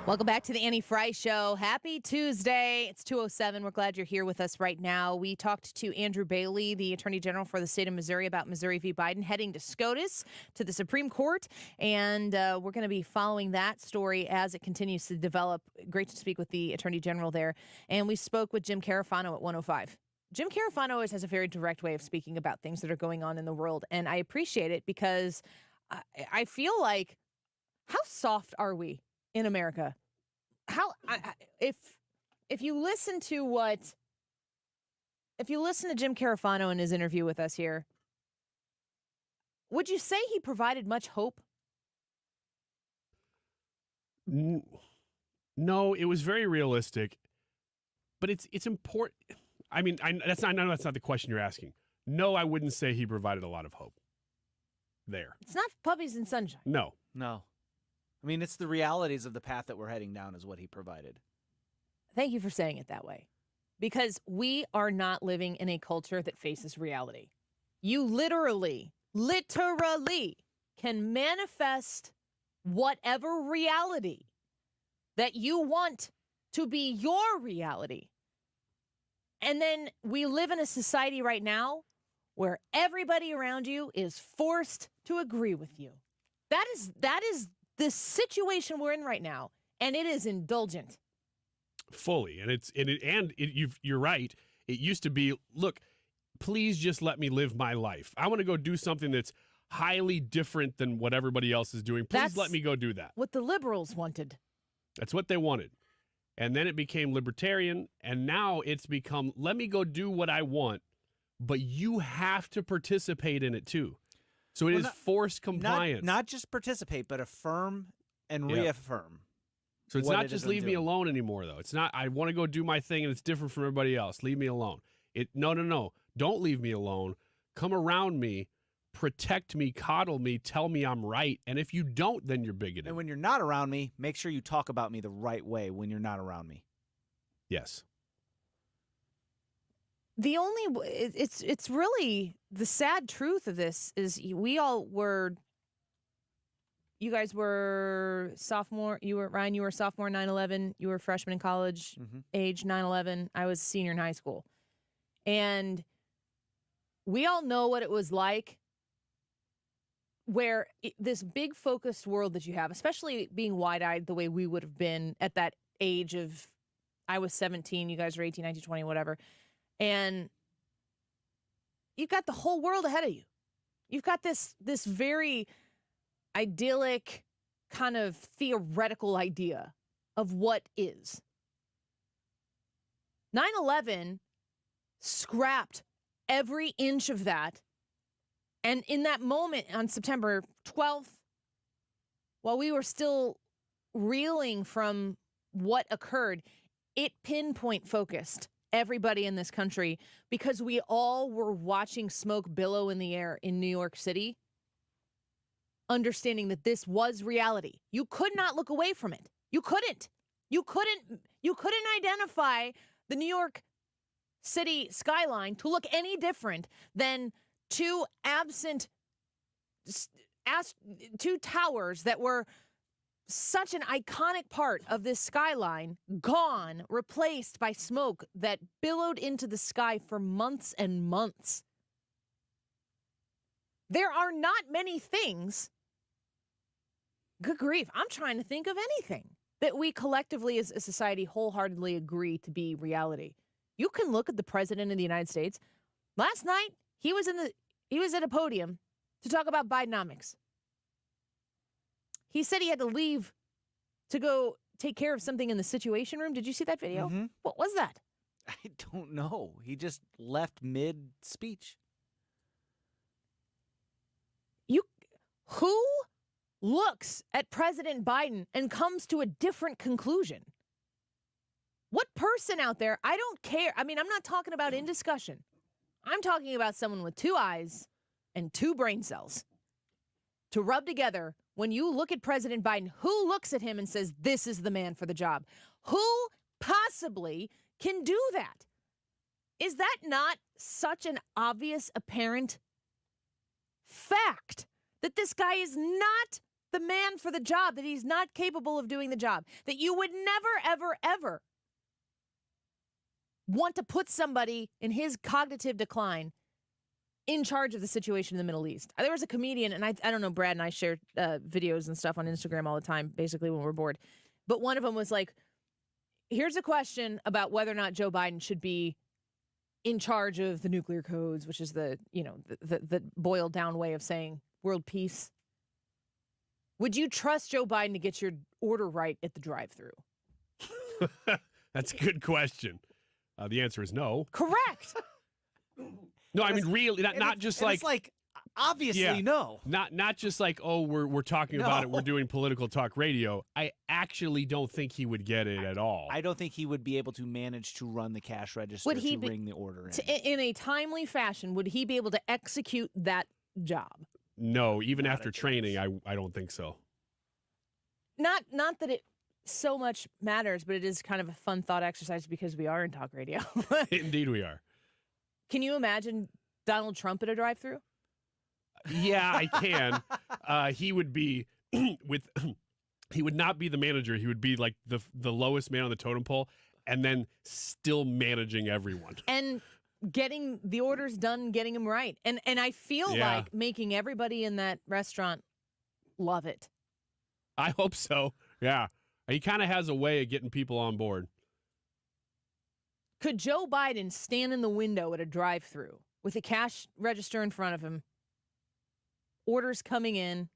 Welcome back to the Annie Frey Show. Happy Tuesday. It's 2:07. We're glad you're here with us right now. We talked to Andrew Bailey, the Attorney General for the state of Missouri, about Missouri v. Biden heading to SCOTUS, to the Supreme Court. And we're going to be following that story as it continues to develop. Great to speak with the Attorney General there. And we spoke with Jim Carafano at 105. Jim Carafano always has a very direct way of speaking about things that are going on in the world. And I appreciate it because I feel like, how soft are we in America? If you listen to Jim Carafano in his interview with us here, would you say he provided much hope? No, it was very realistic, but it's important. I mean, that's not the question you're asking. No, I wouldn't say he provided a lot of hope there. It's not puppies and sunshine. No. I mean, it's the realities of the path that we're heading down is what he provided. Thank you for saying it that way, because we are not living in a culture that faces reality. You literally can manifest whatever reality that you want to be your reality. And then we live in a society right now where everybody around you is forced to agree with you. That is the situation we're in right now, and it is indulgent. Fully, you're right. It used to be, look, please just let me live my life. I want to go do something that's highly different than what everybody else is doing. Please let me go do that. What the liberals wanted. That's what they wanted. And then it became libertarian, and now it's become, let me go do what I want, but you have to participate in it too. So it is forced compliance. Not just participate, but affirm and reaffirm. So it's not just leave me alone anymore, though. It's not, I want to go do my thing and it's different from everybody else. Leave me alone. No. Don't leave me alone. Come around me, protect me, coddle me, tell me I'm right. And if you don't, then you're bigoted. And when you're not around me, make sure you talk about me the right way when you're not around me. Yes. It's really the sad truth of this is you guys were sophomore. Ryan, you were sophomore 9/11. You were freshman in college, age 9/11. I was a senior in high school. And we all know what it was like where this big focused world that you have, especially being wide-eyed the way we would have been at that age of, I was 17, you guys were 18, 19, 20, whatever. And you've got the whole world ahead of you. You've got this very idyllic, kind of theoretical idea of what is. 9/11 scrapped every inch of that. And in that moment on September 12th, while we were still reeling from what occurred, it pinpoint focused everybody in this country because we all were watching smoke billow in the air in New York City, understanding that this was reality. You could not look away from it. You couldn't identify the New York City skyline to look any different than two towers that were such an iconic part of this skyline, gone, replaced by smoke that billowed into the sky for months and months. There are not many things, good grief, I'm trying to think of anything that we collectively as a society wholeheartedly agree to be reality. You can look at the president of the United States. Last night, he was at a podium to talk about Bidenomics. He said he had to leave to go take care of something in the Situation Room. Did you see that video? Mm-hmm. What was that? I don't know. He just left mid-speech. Who looks at President Biden and comes to a different conclusion? What person out there? I don't care. I mean, I'm not talking about in discussion. I'm talking about someone with 2 eyes and 2 brain cells to rub together. When you look at President Biden, who looks at him and says, this is the man for the job? Who possibly can do that? Is that not such an obvious, apparent fact that this guy is not the man for the job, that he's not capable of doing the job, that you would never, ever, ever want to put somebody in his cognitive decline in charge of the situation in the Middle East? There was a comedian, and I don't know, Brad and I share videos and stuff on Instagram all the time, basically when we're bored. But one of them was like, here's a question about whether or not Joe Biden should be in charge of the nuclear codes, which is the boiled down way of saying world peace. Would you trust Joe Biden to get your order right at the drive-thru? That's a good question. The answer is no. Correct. No, I mean, really, not just like... It's like, obviously, no. Not just like, oh, we're talking about it, we're doing political talk radio. I actually don't think he would get it at all. I don't think he would be able to manage to run the cash register to ring the order in. In a timely fashion, would he be able to execute that job? No, even after training, I don't think so. Not that it so much matters, but it is kind of a fun thought exercise because we are in talk radio. Indeed we are. Can you imagine Donald Trump at a drive-thru? Yeah, I can. He would be he would not be the manager. He would be like the lowest man on the totem pole, and then still managing everyone. And getting the orders done, getting them right. And I feel like making everybody in that restaurant love it. I hope so. Yeah. He kind of has a way of getting people on board. Could Joe Biden stand in the window at a drive-thru with a cash register in front of him, orders coming in,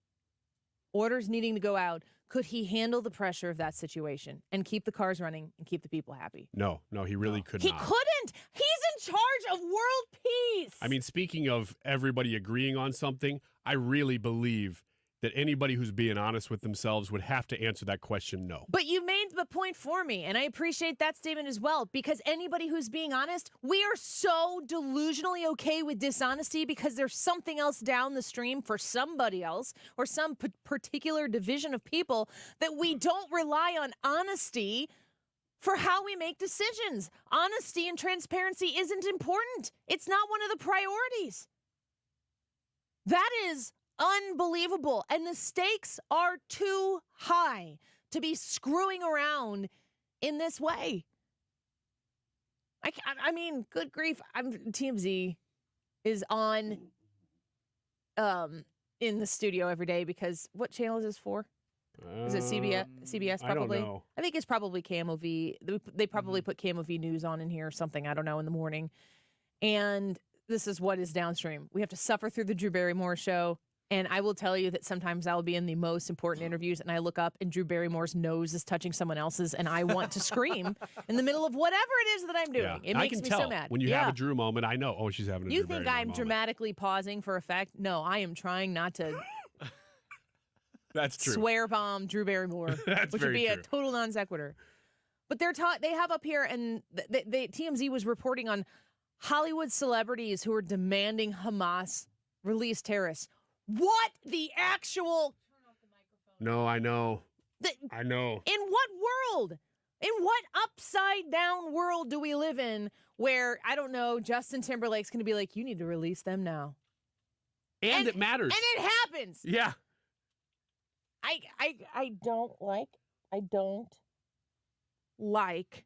orders needing to go out? Could he handle the pressure of that situation and keep the cars running and keep the people happy? No, he really could not. He couldn't. He's in charge of world peace. I mean, speaking of everybody agreeing on something, I really believe that anybody who's being honest with themselves would have to answer that question no. But you made the point for me, and I appreciate that statement as well, because anybody who's being honest, we are so delusionally okay with dishonesty because there's something else down the stream for somebody else or some particular division of people that we don't rely on honesty for how we make decisions. Honesty and transparency isn't important. It's not one of the priorities. That is unbelievable. And the stakes are too high to be screwing around in this way. I mean, good grief. TMZ is on in the studio every day because what channel is this for? Is it CBS probably? I don't know. I think it's probably KMOV. They probably put KMOV news on in here or something. I don't know, in the morning. And this is what is downstream. We have to suffer through the Drew Barrymore show. And I will tell you that sometimes I'll be in the most important interviews and I look up and Drew Barrymore's nose is touching someone else's and I want to scream in the middle of whatever it is that I'm doing. Yeah. It makes me so mad. When you have a Drew moment, I know, she's having a You Drew think Barrymore I'm moment. dramatically pausing for effect? No, I am trying not to That's true. swear bomb Drew Barrymore, That's which would very be a true. total non sequitur. But they have up here, and TMZ was reporting on Hollywood celebrities who are demanding Hamas release terrorists. What the actual... No, I know. I know. In what world? In what upside down world do we live in where, I don't know, Justin Timberlake's going to be like, you need to release them now. And it matters. And it happens. Yeah. I don't like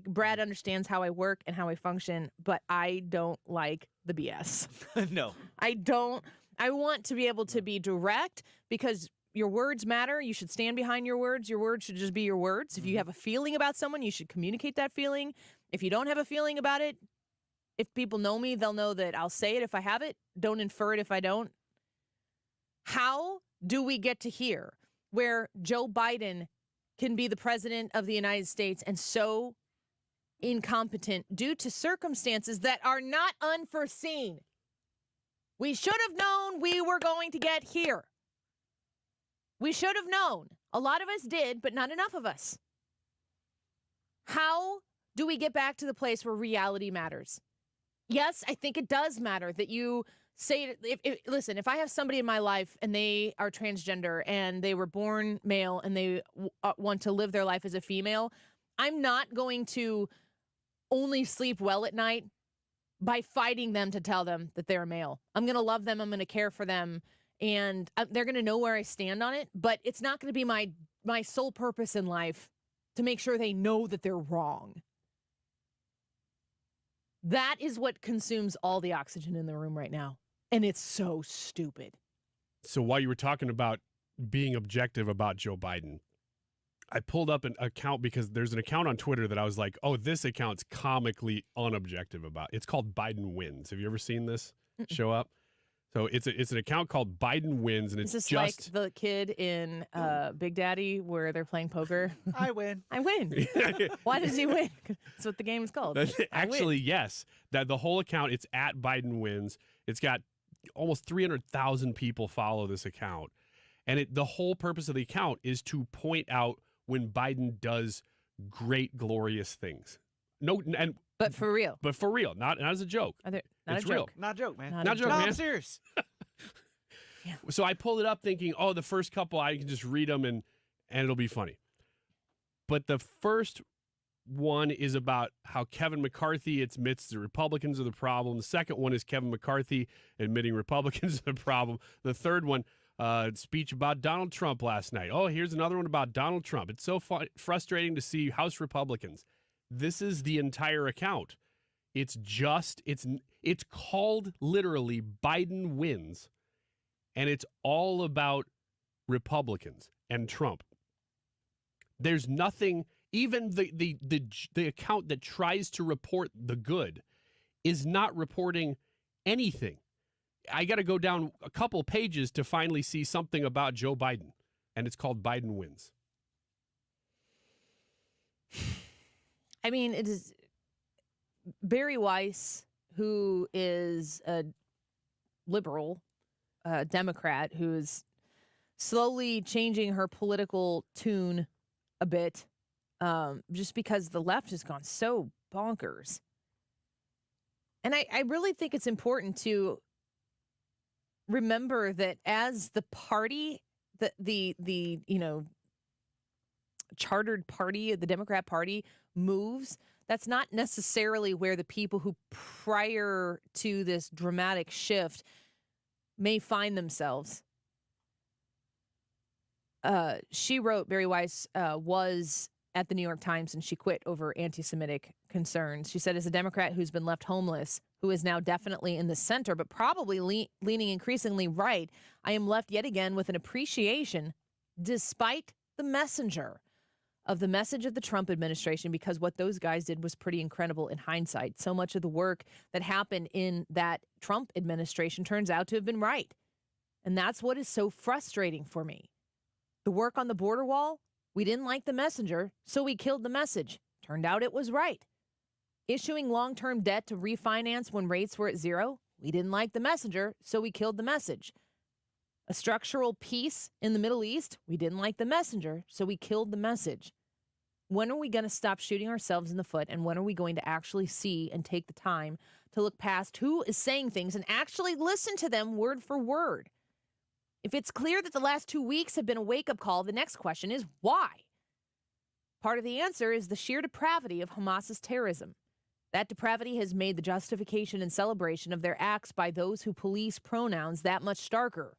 Brad understands how I work and how I function, but I don't like the BS. No. I want to be able to be direct because your words matter. You should stand behind your words. Your words should just be your words. If you have a feeling about someone, you should communicate that feeling. If you don't have a feeling about it, if people know me, they'll know that I'll say it if I have it. Don't infer it if I don't. How do we get to here where Joe Biden can be the president of the United States and so incompetent due to circumstances that are not unforeseen. We should have known we were going to get here. We should have known. A lot of us did, but not enough of us. How do we get back to the place where reality matters? Yes, I think it does matter that you say, listen, if I have somebody in my life and they are transgender and they were born male and they want to live their life as a female, I'm not going to only sleep well at night by fighting them to tell them that they're male. I'm going to love them. I'm going to care for them. And they're going to know where I stand on it. But it's not going to be my sole purpose in life to make sure they know that they're wrong. That is what consumes all the oxygen in the room right now. And it's so stupid. So while you were talking about being objective about Joe Biden, I pulled up an account because there's an account on Twitter that I was like, oh, this account's comically unobjective about. It's called Biden Wins. Have you ever seen this show up? So it's an account called Biden Wins, and it's just just like the kid in Big Daddy where they're playing poker. I win. I win. Why does he win? That's what the game is called. Actually, yes. That the whole account, it's at Biden Wins. It's got almost 300,000 people follow this account. And the whole purpose of the account is to point out when Biden does great, glorious things. But for real. But for real, not as a joke. Not it's a joke. real. Not a joke, man. Not a joke, no, man. I'm serious. Yeah. So I pulled it up thinking, oh, the first couple, I can just read them and it'll be funny. But the first one is about how Kevin McCarthy admits the Republicans are the problem. The second one is Kevin McCarthy admitting Republicans are the problem. The third one, speech about Donald Trump last night. Oh, here's another one about Donald Trump. It's so frustrating to see House Republicans. This is the entire account. It's called literally Biden Wins, and it's all about Republicans and Trump. There's nothing, even the account that tries to report the good is not reporting anything. I got to go down a couple pages to finally see something about Joe Biden, and it's called Biden Wins. I mean, it is Barry Weiss, who is a liberal Democrat, who is slowly changing her political tune a bit, just because the left has gone so bonkers. And I really think it's important to remember that as the party, the chartered party, the Democrat Party moves, that's not necessarily where the people who prior to this dramatic shift may find themselves. She wrote, Barry Weiss was at the New York Times and she quit over anti-Semitic concerns. She said, as a Democrat who's been left homeless, who is now definitely in the center, but probably leaning increasingly right, I am left yet again with an appreciation, despite the messenger, of the message of the Trump administration, because what those guys did was pretty incredible in hindsight. So much of the work that happened in that Trump administration turns out to have been right. And that's what is so frustrating for me. The work on the border wall, we didn't like the messenger, so we killed the message. Turned out it was right. Issuing long-term debt to refinance when rates were at zero, we didn't like the messenger, so we killed the message. A structural peace in the Middle East, we didn't like the messenger, so we killed the message. When are we going to stop shooting ourselves in the foot, and when are we going to actually see and take the time to look past who is saying things and actually listen to them word for word? If it's clear that the last 2 weeks have been a wake-up call, the next question is why? Part of the answer is the sheer depravity of Hamas's terrorism. That depravity has made the justification and celebration of their acts by those who police pronouns that much starker.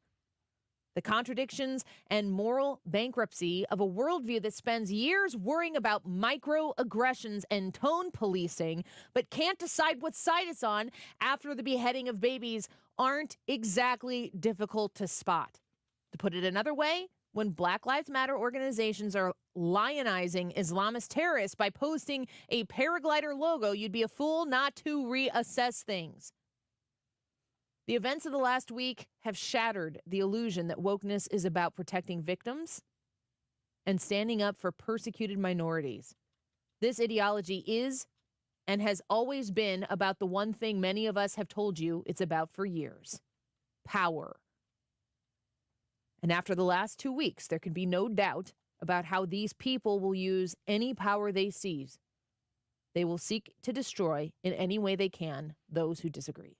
The contradictions and moral bankruptcy of a worldview that spends years worrying about microaggressions and tone policing, but can't decide what side it's on after the beheading of babies aren't exactly difficult to spot. To put it another way, when Black Lives Matter organizations are lionizing Islamist terrorists by posting a paraglider logo, you'd be a fool not to reassess things. The events of the last week have shattered the illusion that wokeness is about protecting victims. and standing up for persecuted minorities. This ideology is and has always been about the one thing many of us have told you it's about for years: power. And after the last 2 weeks, there can be no doubt about how these people will use any power they seize. They will seek to destroy in any way they can those who disagree.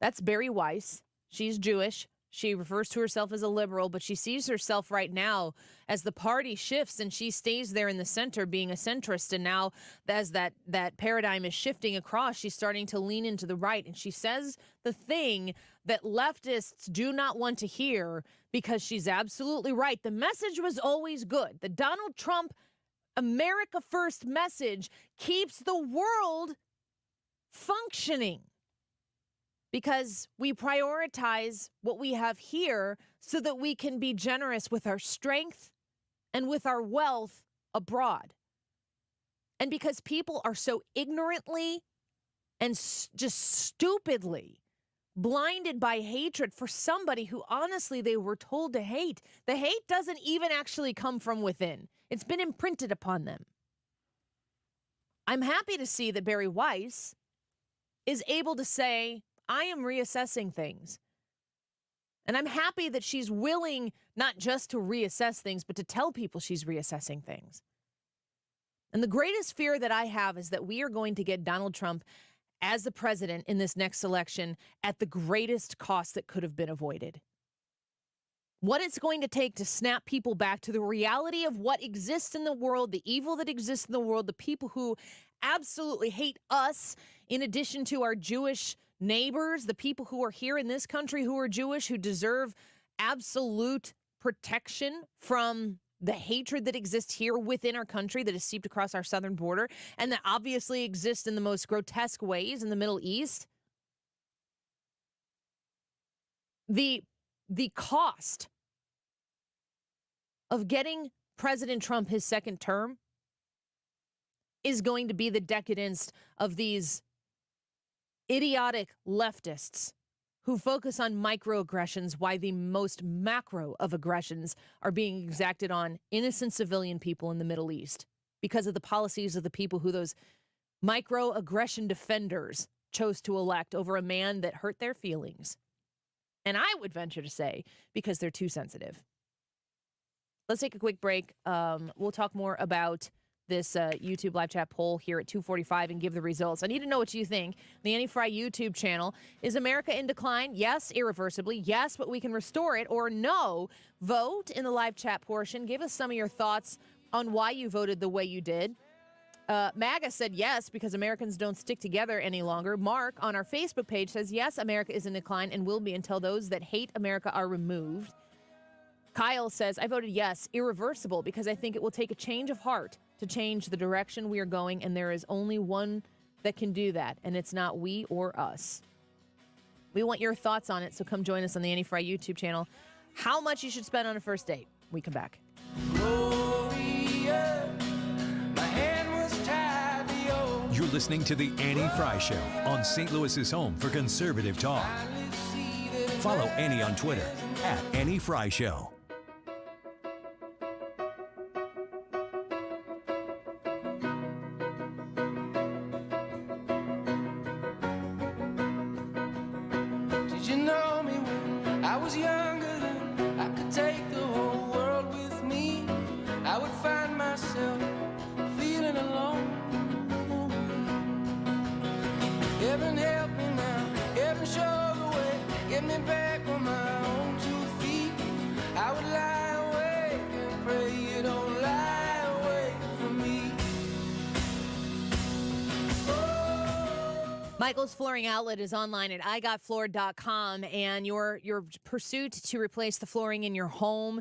That's Bari Weiss. She's Jewish. She refers to herself as a liberal, but she sees herself right now as the party shifts and she stays there in the center being a centrist. And now as that paradigm is shifting across, she's starting to lean into the right. And she says the thing that leftists do not want to hear because she's absolutely right. The message was always good. The Donald Trump America First message keeps the world functioning, because we prioritize what we have here so that we can be generous with our strength and with our wealth abroad. And because people are so ignorantly and just stupidly blinded by hatred for somebody who honestly they were told to hate. The hate doesn't even actually come from within. It's been imprinted upon them. I'm happy to see that Bari Weiss is able to say, I am reassessing things. And I'm happy that she's willing not just to reassess things, but to tell people she's reassessing things. And the greatest fear that I have is that we are going to get Donald Trump as the president in this next election at the greatest cost that could have been avoided. What it's going to take to snap people back to the reality of what exists in the world, the evil that exists in the world, the people who absolutely hate us, in addition to our Jewish neighbors, the people who are here in this country who are Jewish, who deserve absolute protection from the hatred that exists here within our country that is seeped across our southern border and that obviously exists in the most grotesque ways in the Middle East. The cost of getting President Trump his second term is going to be the decadence of these idiotic leftists who focus on microaggressions while the most macro of aggressions are being exacted on innocent civilian people in the Middle East because of the policies of the people who those microaggression defenders chose to elect over a man that hurt their feelings. And I would venture to say because they're too sensitive. Let's take a quick break. We'll talk more about this YouTube live chat poll here at 2:45 and give the results. I need to know what you think. The Annie Frey YouTube channel. Is America in decline? Yes, irreversibly. Yes, but we can restore it. Or no. Vote in the live chat portion. Give us some of your thoughts on why you voted the way you did. MAGA said yes, because Americans don't stick together any longer. Mark on our Facebook page says yes, America is in decline and will be until those that hate America are removed. Kyle says, I voted yes, irreversible, because I think it will take a change of heart to change the direction we are going, and there is only one that can do that, and it's not we or us. We want your thoughts on it, so come join us on the Annie Frey YouTube channel. How much you should spend on a first date. We come back. Gloria, my hand was tied to yours. You're listening to The Annie Frey Show on St. Louis's home for conservative talk. Follow Annie on Twitter at Annie Frey Show. Did you know me when I was younger? Then I could take the whole world with me. I would find myself feeling alone. Heaven help me now. Heaven show the way. Get me back on my own 2 feet. I would lie awake and pray you don't lie away from me. Michael's Flooring Outlet is online at igotfloored.com, and your pursuit to replace the flooring in your home,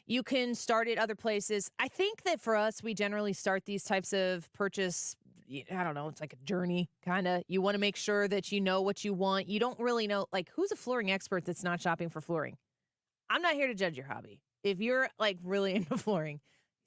you can start at other places. I think that for us, we generally start these types of purchase, I don't know, it's like a journey, kind of. You want to make sure that you know what you want. You don't really know, like, who's a flooring expert that's not shopping for flooring? I'm not here to judge your hobby. If you're, like, really into flooring,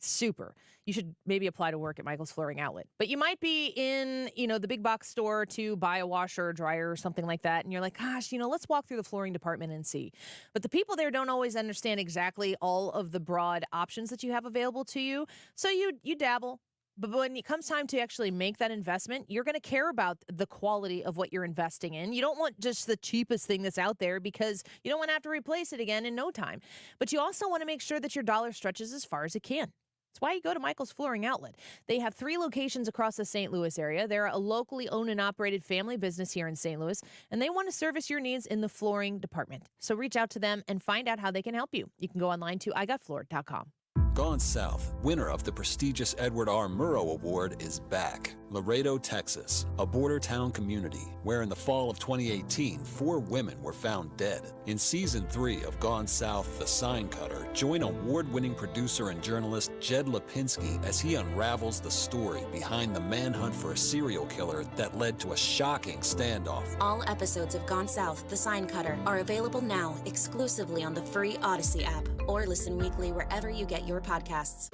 super. You should maybe apply to work at Michael's Flooring Outlet. But you might be in, the big box store to buy a washer or dryer or something like that. And you're like, gosh, let's walk through the flooring department and see. But the people there don't always understand exactly all of the broad options that you have available to you. So you dabble. But when it comes time to actually make that investment, you're going to care about the quality of what you're investing in. You don't want just the cheapest thing that's out there because you don't want to have to replace it again in no time. But you also want to make sure that your dollar stretches as far as it can. That's why you go to Michael's Flooring Outlet. They have 3 locations across the St. Louis area. They're a locally owned and operated family business here in St. Louis, and they want to service your needs in the flooring department. So reach out to them and find out how they can help you. You can go online to igotfloored.com. Gone South, winner of the prestigious Edward R. Murrow Award, is back. Laredo, Texas, a border town community where in the fall of 2018, 4 women were found dead. In Season 3 of Gone South, The Sign Cutter, join award-winning producer and journalist Jed Lipinski as he unravels the story behind the manhunt for a serial killer that led to a shocking standoff. All episodes of Gone South, The Sign Cutter are available now exclusively on the free Odyssey app or listen weekly wherever you get your podcasts.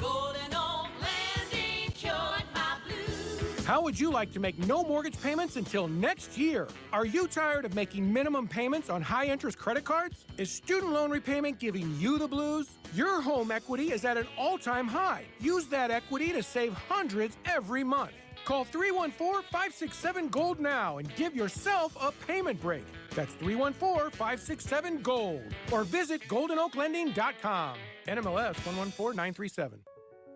How would you like to make no mortgage payments until next year? Are you tired of making minimum payments on high-interest credit cards? Is student loan repayment giving you the blues? Your home equity is at an all-time high. Use that equity to save hundreds every month. Call 314-567-GOLD now and give yourself a payment break. That's 314-567-GOLD. Or visit goldenoaklending.com. NMLS 114937.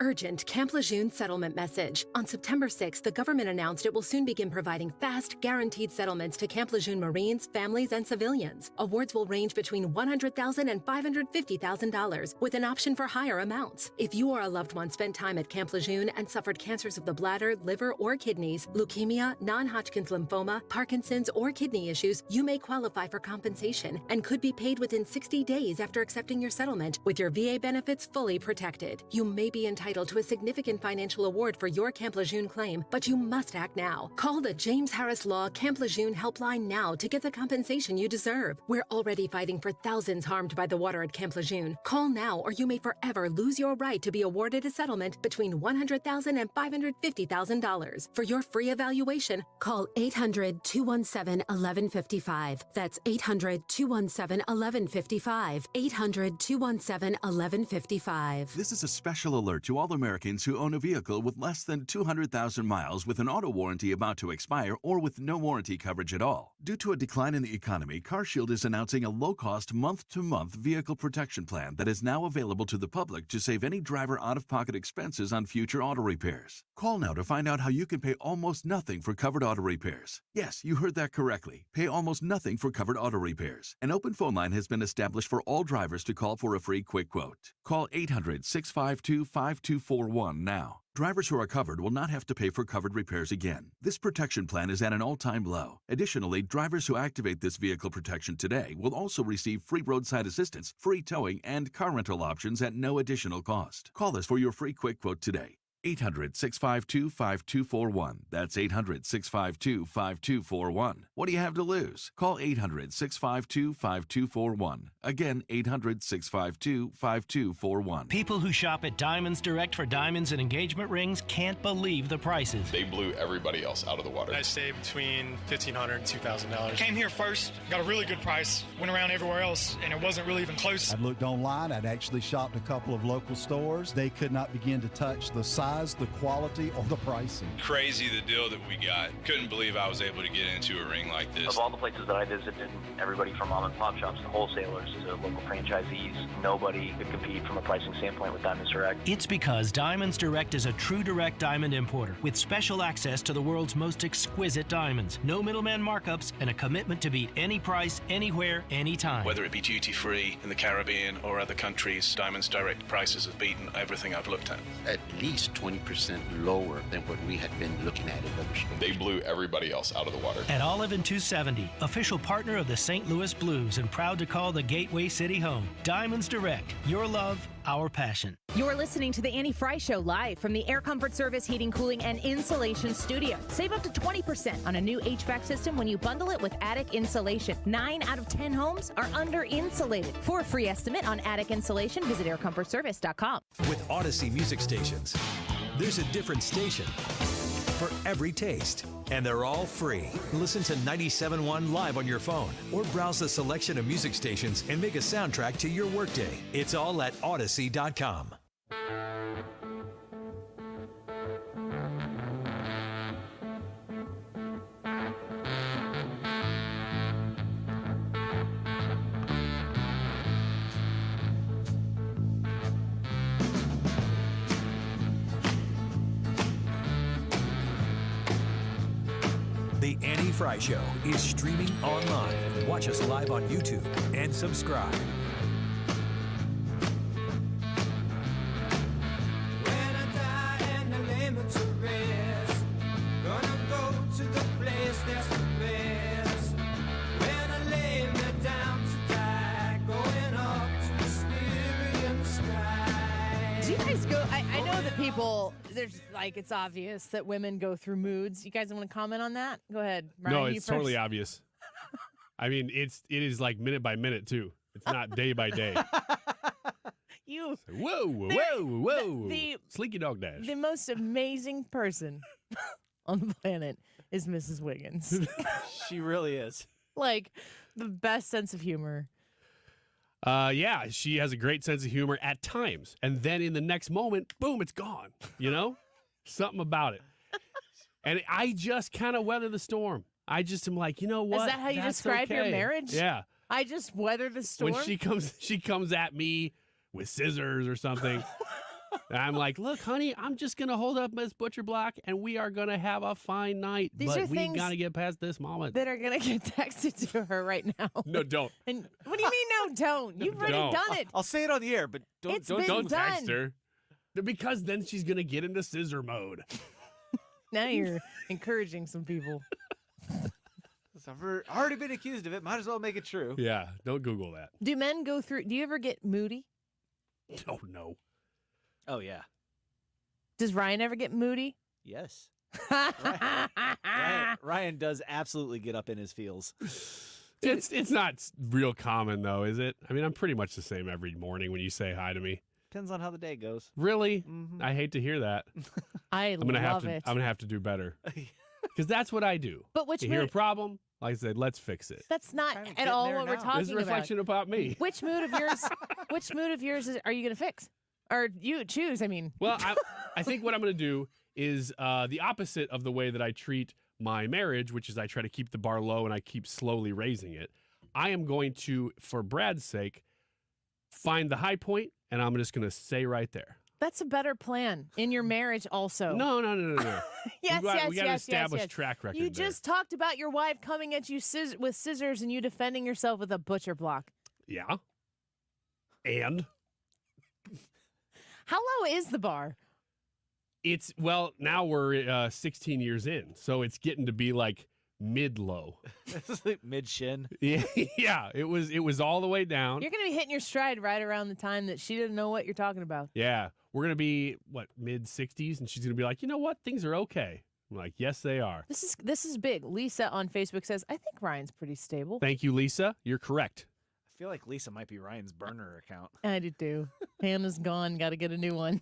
Urgent Camp Lejeune settlement message. On September 6th, the government announced it will soon begin providing fast, guaranteed settlements to Camp Lejeune Marines, families, and civilians. Awards will range between $100,000 and $550,000, with an option for higher amounts. If you or a loved one spent time at Camp Lejeune and suffered cancers of the bladder, liver, or kidneys, leukemia, non-Hodgkin's lymphoma, Parkinson's, or kidney issues, you may qualify for compensation and could be paid within 60 days after accepting your settlement, with your VA benefits fully protected. You may be entitled to a significant financial award for your Camp Lejeune claim, but you must act now. Call the James Harris Law Camp Lejeune helpline now to get the compensation you deserve. We're already fighting for thousands harmed by the water at Camp Lejeune. Call now or you may forever lose your right to be awarded a settlement between $100,000 and $550,000. For your free evaluation, call 800-217-1155. That's 800-217-1155. 800-217-1155. This is a special alert to all Americans who own a vehicle with less than 200,000 miles with an auto warranty about to expire or with no warranty coverage at all. Due to a decline in the economy, CarShield is announcing a low-cost month-to-month vehicle protection plan that is now available to the public to save any driver out-of-pocket expenses on future auto repairs. Call now to find out how you can pay almost nothing for covered auto repairs. Yes, you heard that correctly. Pay almost nothing for covered auto repairs. An open phone line has been established for all drivers to call for a free quick quote. Call 800-652-5241 now. Drivers who are covered will not have to pay for covered repairs again. This protection plan is at an all-time low. Additionally, drivers who activate this vehicle protection today will also receive free roadside assistance, free towing, and car rental options at no additional cost. Call us for your free quick quote today. 800-652-5241. That's 800-652-5241. What do you have to lose? Call 800-652-5241. Again, 800-652-5241. People who shop at Diamonds Direct for diamonds and engagement rings can't believe the prices. They blew everybody else out of the water. I saved between $1,500 and $2,000. Came here first, got a really good price, went around everywhere else, and it wasn't really even close. I looked online. I'd actually shopped a couple of local stores. They could not begin to touch the size, the quality, or the pricing. Crazy the deal that we got. Couldn't believe I was able to get into a ring like this. Of all the places that I visited, everybody from mom and pop shops to wholesalers to local franchisees, nobody could compete from a pricing standpoint with Diamonds Direct. It's because Diamonds Direct is a true direct diamond importer with special access to the world's most exquisite diamonds. No middleman markups and a commitment to beat any price, anywhere, anytime. Whether it be duty-free in the Caribbean or other countries, Diamonds Direct prices have beaten everything I've looked at. At least 20% lower than what we had been looking at in other stores. They blew everybody else out of the water. At Olive and 270, official partner of the St. Louis Blues and proud to call the Gateway City home. Diamonds Direct, your love, our passion. You're listening to the Annie Frey Show live from the Air Comfort Service Heating, Cooling, and Insulation Studio. Save up to 20% on a new HVAC system when you bundle it with attic insulation. 9 out of 10 homes are under-insulated. For a free estimate on attic insulation, visit aircomfortservice.com. With Odyssey music stations, there's a different station for every taste, and they're all free. Listen to 97.1 live on your phone or browse the selection of music stations and make a soundtrack to your workday. It's all at Odyssey.com. The Annie Frey Show is streaming online. Watch us live on YouTube and subscribe. When I die and I lay me to rest, gonna go to the place that's the best. When I lay me down to die, going up to the spirit in the sky. Do you guys go? I know that people, there's like, it's obvious that women go through moods. You guys want to comment on that? Go ahead, Ryan. No, you it's first. totally obvious. I mean, it is like minute by minute too. It's not day by day. You. Whoa, whoa. The Slinky Dog Dash. The most amazing person on the planet is Mrs. Wiggins. She really is. Like, the best sense of humor. Yeah, she has a great sense of humor at times. And then in the next moment, boom, it's gone. You know? Something about it. And I just kind of weather the storm. I just am like, you know what? Is that how you That's describe your okay. marriage? Yeah. I just weather the storm. When she comes at me with scissors or something. And I'm like, look, honey, I'm just going to hold up this butcher block and we are going to have a fine night. These are but we things got to get past this moment. that are going to get texted to her right now. No, don't. And what do you mean, no, don't? You've already Don't. done it. I'll say it on the air, but don't It's been Don't text done. her. Because then she's going to get into scissor mode. Now you're encouraging some people. I've already been accused of it. Might as well make it true. Yeah, don't Google that. Do men go through, do you ever get moody? Oh, no. Oh, yeah. Does Ryan ever get moody? Yes. Ryan does absolutely get up in his feels. It's not real common, though, is it? I mean, I'm pretty much the same every morning when you say hi to me. Depends on how the day goes. Really? Mhm. I hate to hear that. I'm gonna have to do better. Because that's what I do. But which you hear a mood? problem? Like I said, let's fix it. That's not Kind of at getting all there what we're now. talking This is a reflection about me. Which mood of yours? Which mood of yours are you going to fix? Or you choose? I mean. Well, I think what I'm going to do is the opposite of the way that I treat my marriage, which is I try to keep the bar low and I keep slowly raising it. I am going to, for Brad's sake, find the high point, and I'm just going to stay right there. That's a better plan in your marriage, also. No. Yes, we got to establish yes. track record. You there. just talked about your wife coming at you with scissors and you defending yourself with a butcher block. Yeah. And how low is the bar? Now we're 16 years in, so it's getting to be like mid-low. Mid-shin. Yeah. It was all the way down. You're going to be hitting your stride right around the time that she didn't know what you're talking about. Yeah. We're going to be, mid-60s? And she's going to be like, you know what? Things are okay. I'm like, yes, they are. This is big. Lisa on Facebook says, I think Ryan's pretty stable. Thank you, Lisa. You're correct. I feel like Lisa might be Ryan's burner account. I do too. Hannah's gone. Got to get a new one.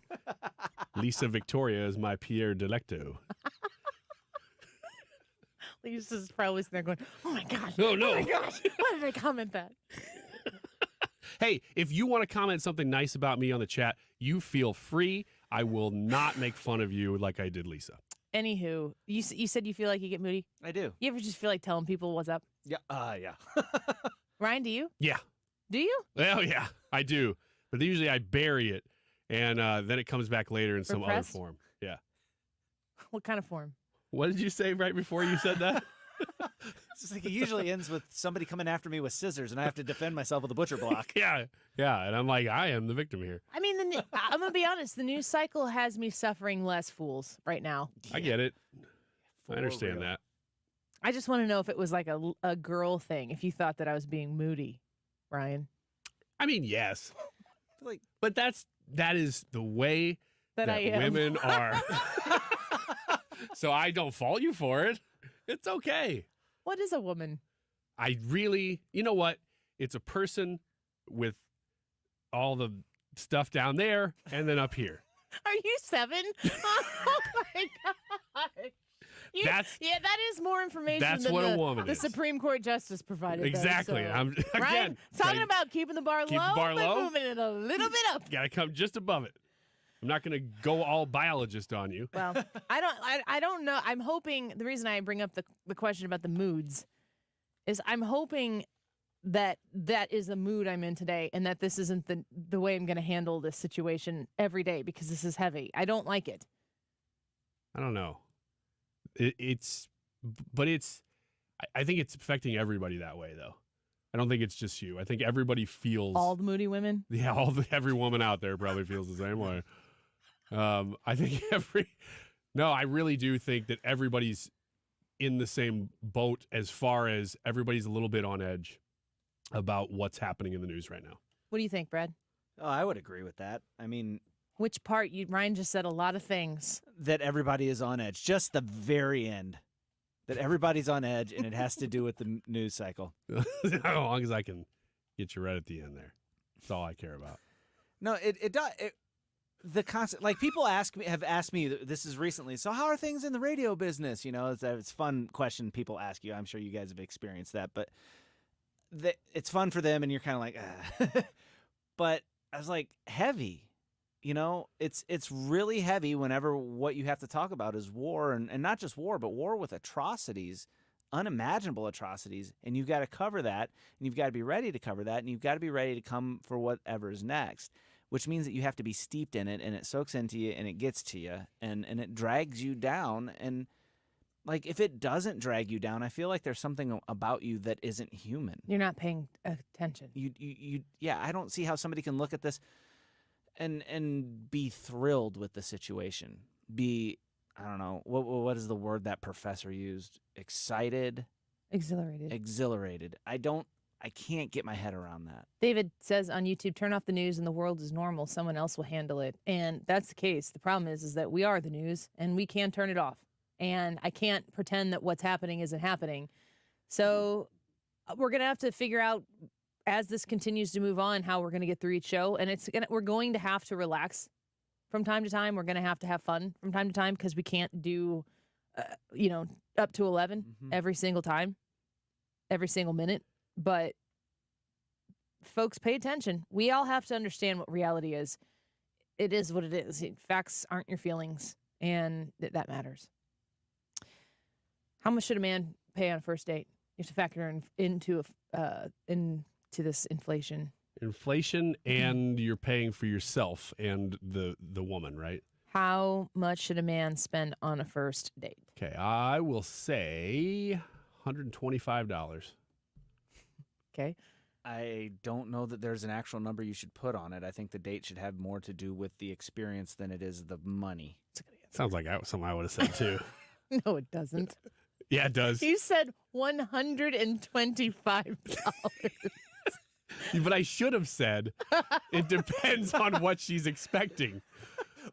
Lisa Victoria is my Pierre Delecto. Lisa's probably sitting there going, oh my gosh. Oh, no. Oh my gosh. Why did I comment that? Hey, if you want to comment something nice about me on the chat, you feel free. I will not make fun of you like I did Lisa. Anywho, you said you feel like you get moody? I do. You ever just feel like telling people what's up? Yeah. Yeah. Ryan, do you? Yeah. Do you? Well, yeah, I do. But usually I bury it, and then it comes back later in some Repressed? other form. Yeah. What kind of form? What did you say right before you said that? It's just like it usually ends with somebody coming after me with scissors, and I have to defend myself with a butcher block. Yeah. And I'm like, I am the victim here. I mean, I'm going to be honest. The news cycle has me suffering less fools right now. I get it. For I understand real. that. I just want to know if it was like a girl thing, if you thought that I was being moody, Ryan. I mean, yes. Like, but that's that is the way that I am. Women are. So I don't fault you for it. It's okay. What is a woman? You know what? It's a person with all the stuff down there and then up here. Are you 7? Oh my God. That is more information that's than what a woman the is. Supreme Court Justice provided. Exactly. Though, so. Right? Talking about keeping the bar low, but moving it a little bit up. Got to come just above it. I'm not going to go all biologist on you. Well, I don't know. I'm hoping, the reason I bring up the question about the moods is I'm hoping that is the mood I'm in today, and that this isn't the way I'm going to handle this situation every day, because this is heavy. I don't like it. I don't know. I think it's affecting everybody that way, though. I don't think it's just you. I think everybody feels. All the moody women? Yeah, every woman out there probably feels the same way. I think I really do think that everybody's in the same boat, as far as everybody's a little bit on edge about what's happening in the news right now. What do you think, Brad? Oh, I would agree with that. I mean, which part? Ryan just said a lot of things. That everybody is on edge. Just the very end. That everybody's on edge, and it has to do with the news cycle. As long as I can get you right at the end there. That's all I care about. No, it does. The constant, like, people have asked me this is recently. So how are things in the radio business? You know, it's a fun question people ask you. I'm sure you guys have experienced that, but it's fun for them, and you're kind of like, But I was like, heavy. You know, it's really heavy whenever what you have to talk about is war, and not just war, but war with atrocities, unimaginable atrocities, and you've got to cover that, and you've got to be ready to cover that, and you've got to be ready to come for whatever's next. Which means that you have to be steeped in it, and it soaks into you, and it gets to you, and it drags you down. And, like, if it doesn't drag you down, I feel like there's something about you that isn't human. You're not paying attention. Yeah, I don't see how somebody can look at this and be thrilled with the situation. I don't know, what is the word that professor used? Excited? Exhilarated. I can't get my head around that. David says on YouTube, turn off the news and the world is normal. Someone else will handle it. And that's the case. The problem is that we are the news, and we can turn it off. And I can't pretend that what's happening isn't happening. So we're going to have to figure out, as this continues to move on, how we're going to get through each show. And we're going to have to relax from time to time. We're going to have fun from time to time, because we can't do, up to 11 every single time, every single minute. But folks, pay attention. We all have to understand what reality is. It is what it is. Facts aren't your feelings, and that matters. How much should a man pay on a first date? You have to factor into this inflation. Inflation, and you're paying for yourself and the woman, right? How much should a man spend on a first date? Okay, I will say $125. Okay. I don't know that there's an actual number you should put on it. I think the date should have more to do with the experience than it is the money. Sounds like something I would have said too. No, it doesn't. Yeah, it does. You said $125. But I should have said it depends on what she's expecting.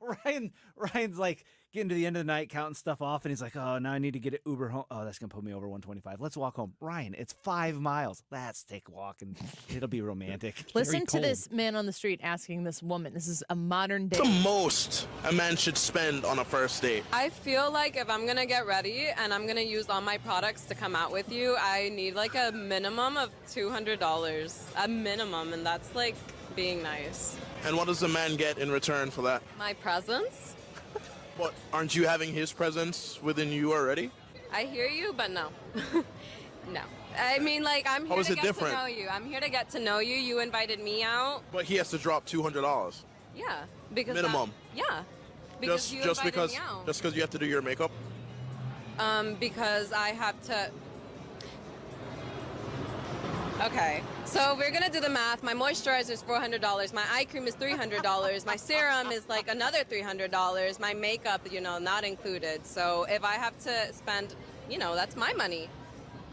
Ryan's like getting to the end of the night, counting stuff off, and he's like, oh, now I need to get an Uber home. Oh, that's going to put me over 125. Let's walk home. Ryan, it's 5 miles. Let's take a walk, and it'll be romantic. Listen to this man on the street asking this woman. This is a modern day. What's the most a man should spend on a first date? I feel like if I'm going to get ready and I'm going to use all my products to come out with you, I need like a minimum of $200. A minimum, and that's like being nice. And what does the man get in return for that? My presents. What, aren't you having his presence within you already? I hear you, but no. No. I mean, like, I'm here to get to know you. I'm here to get to know you. You invited me out. But he has to drop $200. Yeah. Because minimum. Yeah. Because you just invited me out. Just because you have to do your makeup? Because I have to... Okay, so we're gonna do the math. My moisturizer is $400. My eye cream is $300. My serum is like another $300. My makeup, not included. So if I have to spend, that's my money.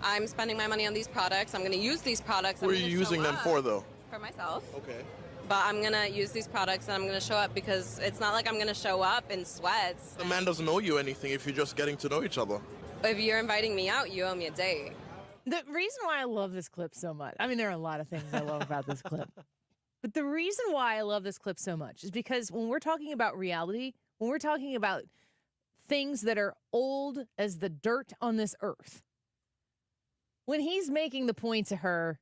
I'm spending my money on these products. I'm gonna use these products. Who are you using them for, though? For myself. Okay. but I'm going to use these products and I'm going to show up because it's not like I'm going to show up in sweats. The man doesn't owe you anything if you're just getting to know each other. If you're inviting me out, you owe me a date. The reason why I love this clip so much, I mean, there are a lot of things I love about this clip, but the reason why I love this clip so much is because when we're talking about reality, when we're talking about things that are old as the dirt on this earth, when he's making the point to her,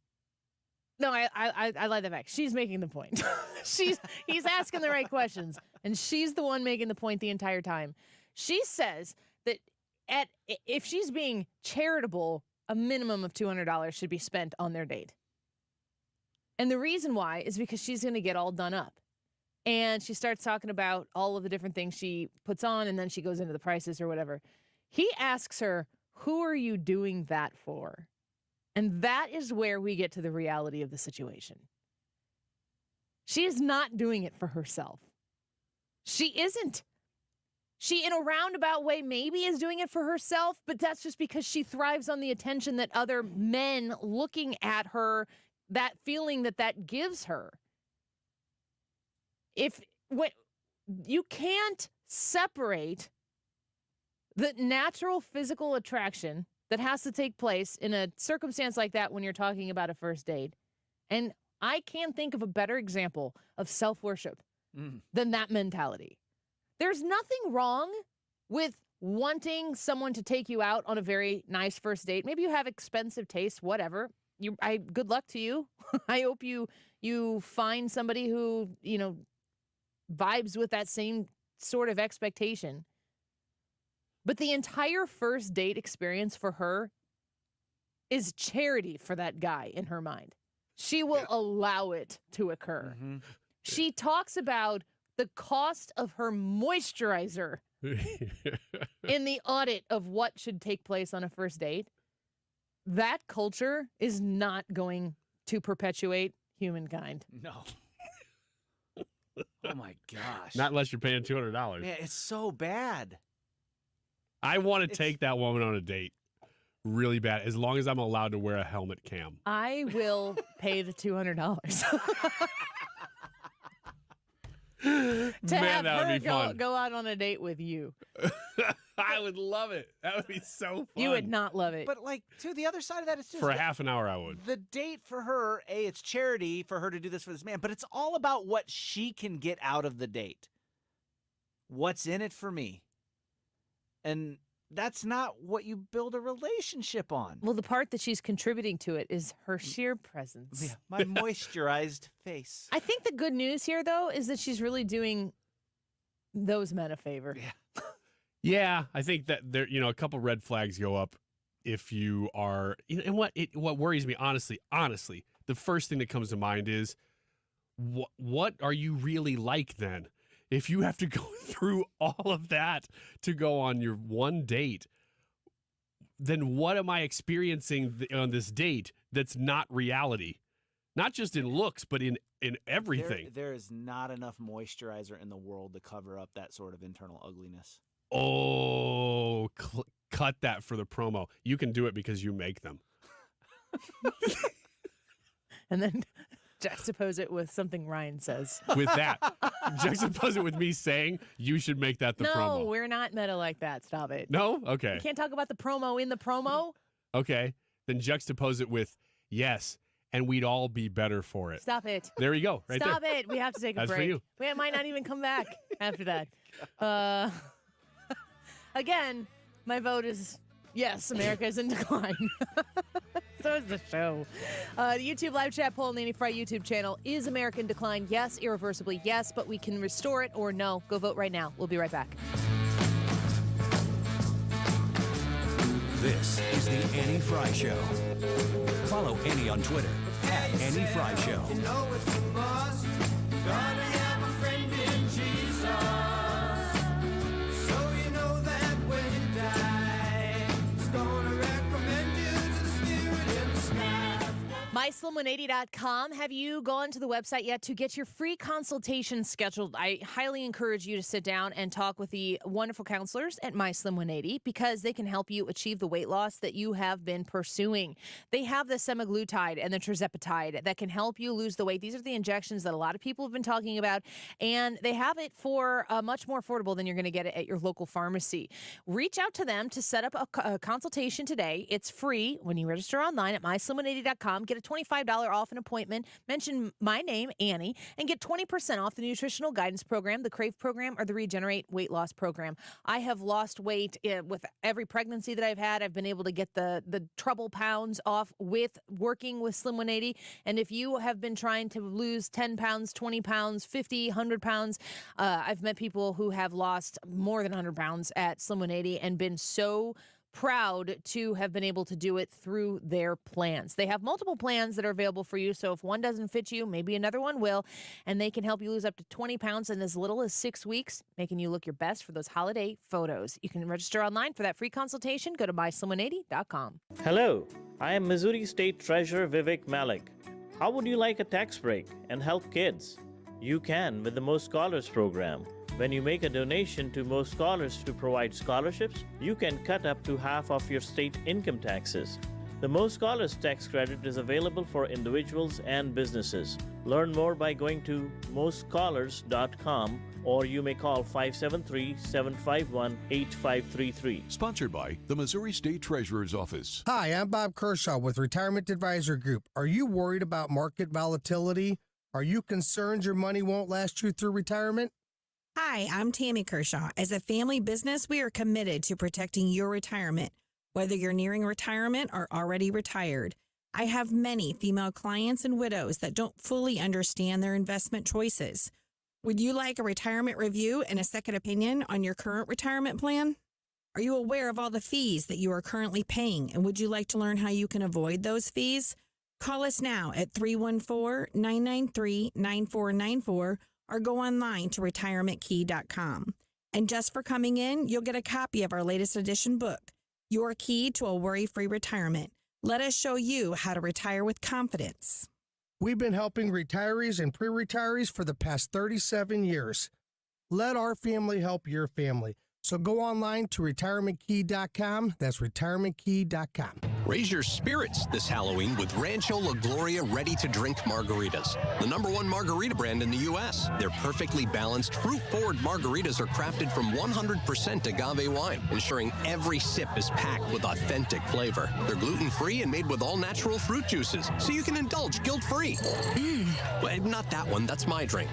no, I like that back. She's making the point. He's asking the right questions, and she's the one making the point the entire time. She says that if she's being charitable, a minimum of $200 should be spent on their date. And the reason why is because she's going to get all done up. And she starts talking about all of the different things she puts on, and then she goes into the prices or whatever. He asks her, who are you doing that for? And that is where we get to the reality of the situation. She is not doing it for herself. She isn't. She, in a roundabout way, maybe is doing it for herself, but that's just because she thrives on the attention that other men looking at her, that feeling that gives her. You can't separate the natural physical attraction that has to take place in a circumstance like that when you're talking about a first date. And I can't think of a better example of self-worship than that mentality. There's nothing wrong with wanting someone to take you out on a very nice first date. Maybe you have expensive taste, whatever. Good luck to you. I hope you find somebody who, vibes with that same sort of expectation. But the entire first date experience for her is charity for that guy in her mind. She will allow it to occur. Mm-hmm. She talks about the cost of her moisturizer in the audit of what should take place on a first date. That culture is not going to perpetuate humankind. No. Oh my gosh. Not unless you're paying $200. Man, it's so bad. I want to take that woman on a date really bad, as long as I'm allowed to wear a helmet cam. I will pay the $200 to have her go out on a date with you. I would love it. That would be so fun. You would not love it. But to the other side of that, it's just for a half an hour, I would. The date for her, it's charity for her to do this for this man, but it's all about what she can get out of the date. What's in it for me? And that's not what you build a relationship on. Well, the part that she's contributing to it is her sheer presence. Yeah, my moisturized face. I think the good news here, though, is that she's really doing those men a favor. Yeah. Yeah, I think that there, a couple red flags go up if you are, and what worries me, honestly, the first thing that comes to mind is, what are you really like then? If you have to go through all of that to go on your one date, then what am I experiencing on this date that's not reality? Not just in looks, but in everything. There is not enough moisturizer in the world to cover up that sort of internal ugliness. Oh, cut that for the promo. You can do it because you make them. And then juxtapose it with something Ryan says. With that. Juxtapose it with me saying you should make that the promo. No, we're not meta like that. Stop it. No? Okay. You can't talk about the promo in the promo. Okay. Then juxtapose it with yes, and we'd all be better for it. Stop it. There you go. Right Stop there. it. We have to take a That's break. For you. We might not even come back after that. Again, my vote is yes, America is in decline. So is the show. The YouTube live chat poll on the Annie Frey YouTube channel. Is America in decline? Yes. Irreversibly, yes. But we can restore it or no. Go vote right now. We'll be right back. This is the Annie Frey Show. Follow Annie on Twitter @Annie Frey Show. You know it's a must. Gotta have a friend in Jesus. So you know that when you die, he's gonna recommend you to the spirit in the sky. MySlim180.com. Have you gone to the website yet to get your free consultation scheduled? I highly encourage you to sit down and talk with the wonderful counselors at MySlim180 because they can help you achieve the weight loss that you have been pursuing. They have the semaglutide and the tirzepatide that can help you lose the weight. These are the injections that a lot of people have been talking about, and they have it for much more affordable than you're going to get it at your local pharmacy. Reach out to them to set up a consultation today. It's free when you register online at MySlim180.com. Get a $25 off an appointment. Mention my name, Annie, and get 20% off the nutritional guidance program, the Crave program, or the Regenerate weight loss program. I have lost weight with every pregnancy that I've had. I've been able to get the trouble pounds off with working with Slim180. And if you have been trying to lose 10 pounds, 20 pounds, 50, 100 pounds, I've met people who have lost more than 100 pounds at Slim180 and been so proud to have been able to do it through their plans. They have multiple plans that are available for you, so if one doesn't fit you, maybe another one will, and they can help you lose up to 20 pounds in as little as 6 weeks, making you look your best for those holiday photos. You can register online for that free consultation. Go to MySlim180.com. Hello, I am Missouri State Treasurer Vivek Malik. How would you like a tax break and help kids? You can with the Most Scholars program. When you make a donation to Most Scholars to provide scholarships, you can cut up to half of your state income taxes. The Most Scholars tax credit is available for individuals and businesses. Learn more by going to mostscholars.com or you may call 573-751-8533. Sponsored by the Missouri State Treasurer's Office. Hi, I'm Bob Kershaw with Retirement Advisor Group. Are you worried about market volatility? Are you concerned your money won't last you through retirement? Hi, I'm Tammy Kershaw. As a family business, we are committed to protecting your retirement, whether you're nearing retirement or already retired. I have many female clients and widows that don't fully understand their investment choices. Would you like a retirement review and a second opinion on your current retirement plan? Are you aware of all the fees that you are currently paying, and would you like to learn how you can avoid those fees? Call us now at 314-993-9494 or go online to retirementkey.com. And just for coming in, you'll get a copy of our latest edition book, Your Key to a Worry-Free Retirement. Let us show you how to retire with confidence. We've been helping retirees and pre-retirees for the past 37 years. Let our family help your family. So go online to retirementkey.com. That's retirementkey.com. Raise your spirits this Halloween with Rancho La Gloria ready-to-drink margaritas, the #1 margarita brand in the U.S. Their perfectly balanced, fruit-forward margaritas are crafted from 100% agave wine, ensuring every sip is packed with authentic flavor. They're gluten-free and made with all-natural fruit juices, so you can indulge guilt-free. Well, not that one. That's my drink.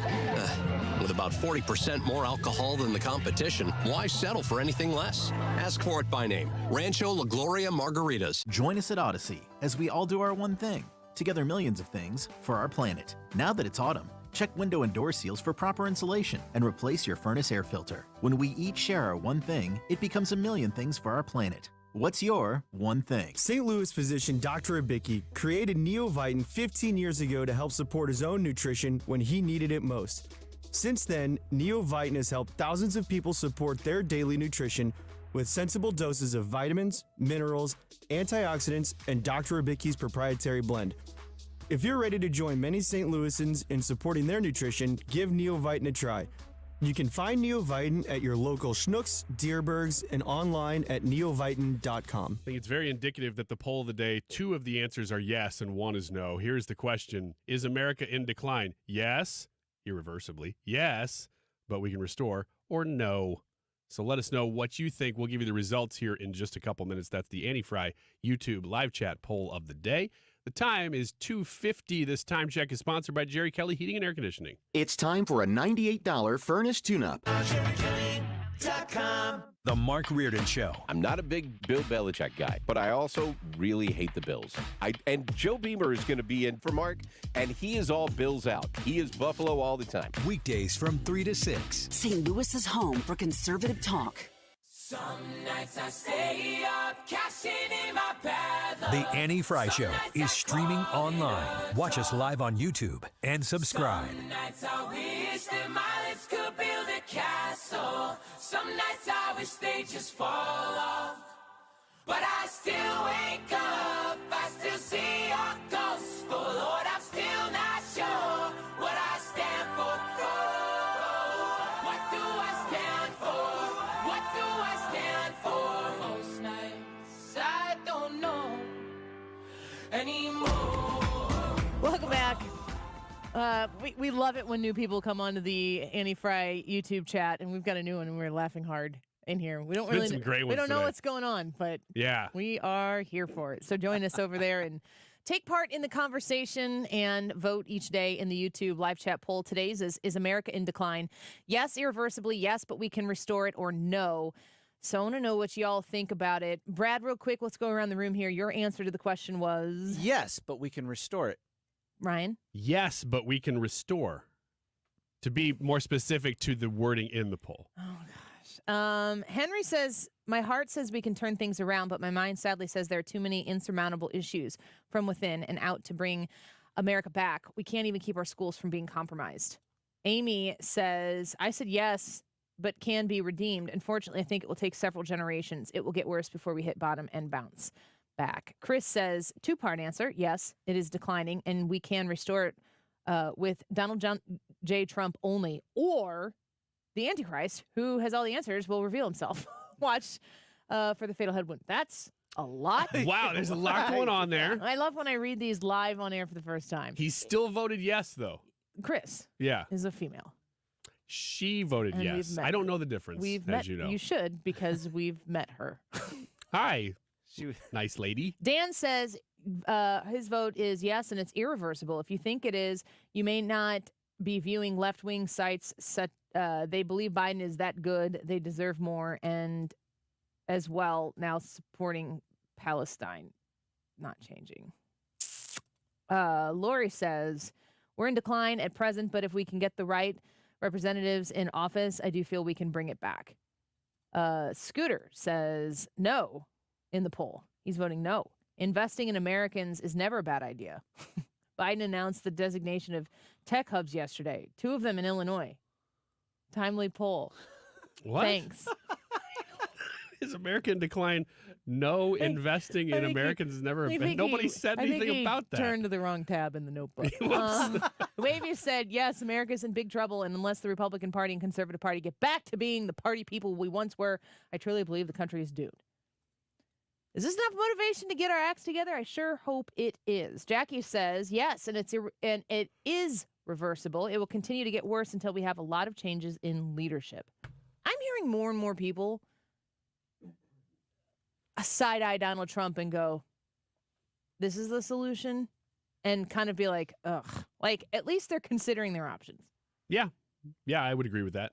With about 40% more alcohol than the competition, why settle for anything less? Ask for it by name. Rancho La Gloria Margaritas. Join us at Odyssey as we all do our one thing, together millions of things for our planet. Now that it's autumn, check window and door seals for proper insulation and replace your furnace air filter. When we each share our one thing, it becomes a million things for our planet. What's your one thing? St. Louis physician Dr. Abicki created Neovitin 15 years ago to help support his own nutrition when he needed it most. Since then, Neovitin has helped thousands of people support their daily nutrition with sensible doses of vitamins, minerals, antioxidants, and Dr. Abicki's proprietary blend. If you're ready to join many St. Louisans in supporting their nutrition, give Neovitin a try. You can find Neovitin at your local Schnucks, Dierbergs, and online at neovitin.com. I think it's very indicative that the poll of the day, 2 of the answers are yes and 1 is no. Here's the question. Is America in decline? Yes. Irreversibly. Yes. But we can restore. Or no. So let us know what you think. We'll give you the results here in just a couple minutes. That's the Annie Frey YouTube live chat poll of the day. The time is 2:50. This time check is sponsored by Jerry Kelly Heating and Air Conditioning. It's time for a $98 furnace tune-up. The Mark Reardon Show. I'm not a big Bill Belichick guy, but I also really hate the Bills. And Joe Beamer is going to be in for Mark, and he is all Bills out. He is Buffalo all the time. Weekdays from 3 to 6. St. Louis's home for conservative talk. Some nights I stay up, cashing in my bad luck. The Annie Frey Show is streaming online. Watch us live on YouTube and subscribe. Some nights I wish that my lips could build a castle. Some nights I wish they just fall off. But I still wake up, I still see your ghost. anymore. Welcome back. We love it when new people come onto the Annie Frey YouTube chat, and we've got a new one, and we're laughing hard in here. We don't It's been some great we ones don't know today. what's going on, but Yeah. we are here for it. So join us over there and take part in the conversation and vote each day in the YouTube live chat poll. Today's is America in decline? Yes, irreversibly. Yes, but we can restore it, or no. So I want to know what y'all think about it. Brad, real quick, let's go around the room here. Your answer to the question was? Yes, but we can restore it. Ryan? Yes, but we can restore. To be more specific to the wording in the poll. Oh, gosh. Henry says, my heart says we can turn things around, but my mind sadly says there are too many insurmountable issues from within and out to bring America back. We can't even keep our schools from being compromised. Amy says, I said yes, but can be redeemed. Unfortunately, I think it will take several generations. It will get worse before we hit bottom and bounce back. Chris says, two-part answer. Yes, it is declining, and we can restore it with Donald J. Trump only, or the Antichrist, who has all the answers, will reveal himself. Watch for the fatal headwind. That's a lot. Wow, there's a lot going on there. I love when I read these live on air for the first time. He still voted yes, though. Chris Yeah. is a female. She voted And we've yes. met I don't her. know the difference, We've as met, you know. You should, because we've met her. Hi. Nice lady. Dan says his vote is yes, and it's irreversible. If you think it is, you may not be viewing left-wing sites. They believe Biden is that good. They deserve more. And as well, now supporting Palestine. Not changing. Lori says, we're in decline at present, but if we can get the right representatives in office, I do feel we can bring it back. Scooter says no in the poll. He's voting no. Investing in Americans is never a bad idea. Biden announced the designation of tech hubs yesterday, 2 of them in Illinois. Timely poll. What? Thanks. Is America in decline? No, investing in Americans has never been. Nobody said anything about that. Turned to the wrong tab in the notebook. Wavy said, yes, America's in big trouble, and unless the Republican Party and Conservative Party get back to being the party people we once were, I truly believe the country is doomed. Is this enough motivation to get our acts together? I sure hope it is. Jackie says, yes, and it is reversible. It will continue to get worse until we have a lot of changes in leadership. I'm hearing more and more people side-eye Donald Trump and go, this is the solution, and kind of be like, ugh. Like, at least they're considering their options. Yeah. Yeah, I would agree with that.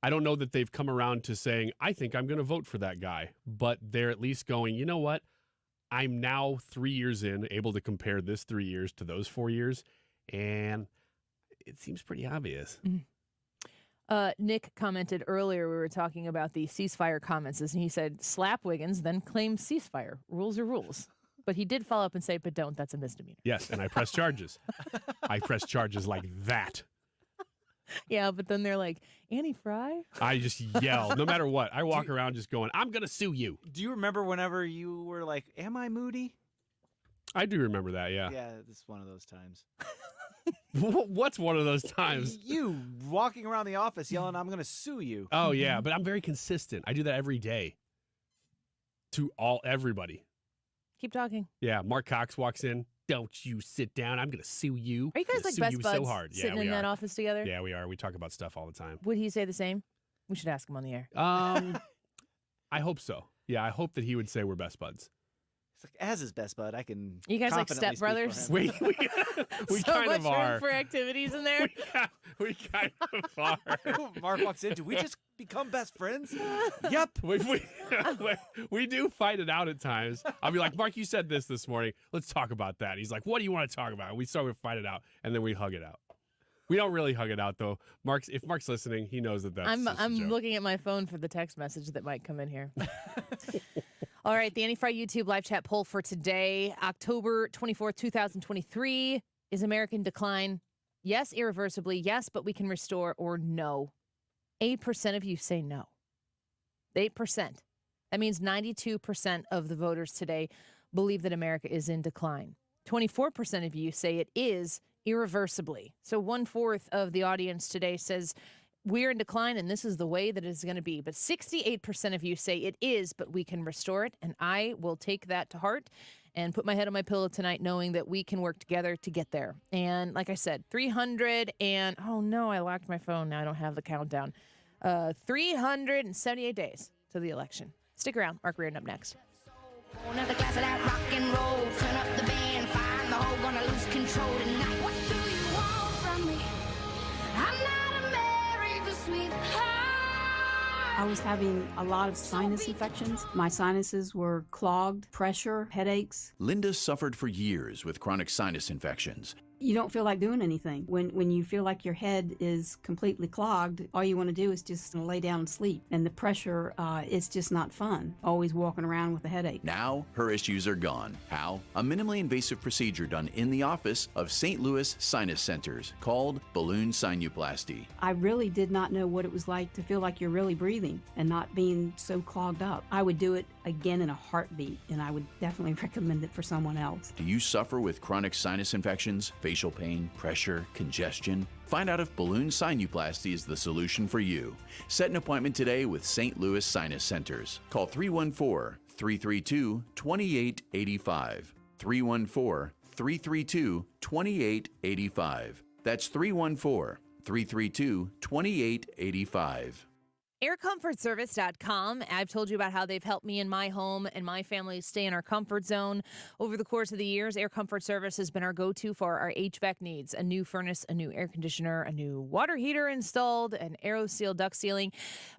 I don't know that they've come around to saying, I think I'm going to vote for that guy. But they're at least going, you know what? I'm now 3 years in, able to compare this 3 years to those 4 years. And it seems pretty obvious. Nick commented earlier, we were talking about the ceasefire comments, and he said, slap Wiggins, then claim ceasefire. Rules are rules. But he did follow up and say, but don't. That's a misdemeanor. Yes, and I press charges. I press charges like that. Yeah, but then they're like, Annie Frey? I just yell, no matter what. I walk around just going, I'm going to sue you. Do you remember whenever you were like, am I moody? I do remember that, yeah. Yeah, this is one of those times. What's one of those times? You walking around the office yelling, I'm going to sue you. Oh, yeah, but I'm very consistent. I do that every day to everybody. Keep talking. Yeah, Mark Cox walks in. Don't you sit down. I'm going to sue you. Are you guys like sue best you buds so hard. sitting in that office together? Yeah, we are. We talk about stuff all the time. Would he say the same? We should ask him on the air. I hope so. Yeah, I hope that he would say we're best buds. It's like, as his best bud, I can. You guys like confidently stepbrothers? speak for him. We so kind much of are. room for activities in there. We kind of are. Mark walks in. Do we just become best friends? Yep. We do fight it out at times. I'll be like, Mark, you said this morning. Let's talk about that. He's like, what do you want to talk about? We start to fight it out, and then we hug it out. We don't really hug it out, though. If Mark's listening, he knows that's I'm just a joke. looking at my phone for the text message that might come in here. All right, the Annie Frey YouTube live chat poll for today, October 24th, 2023. Is America in decline? Yes, irreversibly. Yes, but we can restore, or no. 8% of you say no. 8%. That means 92% of the voters today believe that America is in decline. 24% of you say it is irreversibly. So 1/4 of the audience today says we're in decline and this is the way that it's going to be. But 68% of you say it is, but we can restore it. And I will take that to heart and put my head on my pillow tonight knowing that we can work together to get there. And like I said, 300 and, oh no, I locked my phone. Now I don't have the countdown. 378 days to the election. Stick around. Mark Reardon up next. Another glass of that rock and roll. Turn up the band, find the hole, gonna lose control tonight. What do you want from me? I'm not America's sweetheart. I was having a lot of sinus infections. My sinuses were clogged, pressure, headaches. Linda suffered for years with chronic sinus infections. You don't feel like doing anything. When you feel like your head is completely clogged, all you want to do is just lay down and sleep. And the pressure, it's just not fun. Always walking around with a headache. Now, her issues are gone. How? A minimally invasive procedure done in the office of St. Louis Sinus Centers called balloon sinuplasty. I really did not know what it was like to feel like you're really breathing and not being so clogged up. I would do it again in a heartbeat, and I would definitely recommend it for someone else. Do you suffer with chronic sinus infections, facial pain, pressure, congestion? Find out if balloon sinuplasty is the solution for you. Set an appointment today with St. Louis Sinus Centers. Call 314-332-2885. 314-332-2885. That's 314-332-2885. AirComfortService.com. I've told you about how they've helped me in my home and my family stay in our comfort zone. Over the course of the years, Air Comfort Service has been our go-to for our HVAC needs. A new furnace, a new air conditioner, a new water heater installed, an AeroSeal duct sealing.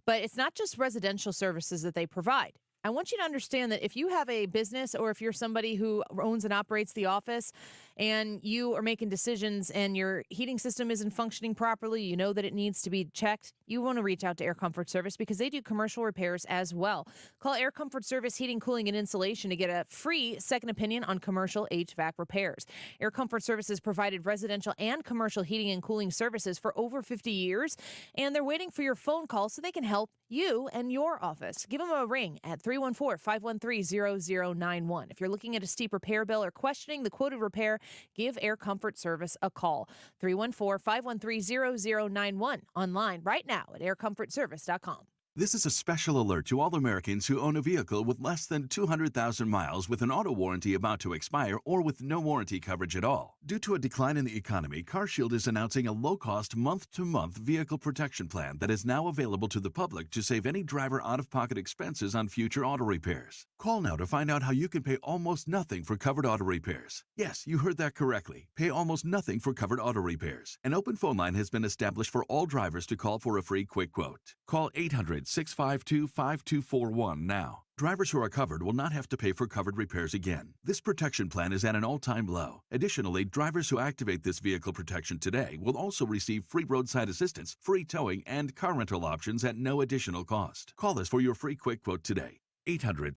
But it's not just residential services that they provide. I want you to understand that if you have a business or if you're somebody who owns and operates the office and you are making decisions and your heating system isn't functioning properly, you know that it needs to be checked, you want to reach out to Air Comfort Service because they do commercial repairs as well. Call Air Comfort Service Heating, Cooling, and Insulation to get a free second opinion on commercial HVAC repairs. Air Comfort Service has provided residential and commercial heating and cooling services for over 50 years, and they're waiting for your phone call so they can help you and your office. Give them a ring at 314-513-0091. If you're looking at a steep repair bill or questioning the quoted repair, give Air Comfort Service a call. 314-513-0091. Online right now at aircomfortservice.com. This is a special alert to all Americans who own a vehicle with less than 200,000 miles with an auto warranty about to expire or with no warranty coverage at all. Due to a decline in the economy, CarShield is announcing a low-cost month-to-month vehicle protection plan that is now available to the public to save any driver out-of-pocket expenses on future auto repairs. Call now to find out how you can pay almost nothing for covered auto repairs. Yes, you heard that correctly. Pay almost nothing for covered auto repairs. An open phone line has been established for all drivers to call for a free quick quote. Call 800-652-5241 now. Drivers who are covered will not have to pay for covered repairs again. This protection plan is at an all-time low. Additionally, drivers who activate this vehicle protection today will also receive free roadside assistance, free towing, and car rental options at no additional cost. Call us for your free quick quote today. 800